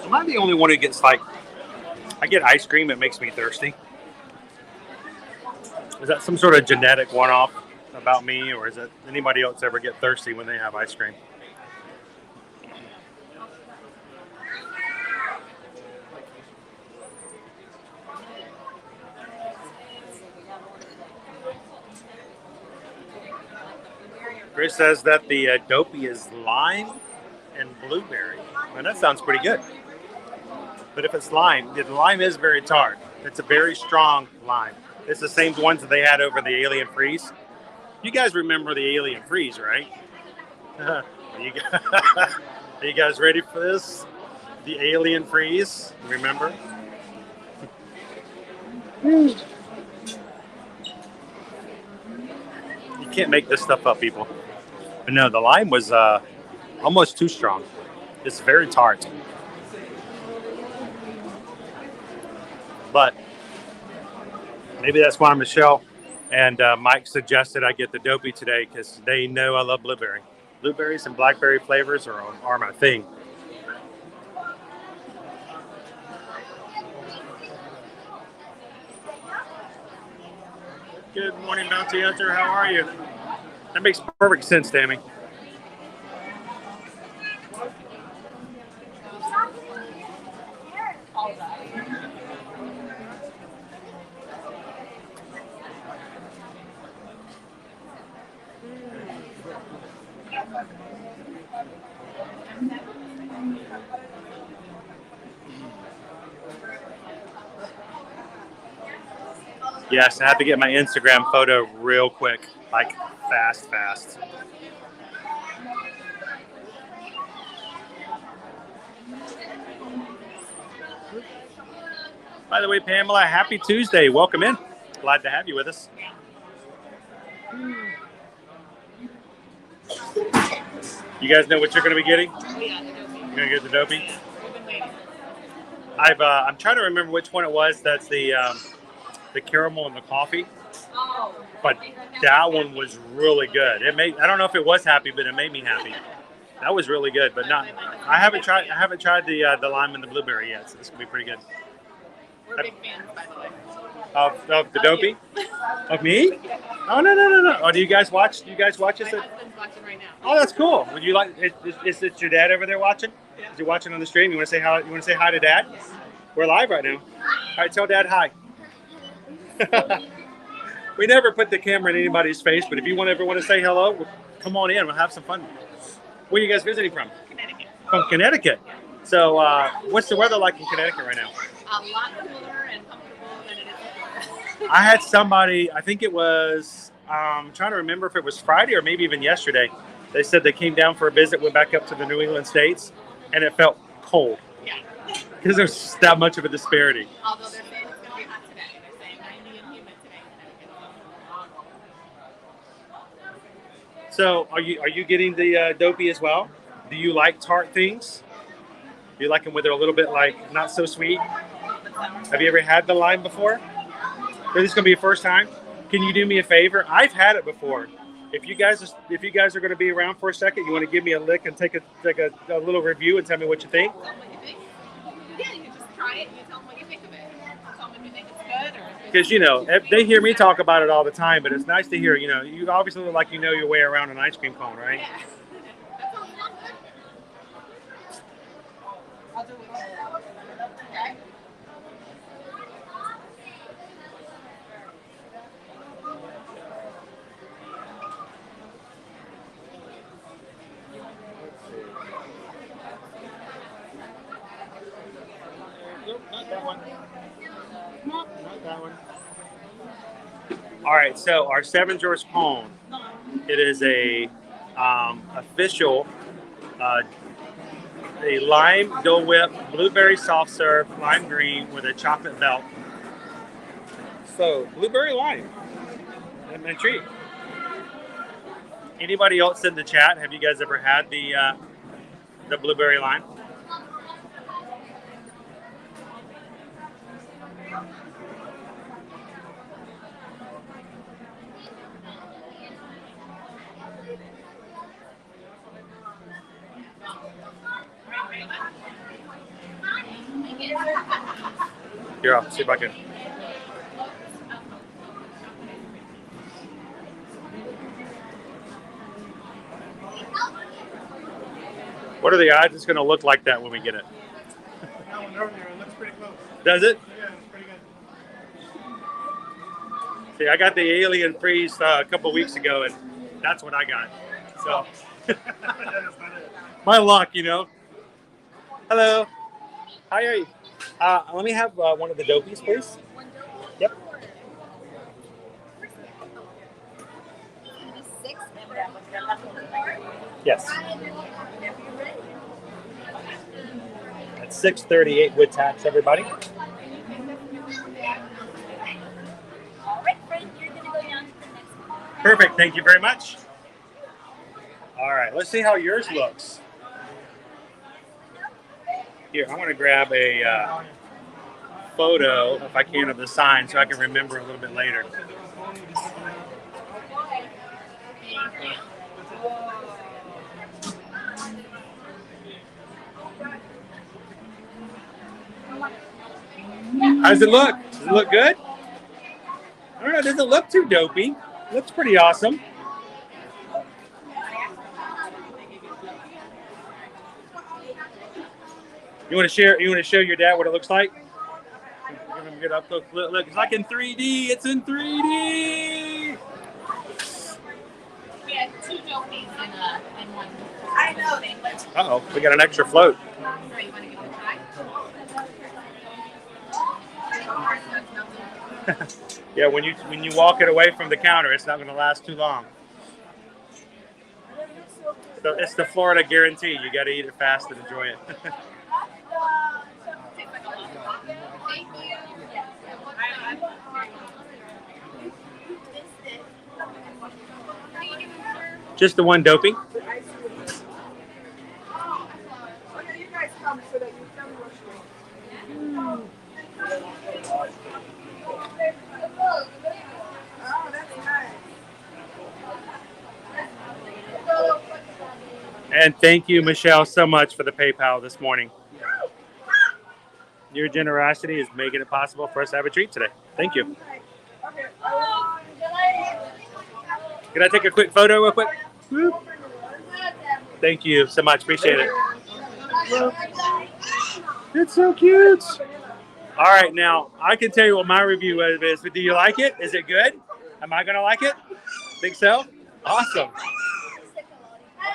Am I the only one who gets I get ice cream, it makes me thirsty? Is that some sort of genetic one-off about me, or is it anybody else ever get thirsty when they have ice cream? Chris says that the Dopey is lime and blueberry. Well, that sounds pretty good. But if it's lime, the lime is very tart. It's a very strong lime. It's the same ones that they had over the Alien Freeze. You guys remember the Alien Freeze, right? Are you guys ready for this? The Alien Freeze, remember? You can't make this stuff up, people. But no, the lime was Almost too strong. It's very tart. But maybe that's why Michelle and Mike suggested I get the dopey today, because they know I love blueberry. Blueberries and blackberry flavors are my thing. Good morning, Bounty Hunter. How are you? That makes perfect sense, Tammy. Yes, I have to get my Instagram photo real quick, like fast. By the way, Pamela, happy Tuesday. Welcome in. Glad to have you with us. You guys know what you're going to be getting? You're going to get the dopey? I'm trying to remember which one it was. That's the caramel and the coffee. But that one was really good. I don't know if it was happy, but it made me happy. That was really good, but not. I haven't tried the lime and the blueberry yet, so this could be pretty good. We're big fans, by the way. Of the dopey? Of me? Oh no! Oh, do you guys watch? Do you guys watch this? My husband's watching right now. Oh, that's cool. Would you like? Is it your dad over there watching? Yeah. Is he watching on the stream? You want to say hi? You want to say hi to Dad? Yes. We're live right now. All right, tell Dad hi. We never put the camera in anybody's face, but if you ever want to say hello, come on in. We'll have some fun. Where are you guys visiting from? Connecticut. From Connecticut. So, what's the weather like in Connecticut right now? A lot cooler and comfortable than it is here. I had somebody, I think it was, I'm trying to remember if it was Friday or maybe even yesterday. They said they came down for a visit, went back up to the New England states, and it felt cold. Yeah. Because there's that much of a disparity. Although they're saying it's going to be hot today. They're saying 90 and humid today. So, are you getting the dopey as well? Do you like tart things? Do you like them with it a little bit like not so sweet? Have you ever had the lime before? Or this is gonna be your first time? Can you do me a favor? I've had it before. If you guys are gonna be around for a second, you want to give me a lick and take a little review and tell me what you think. Tell them what you think. Yeah, you can just try it and you tell them what you think of it. Tell them if you think it's good or if Because they hear me talk about it all the time, but it's nice to hear. You obviously look like you know your way around an ice cream cone, right? Yeah. That sounds fun. I'll do it. Okay. Nope, not that one. Nope, not that one. All right, so our 7 Drawers cone. It is a official a lime Dole Whip blueberry soft serve lime green with a chocolate belt. So blueberry lime. I'm intrigued. Anybody else in the chat? Have you guys ever had the blueberry lime? Here, I'll see if I can. What are the odds it's going to look like that when we get it? That one over there, it looks pretty close. Does it? Yeah, it's pretty good. See, I got the alien freeze a couple weeks ago, and that's what I got. So, my luck, Hello. How are you? Let me have one of the dopies, please. Yep. Yes. At 6:38 with tax, everybody. All right, Frank, you're going to go down to the next one. Perfect. Thank you very much. All right. Let's see how yours looks. Here, I'm going to grab a photo, if I can, of the sign so I can remember a little bit later. How does it look? Does it look good? I don't know. It doesn't look too dopey. It looks pretty awesome. You want to share? You want to show your dad what it looks like? Give him a good up close look. It's like in 3D. It's in 3D. We had 2 dopies in one. I know. Uh-oh, we got an extra float. You want to give it a try? Yeah, when you walk it away from the counter, it's not going to last too long. So it's the Florida guarantee. You got to eat it fast and enjoy it. Thank you. Just the one dopey. Okay, you guys come so that you tell me what you want. Oh, that's nice. And thank you, Michelle, so much for the PayPal this morning. Your generosity is making it possible for us to have a treat today. Thank you. Okay. Can I take a quick photo real quick? Woo. Thank you so much. Appreciate it. It's so cute. All right, now I can tell you what my review is, but do you like it? Is it good? Am I going to like it? Think so? Awesome.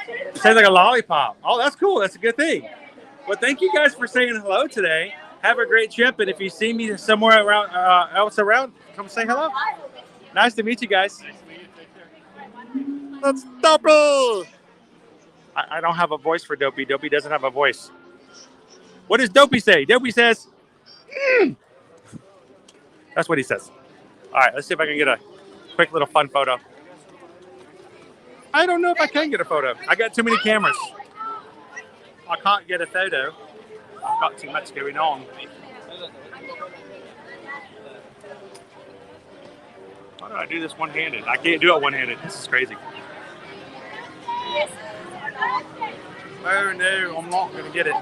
It sounds like a lollipop. Oh, that's cool. That's a good thing. Well, thank you guys for saying hello today. Have a great trip, and if you see me somewhere around else around, come say hello. Nice to meet you guys. Let's double. I don't have a voice for Dopey. Dopey doesn't have a voice. What does Dopey say? Dopey says, mm. That's what he says. All right, let's see if I can get a quick little fun photo. I don't know if I can get a photo. I got too many cameras. I can't get a photo. I've got too much going on. Why do I do this one-handed? I can't do it one-handed. This is crazy. Oh no, I'm not going to get it.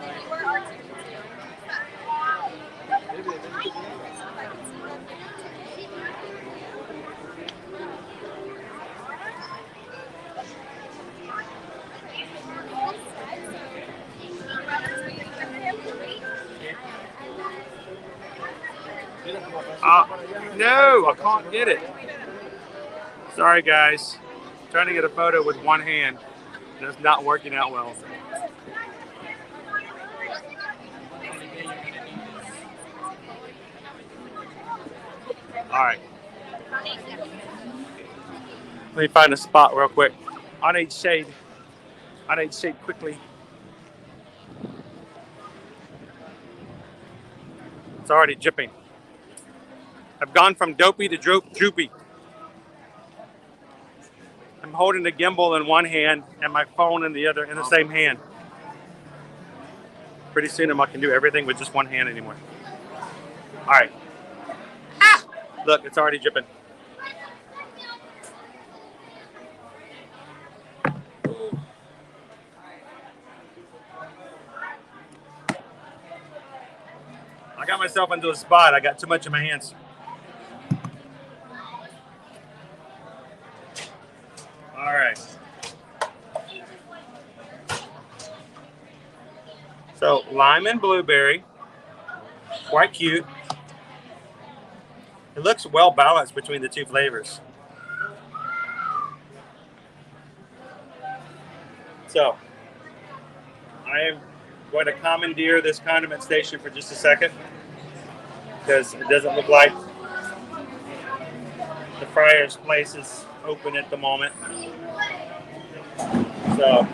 No, I can't get it. Sorry, guys. I'm trying to get a photo with one hand. And it's not working out well. All right. Let me find a spot real quick. I need shade. I need shade quickly. It's already dripping. I've gone from dopey to droopy. I'm holding the gimbal in one hand and my phone in the same hand. Pretty soon I can do everything with just one hand anymore. All right. Ah! Look, it's already dripping. I got myself into a spot. I got too much in my hands. All right. So lime and blueberry, quite cute. It looks well balanced between the two flavors. So I am going to commandeer this condiment station for just a second because it doesn't look like the Friar's place is open at the moment. So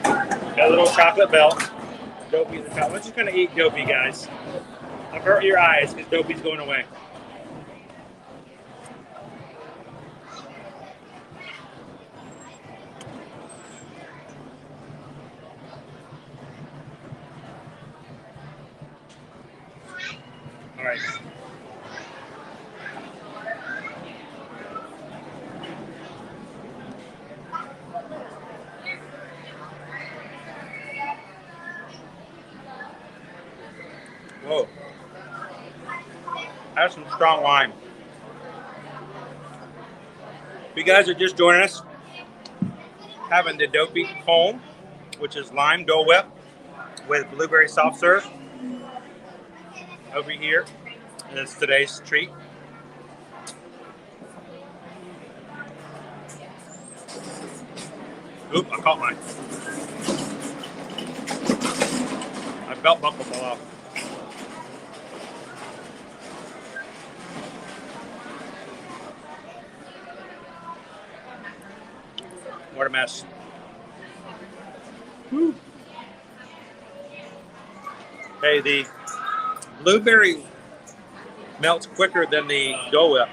got a little chocolate belt. Dopey in the top. We're just gonna eat Dopey, guys. I've hurt your eyes because Dopey's going away. Has some strong lime. If you guys are just joining us, having the Dopey Home, which is lime Dole Whip with blueberry soft serve. Over here is today's treat. Oop, I caught mine. My belt buckle fell off. What a mess. Woo. Hey, the blueberry melts quicker than the Dole Whip.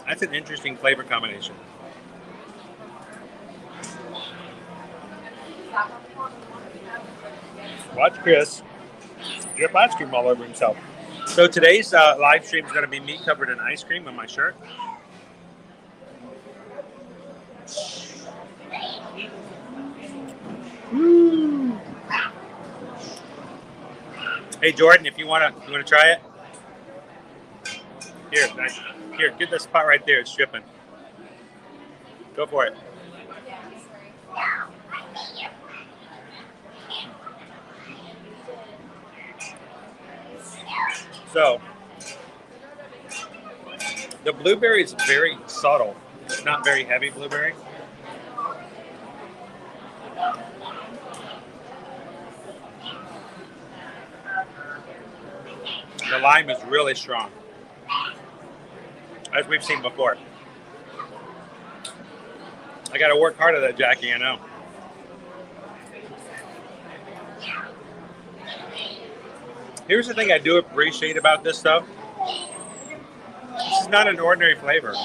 That's an interesting flavor combination. Watch Chris drip ice cream all over himself. So today's live stream is going to be me covered in ice cream on my shirt. Woo. Hey Jordan, if you want to try it. Here, get this spot right there. It's dripping. Go for it. So, the blueberry is very subtle. It's not very heavy blueberry. The lime is really strong, as we've seen before. I got to work hard at that, Jackie, I know. Here's the thing I do appreciate about this stuff. This is not an ordinary flavor.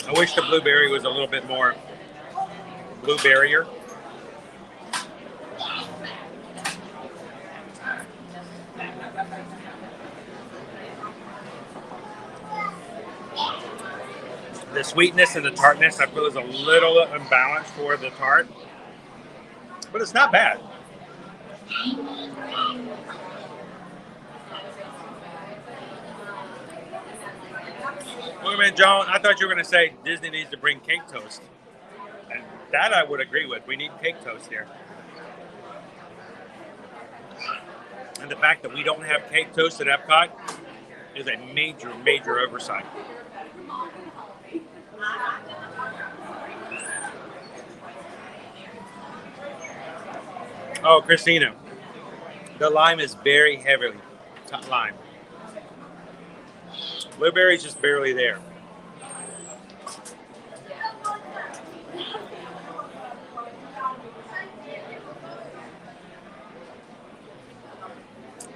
I wish the blueberry was a little bit more blueberrier. The sweetness and the tartness I feel is a little imbalanced for the tart, but it's not bad. Wait a minute, John, I thought you were going to say Disney needs to bring cake toast. And that I would agree with. We need cake toast here. And the fact that we don't have cake toast at Epcot is a major, major oversight. Oh, Christina, the lime is very heavily lime. Blueberry's just barely there.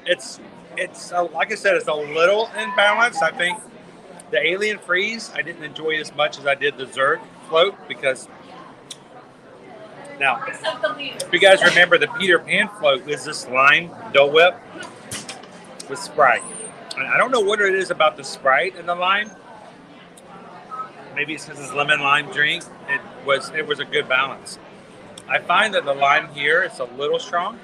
It's like I said, it's a little imbalanced. I think the Alien Freeze I didn't enjoy as much as I did the Zerg float because now, if you guys remember, the Peter Pan float is this lime Dole Whip with Sprite. And I don't know what it is about the Sprite and the lime. Maybe it's because it's lemon lime drink. It was a good balance. I find that the lime here is a little strong.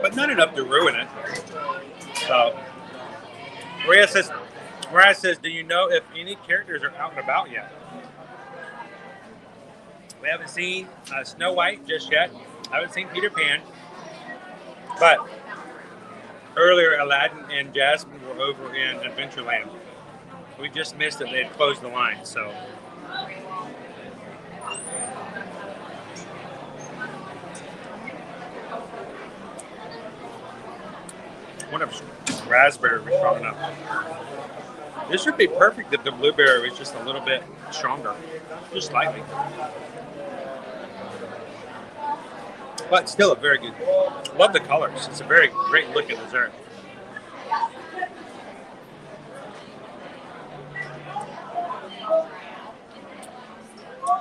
But not enough to ruin it. So, Mariah says, do you know if any characters are out and about yet? We haven't seen Snow White just yet. I haven't seen Peter Pan. But earlier, Aladdin and Jasmine were over in Adventureland. We just missed it. They had closed the line, so. One of raspberry was strong enough. This would be perfect if the blueberry was just a little bit stronger, just slightly. But still a very good. Love the colors. It's a very great looking dessert.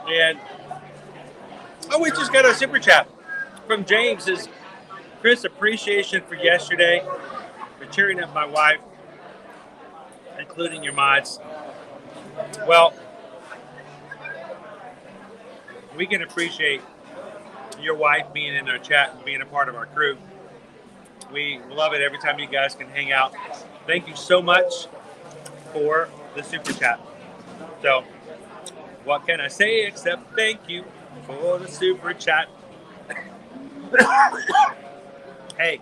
And we just got a super chat. from James is, Chris, appreciation for yesterday, for cheering up my wife, including your mods. Well, we can appreciate your wife being in our chat and being a part of our crew. We love it every time you guys can hang out. Thank you so much for the super chat. So, what can I say except thank you for the super chat? Hey,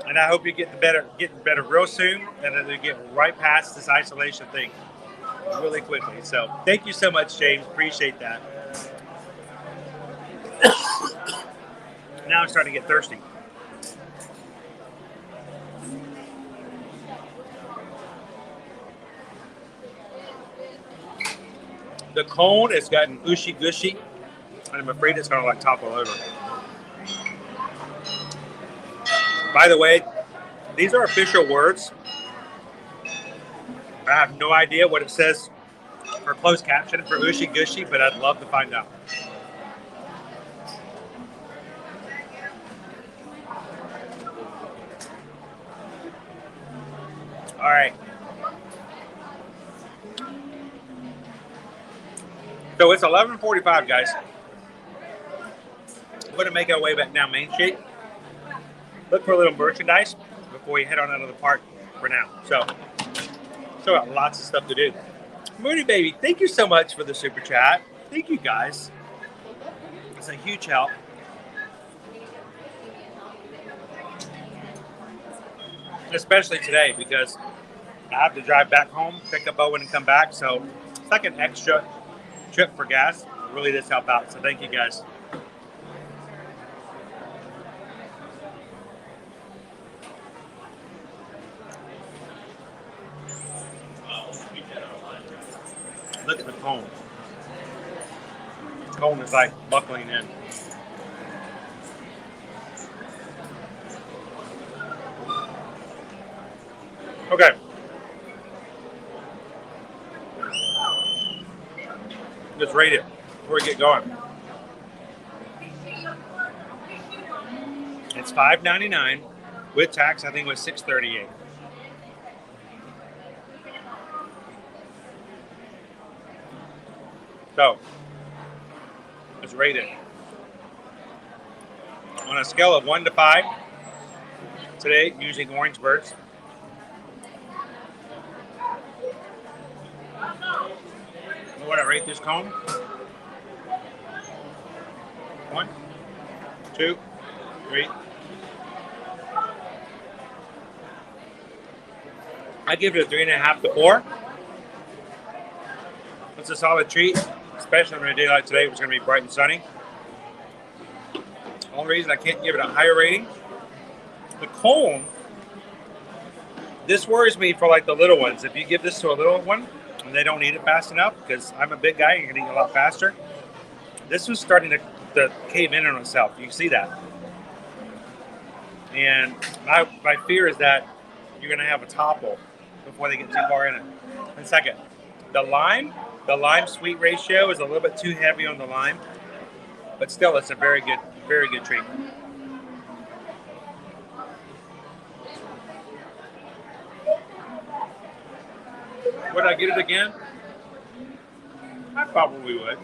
and I hope you getting better real soon, and then we get right past this isolation thing really quickly. So, thank you so much, James. Appreciate that. Now I'm starting to get thirsty. The cone has gotten ushy gushy, and I'm afraid it's going to like topple over. By the way, these are official words. I have no idea what it says for closed caption for ushy gushy, but I'd love to find out. All right. So it's 11:45, guys. We're going to make our way back down Main Street. Look for a little merchandise before we head on out of the park for now. So, still got lots of stuff to do. Moody Baby, thank you so much for the super chat. Thank you, guys. It's a huge help. Especially today because I have to drive back home, pick up Owen, and come back. So it's like an extra trip for gas. It really does help out. So thank you, guys. Look at the cone. The cone is like buckling in. Okay. Let's rate it before we get going. It's $5.99 with tax. I think it was $6.38. So let's rate it on a scale of 1 to 5. Today, using Orangeburgs. What I rate this cone? 1, 2, 3. I give it a 3.5 to 4. It's a solid treat, especially on a day like today, which is going to be bright and sunny. Only reason I can't give it a higher rating, the cone. This worries me for like the little ones. If you give this to a little one, and they don't eat it fast enough, because I'm a big guy, you can eat a lot faster. This was starting to cave in on itself. You can see that. And my fear is that you're going to have a topple before they get too far in it. And second, the lime sweet ratio is a little bit too heavy on the lime, but still it's a very good treat. Would I get it again? I probably would.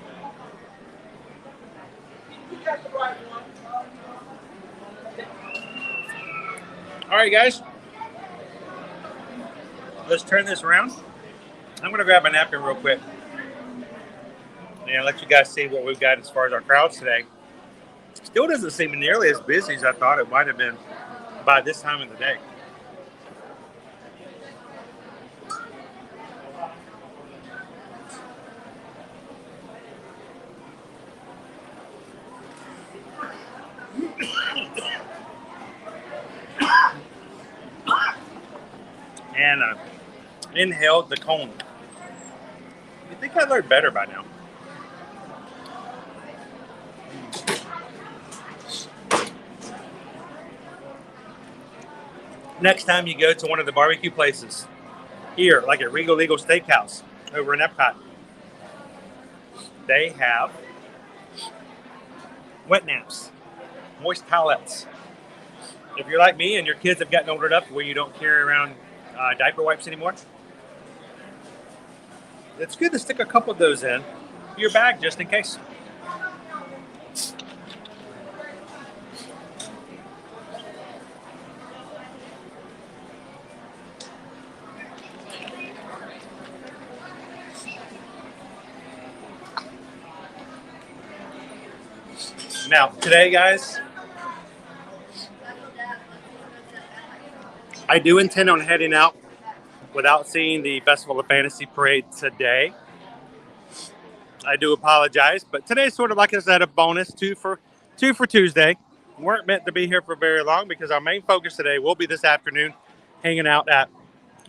All right, guys. Let's turn this around. I'm going to grab a napkin real quick and let you guys see what we've got as far as our crowds today. Still doesn't seem nearly as busy as I thought it might have been by this time of the day. And inhaled the cone. You'd think I learned better by now. Next time you go to one of the barbecue places, here, like at Regal Eagle Steakhouse over in Epcot, they have wet naps. moist palettes. If you're like me and your kids have gotten older enough where you don't carry around diaper wipes anymore, it's good to stick a couple of those in your bag just in case. Now, today, guys, I do intend on heading out without seeing the Festival of Fantasy Parade today. I do apologize, but today's sort of, like I said, a bonus, two for Tuesday. We weren't meant to be here for very long because our main focus today will be this afternoon hanging out at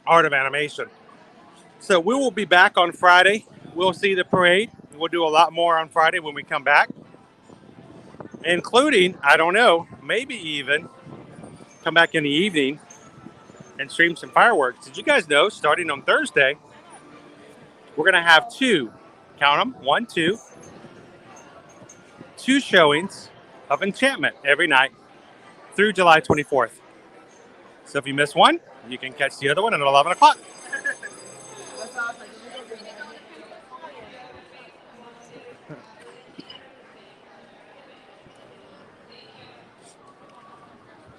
Art of Animation. So we will be back on Friday. We'll see the parade. We'll do a lot more on Friday when we come back, including, I don't know, maybe even come back in the evening and stream some fireworks. Did you guys know, starting on Thursday, we're going to have two showings of Enchantment every night through July 24th. So if you miss one, you can catch the other one at 11 o'clock.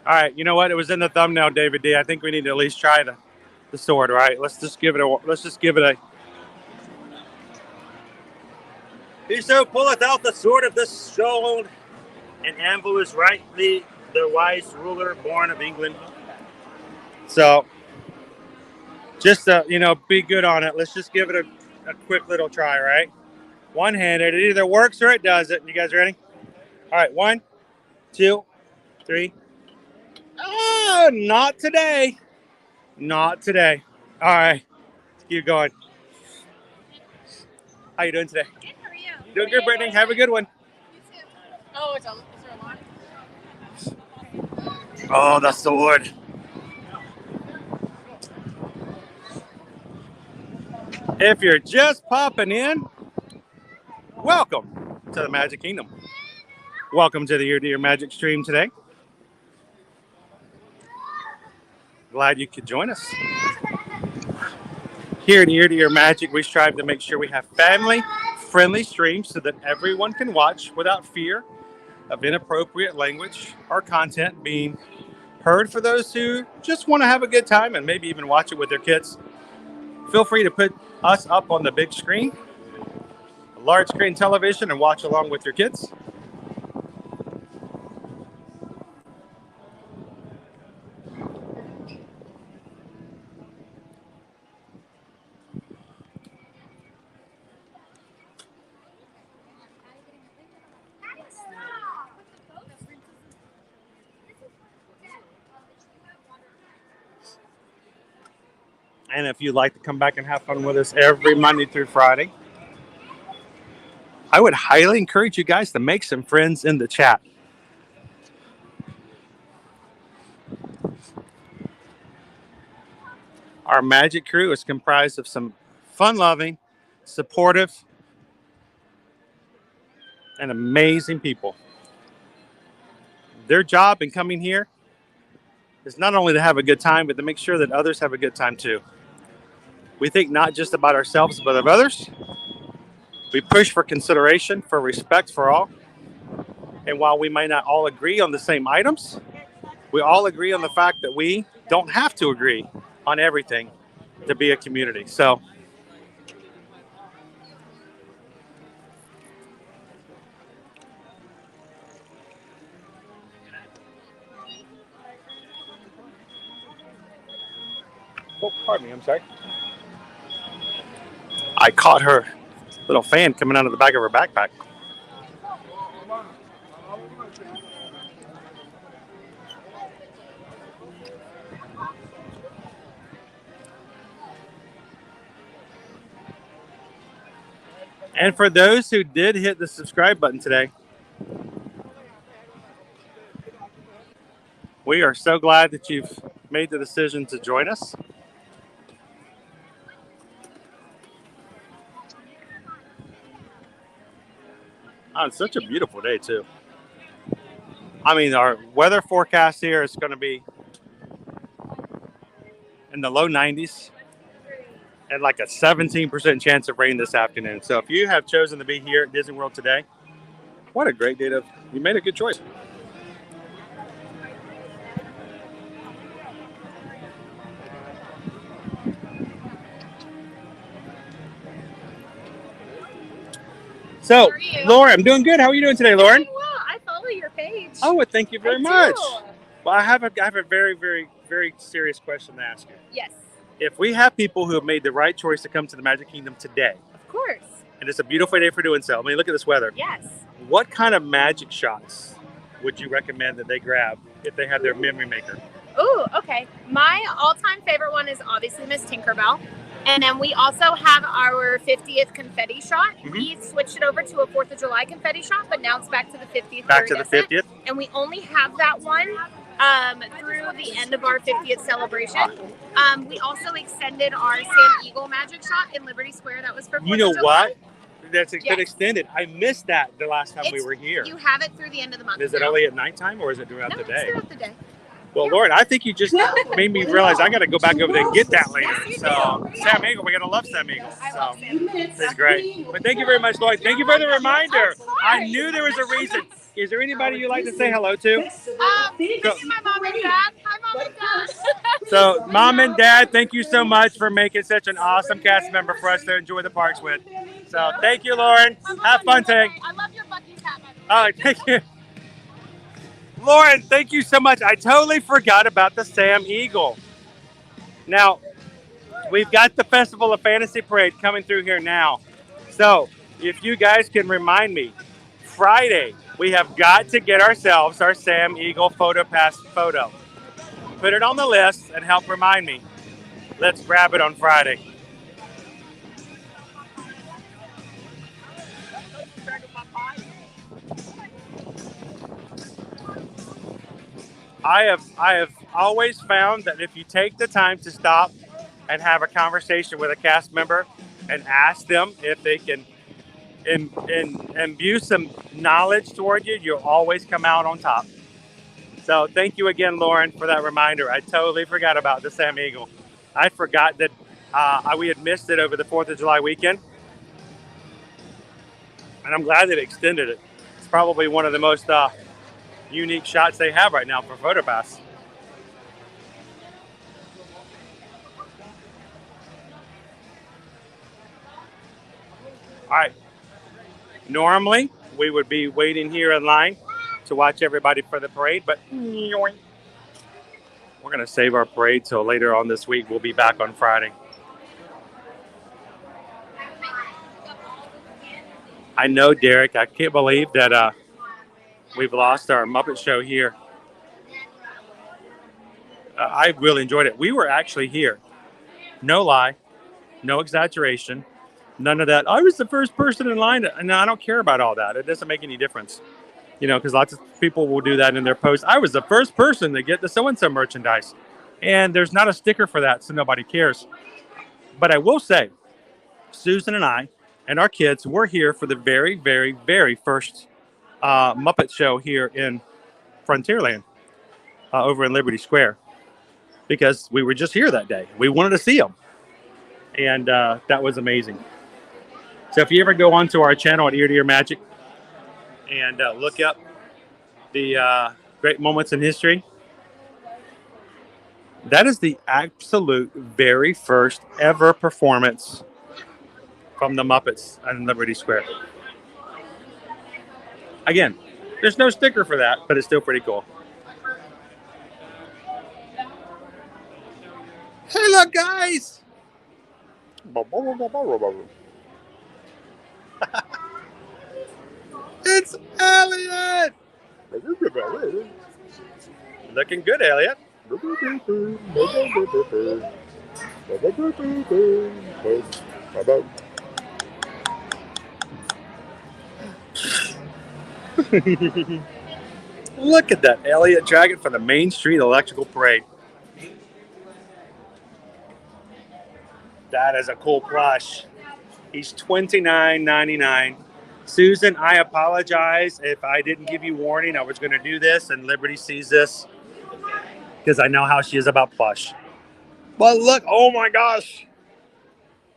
All right, you know what? It was in the thumbnail, David D. I think we need to at least try the sword, right? Let's just give it a. Whoso pulleth out the sword of the stone, and anvil is rightly the wise ruler born of England. So, just be good on it. Let's just give it a quick little try, right? One-handed. It either works or it doesn't. You guys ready? All right, 1, 2, 3. Oh, not today. Not today. All right, let's keep going. How you doing today? Good, how are you? Doing good, Brittany. Have a good one. You too. Oh, is there a lot? Oh, the sword. If you're just popping in, welcome to the Magic Kingdom. Welcome to the Ear to Ear Magic stream today. Glad you could join us. Here in Ear to Ear Magic, we strive to make sure we have family-friendly streams so that everyone can watch without fear of inappropriate language or content being heard. For those who just want to have a good time and maybe even watch it with their kids, feel free to put us up on the big screen, a large screen television, and watch along with your kids. And if you'd like to come back and have fun with us every Monday through Friday, I would highly encourage you guys to make some friends in the chat. Our magic crew is comprised of some fun-loving, supportive, and amazing people. Their job in coming here is not only to have a good time, but to make sure that others have a good time too. We think not just about ourselves, but of others. We push for consideration, for respect for all. And while we may not all agree on the same items, we all agree on the fact that we don't have to agree on everything to be a community. So, oh, pardon me, I'm sorry. I caught her little fan coming out of the back of her backpack. And for those who did hit the subscribe button today, we are so glad that you've made the decision to join us. Oh, it's such a beautiful day, too. I mean, our weather forecast here is going to be in the low 90s and like a 17% chance of rain this afternoon. So if you have chosen to be here at Disney World today, what a great day you made a good choice. So, How are you? Lauren, I'm doing good. How are you doing today, Lauren? Doing well. I follow your page. Oh, well, thank you very I much. do. Well, I have a very, very, very serious question to ask you. Yes, If we have people who have made the right choice to come to the Magic Kingdom today, of course. and it's a beautiful day for doing so, I mean, look at this weather. Yes. What kind of magic shots would you recommend that they grab if they have their memory maker? Ooh, okay. My all-time favorite one is obviously Miss Tinkerbell. And then we also have our 50th confetti shot. Mm-hmm. We switched it over to a 4th of July confetti shot, but now it's back to the 50th. Back to the iridescent. 50th? And we only have that one through the end of our 50th celebration. We also extended our Sam Eagle magic shot in Liberty Square. That was for 4th You know of July. what? That's been Yes. extended. I missed that the last time we It's- were here. You have it through the end of the month. Is it now. only at nighttime or is it throughout No, the it's day? throughout the day. Well, Lauren, I think you just made me realize I got to go back over there and get that later. Yes, you So, do. Sam Eagle, we're going to love Sam Eagle. I So, love Sam. this is great. But thank you very much, Lauren. Thank you for the reminder. Of course. I knew there was a reason. Is there anybody you'd like to say hello to? Thank you, my mom and dad. Hi, mom and dad. So, Mom and Dad, thank you so much for making such an awesome cast member for us to enjoy the parks with. So, thank you, Lauren. Have fun today. I love your Bucky's hat, by the way. All right, thank you. Lauren, thank you so much. I totally forgot about the Sam Eagle. Now, we've got the Festival of Fantasy Parade coming through here now. So, if you guys can remind me, Friday, we have got to get ourselves our Sam Eagle Photo Pass photo. Put it on the list and help remind me. Let's grab it on Friday. I have always found that if you take the time to stop and have a conversation with a cast member and ask them if they can imbue some knowledge toward you, you'll always come out on top. So thank you again, Lauren, for that reminder. I totally forgot about the Sam Eagle. I forgot that we had missed it over the 4th of July weekend. And I'm glad that it extended it. It's probably one of the most unique shots they have right now for PhotoPass. All right. Normally, we would be waiting here in line to watch everybody for the parade, but we're going to save our parade till later on this week. We'll be back on Friday. I know, Derek, I can't believe that we've lost our Muppet Show here. I really enjoyed it. We were actually here. No lie, no exaggeration, none of that. I was the first person in line. And I don't care about all that. It doesn't make any difference. You know, because lots of people will do that in their posts. I was the first person to get the so-and-so merchandise. And there's not a sticker for that, so nobody cares. But I will say, Susan and I and our kids were here for the very, very, very first Muppet Show here in Frontierland over in Liberty Square, because we were just here that day. We wanted to see them, and that was amazing. So if you ever go onto our channel at Ear to Ear Magic and look up the great moments in history, that is the absolute very first ever performance from the Muppets in Liberty Square. Again, there's no sticker for that, but it's still pretty cool. Hey, look, guys! It's Elliot! Looking good, Elliot. Look at that Elliot Dragon for the Main Street Electrical Parade. That is a cool plush. He's $29.99. Susan, I apologize if I didn't give you warning. I was going to do this, and Liberty sees this because I know how she is about plush. But look, oh my gosh.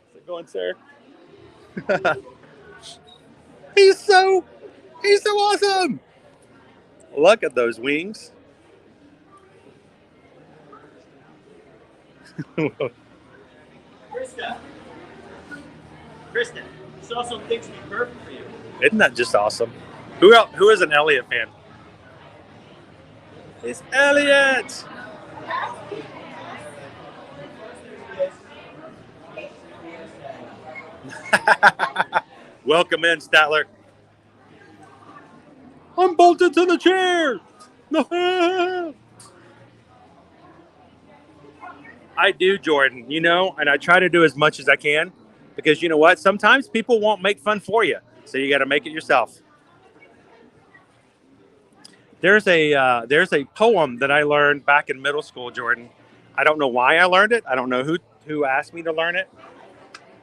How's it going, sir? He's so awesome. Look at those wings. Kristen, this also thinks me perfect for you. Isn't that just awesome? Who else, who is an Elliot fan? It's Elliot. Welcome in, Statler. I'm bolted to the chair. I do, Jordan, you know, and I try to do as much as I can because you know what? Sometimes people won't make fun for you, so you got to make it yourself. There's a poem that I learned back in middle school, Jordan. I don't know why I learned it. I don't know who asked me to learn it,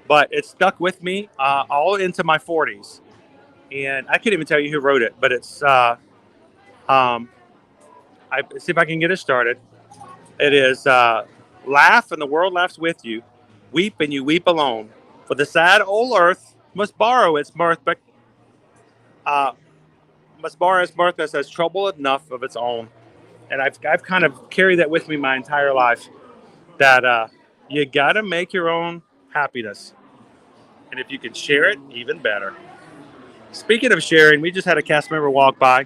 but it stuck with me all into my 40s. And I can't even tell you who wrote it, but it's I see if I can get it started. It is laugh and the world laughs with you, weep and you weep alone. For the sad old earth must borrow its mirth, but that has trouble enough of its own. And I've kind of carried that with me my entire life. That you gotta make your own happiness, and if you can share it, even better. Speaking of sharing, we just had a cast member walk by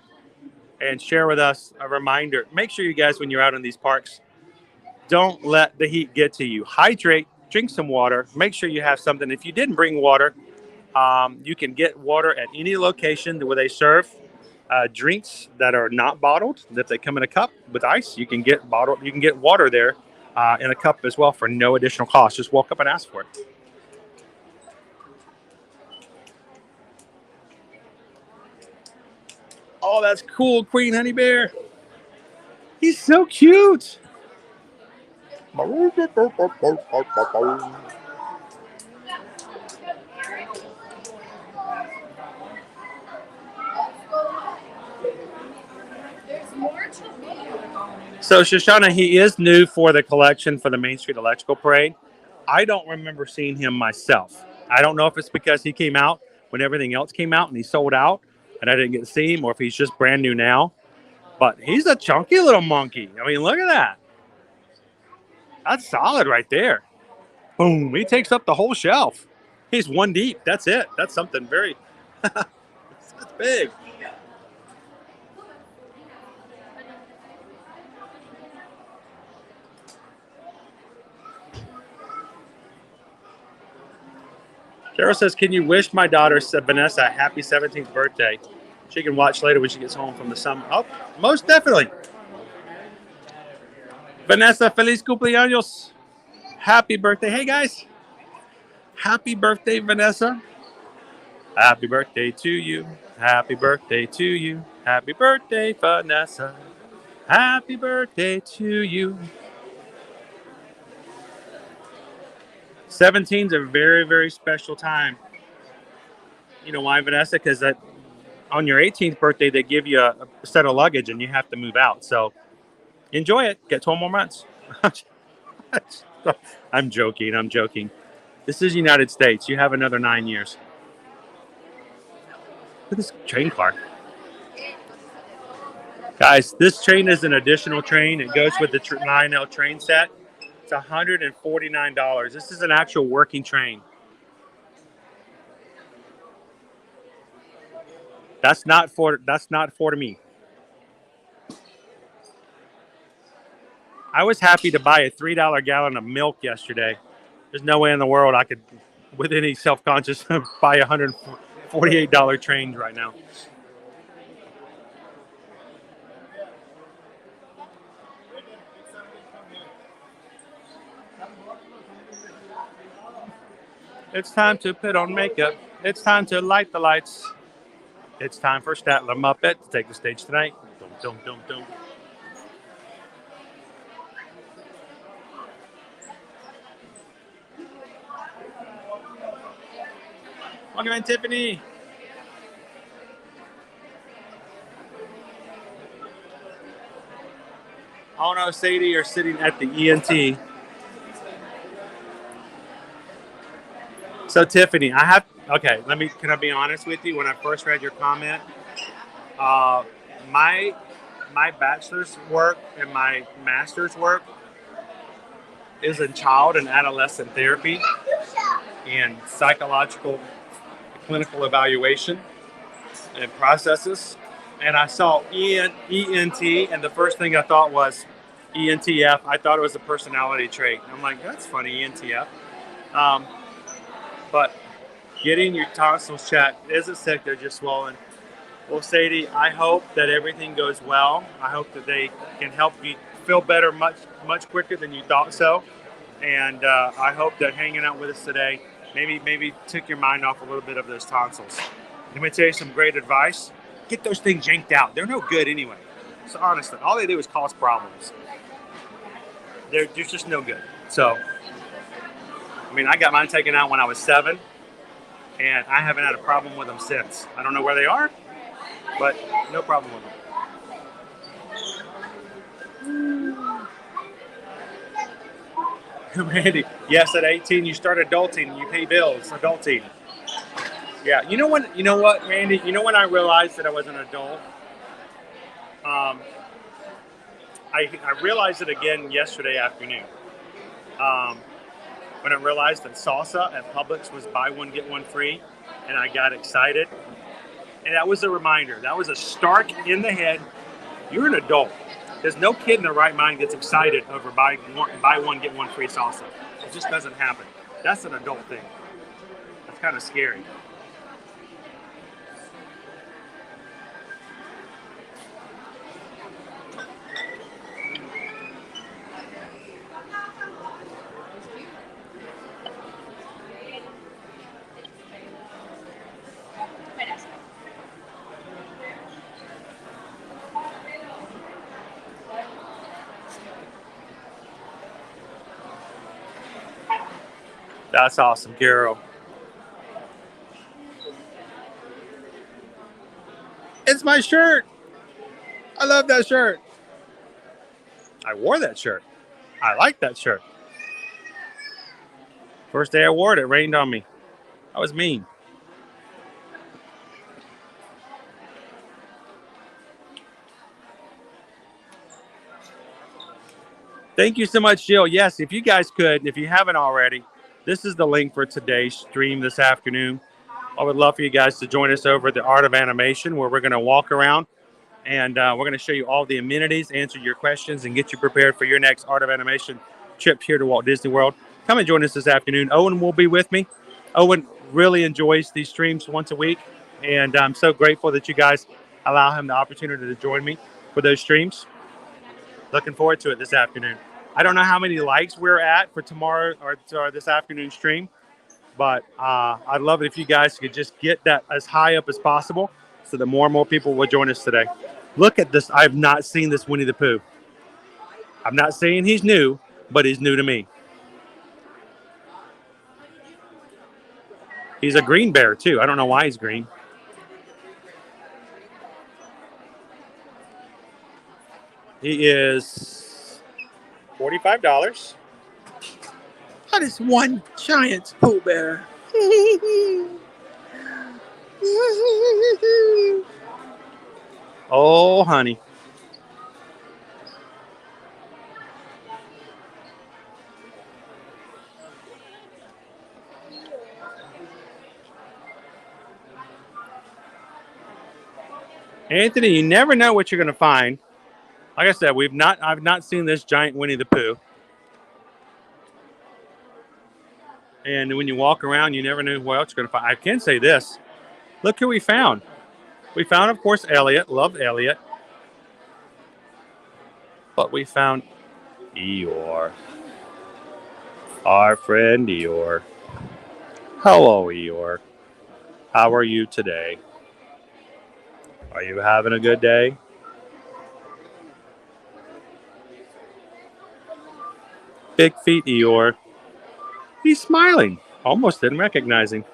and share with us a reminder. Make sure you guys, when you're out in these parks, don't let the heat get to you. Hydrate, drink some water. Make sure you have something. If you didn't bring water, you can get water at any location where they serve drinks that are not bottled. If they come in a cup with ice, you can get bottled. You can get water there in a cup as well for no additional cost. Just walk up and ask for it. Oh, that's cool, Queen Honey Bear. He's so cute. So Shoshana, he is new for the collection for the Main Street Electrical Parade. I don't remember seeing him myself. I don't know if it's because he came out when everything else came out and he sold out and I didn't get to see him, or if he's just brand new now. But he's a chunky little monkey. I mean, look at that. That's solid right there. Boom. He takes up the whole shelf. He's one deep. That's it. That's something very that's big. Carol says, can you wish my daughter, Vanessa, a happy 17th birthday? She can watch later when she gets home from the summer. Oh, most definitely. Vanessa, feliz cumpleaños. Happy birthday. Hey, guys. Happy birthday, Vanessa. Happy birthday to you. Happy birthday to you. Happy birthday, Vanessa. Happy birthday to you. 17's a very, very special time. You know why, Vanessa? Because on your 18th birthday, they give you a set of luggage and you have to move out. So enjoy it. Get 12 more months. I'm joking. This is United States. You have another 9 years. Look at this train car. Guys, this train is an additional train. It goes with the 9L train set. It's $149. This is an actual working train. That's not for me. I was happy to buy a $3 gallon of milk yesterday. There's no way in the world I could, with any self-conscious, buy a $148 train right now. It's time to put on makeup. It's time to light the lights. It's time for Statler Muppet to take the stage tonight. Dum, dum, dum, dum. Welcome in, Tiffany. Tiana or Sadie are sitting at the ENT. So Tiffany, can I be honest with you? When I first read your comment, my bachelor's work and my master's work is in child and adolescent therapy and psychological clinical evaluation and processes. And I saw ENT, and the first thing I thought was ENTF. I thought it was a personality trait. I'm like, that's funny, ENTF. But getting your tonsils checked isn't sick, they're just swollen. Well, Sadie, I hope that everything goes well. I hope that they can help you feel better much quicker than you thought so. And I hope that hanging out with us today maybe took your mind off a little bit of those tonsils. Let me tell you some great advice. Get those things yanked out. They're no good anyway. So honestly, all they do is cause problems. They're just no good. So, I mean, I got mine taken out when I was 7, and I haven't had a problem with them since. I don't know where they are, but no problem with them. Randy, yes, at 18 you start adulting, you pay bills, adulting. Yeah, you know what, Randy? You know when I realized that I was an adult? I realized it again yesterday afternoon. When I realized that salsa at Publix was buy one, get one free, and I got excited. And that was a reminder. That was a stark in the head. You're an adult. There's no kid in their right mind gets excited over buy one, get one free salsa. It just doesn't happen. That's an adult thing. That's kind of scary. That's awesome, Carol. It's my shirt. I love that shirt. I wore that shirt. I like that shirt. First day I wore it, it rained on me. I was mean. Thank you so much, Jill. Yes, if you guys could, if you haven't already, this is the link for today's stream this afternoon. I would love for you guys to join us over at the Art of Animation, where we're going to walk around and we're going to show you all the amenities, answer your questions, and get you prepared for your next Art of Animation trip here to Walt Disney World. Come and join us this afternoon. Owen will be with me. Owen really enjoys these streams once a week, and I'm so grateful that you guys allow him the opportunity to join me for those streams. Looking forward to it this afternoon. I don't know how many likes we're at for tomorrow or this afternoon stream, but I'd love it if you guys could just get that as high up as possible so that more and more people will join us today. Look at this. I've not seen this Winnie the Pooh. I'm not saying he's new, but he's new to me. He's a green bear, too. I don't know why he's green. He is $45. That is one giant Pooh Bear. Oh, honey. Anthony, you never know what you're going to find. Like I said, I've not seen this giant Winnie the Pooh. And when you walk around, you never know what else you're going to find. I can say this. Look who we found. We found, of course, Elliot. Love Elliot. But we found Eeyore. Our friend Eeyore. Hello, Eeyore. How are you today? Are you having a good day? Big feet, Eeyore. He's smiling. Almost didn't recognize him.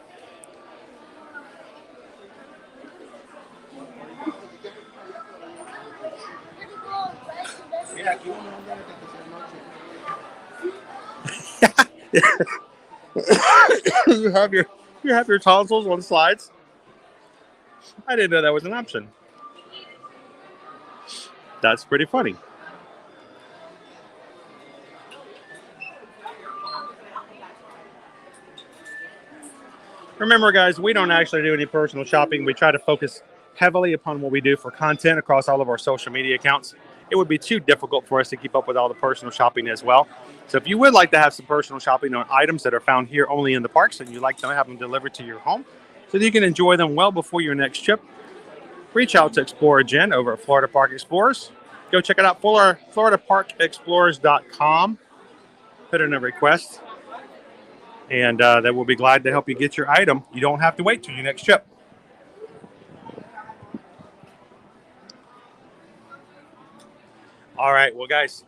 you have your tonsils on slides. I didn't know that was an option. That's pretty funny. Remember, guys, we don't actually do any personal shopping. We try to focus heavily upon what we do for content across all of our social media accounts. It would be too difficult for us to keep up with all the personal shopping as well. So if you would like to have some personal shopping on items that are found here only in the parks and you'd like to have them delivered to your home so that you can enjoy them well before your next trip, reach out to Explorer Jen over at Florida Park Explorers. Go check it out, FloridaParkExplorers.com. Put in a request, and they will be glad to help you get your item. You don't have to wait till your next trip. All right, well, guys,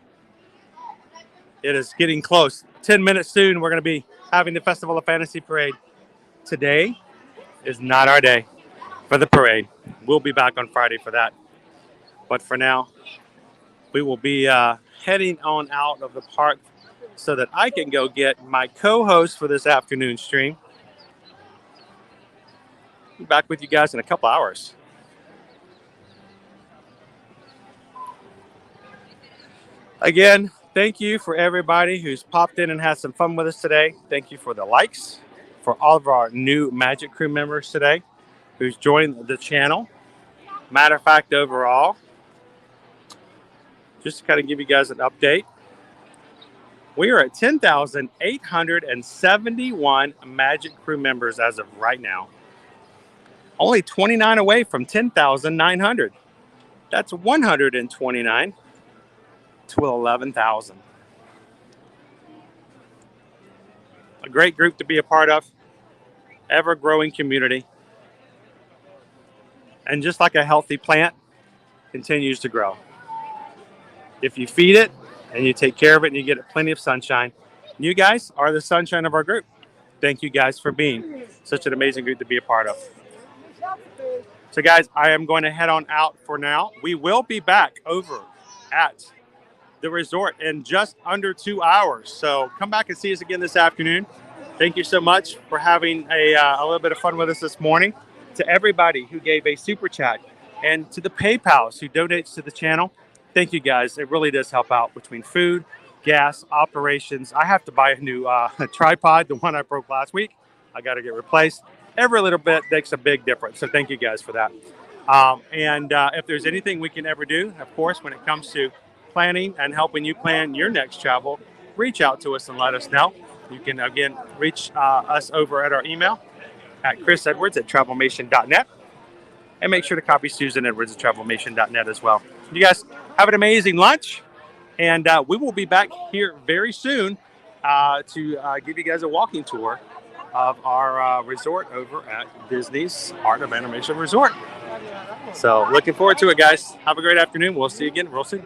it is getting close. 10 minutes soon, we're going to be having the Festival of Fantasy Parade. Today is not our day for the parade. We'll be back on Friday for that. But for now, we will be heading on out of the park so that I can go get my co-host for this afternoon stream. Be back with you guys in a couple hours. Again, thank you for everybody who's popped in and had some fun with us today. Thank you for the likes, for all of our new Magic Crew members today who's joined the channel. Matter of fact, overall, just to kind of give you guys an update, we are at 10,871 Magic Crew members as of right now. Only 29 away from 10,900. That's 129 to 11,000. A great group to be a part of. Ever-growing community. And just like a healthy plant, continues to grow. If you feed it and you take care of it and you get it plenty of sunshine, you guys are the sunshine of our group. Thank you guys for being such an amazing group to be a part of. So guys, I am going to head on out for now. We will be back over at the resort in just under 2 hours. So come back and see us again this afternoon. Thank you so much for having a little bit of fun with us this morning. To everybody who gave a super chat and to the PayPals who donates to the channel, thank you guys. It really does help out between food, gas, operations. I have to buy a new tripod. The one I broke last week, I got to get replaced. Every little bit makes a big difference. So thank you guys for that. And if there's anything we can ever do, of course, when it comes to planning and helping you plan your next travel, reach out to us and let us know. You can, again, reach us over at our email at chrisedwards@travelmation.net. And make sure to copy Susan Edwards at travelmation.net as well. You guys have an amazing lunch. And we will be back here very soon to give you guys a walking tour of our resort over at Disney's Art of Animation Resort. So looking forward to it, guys. Have a great afternoon. We'll see you again real soon.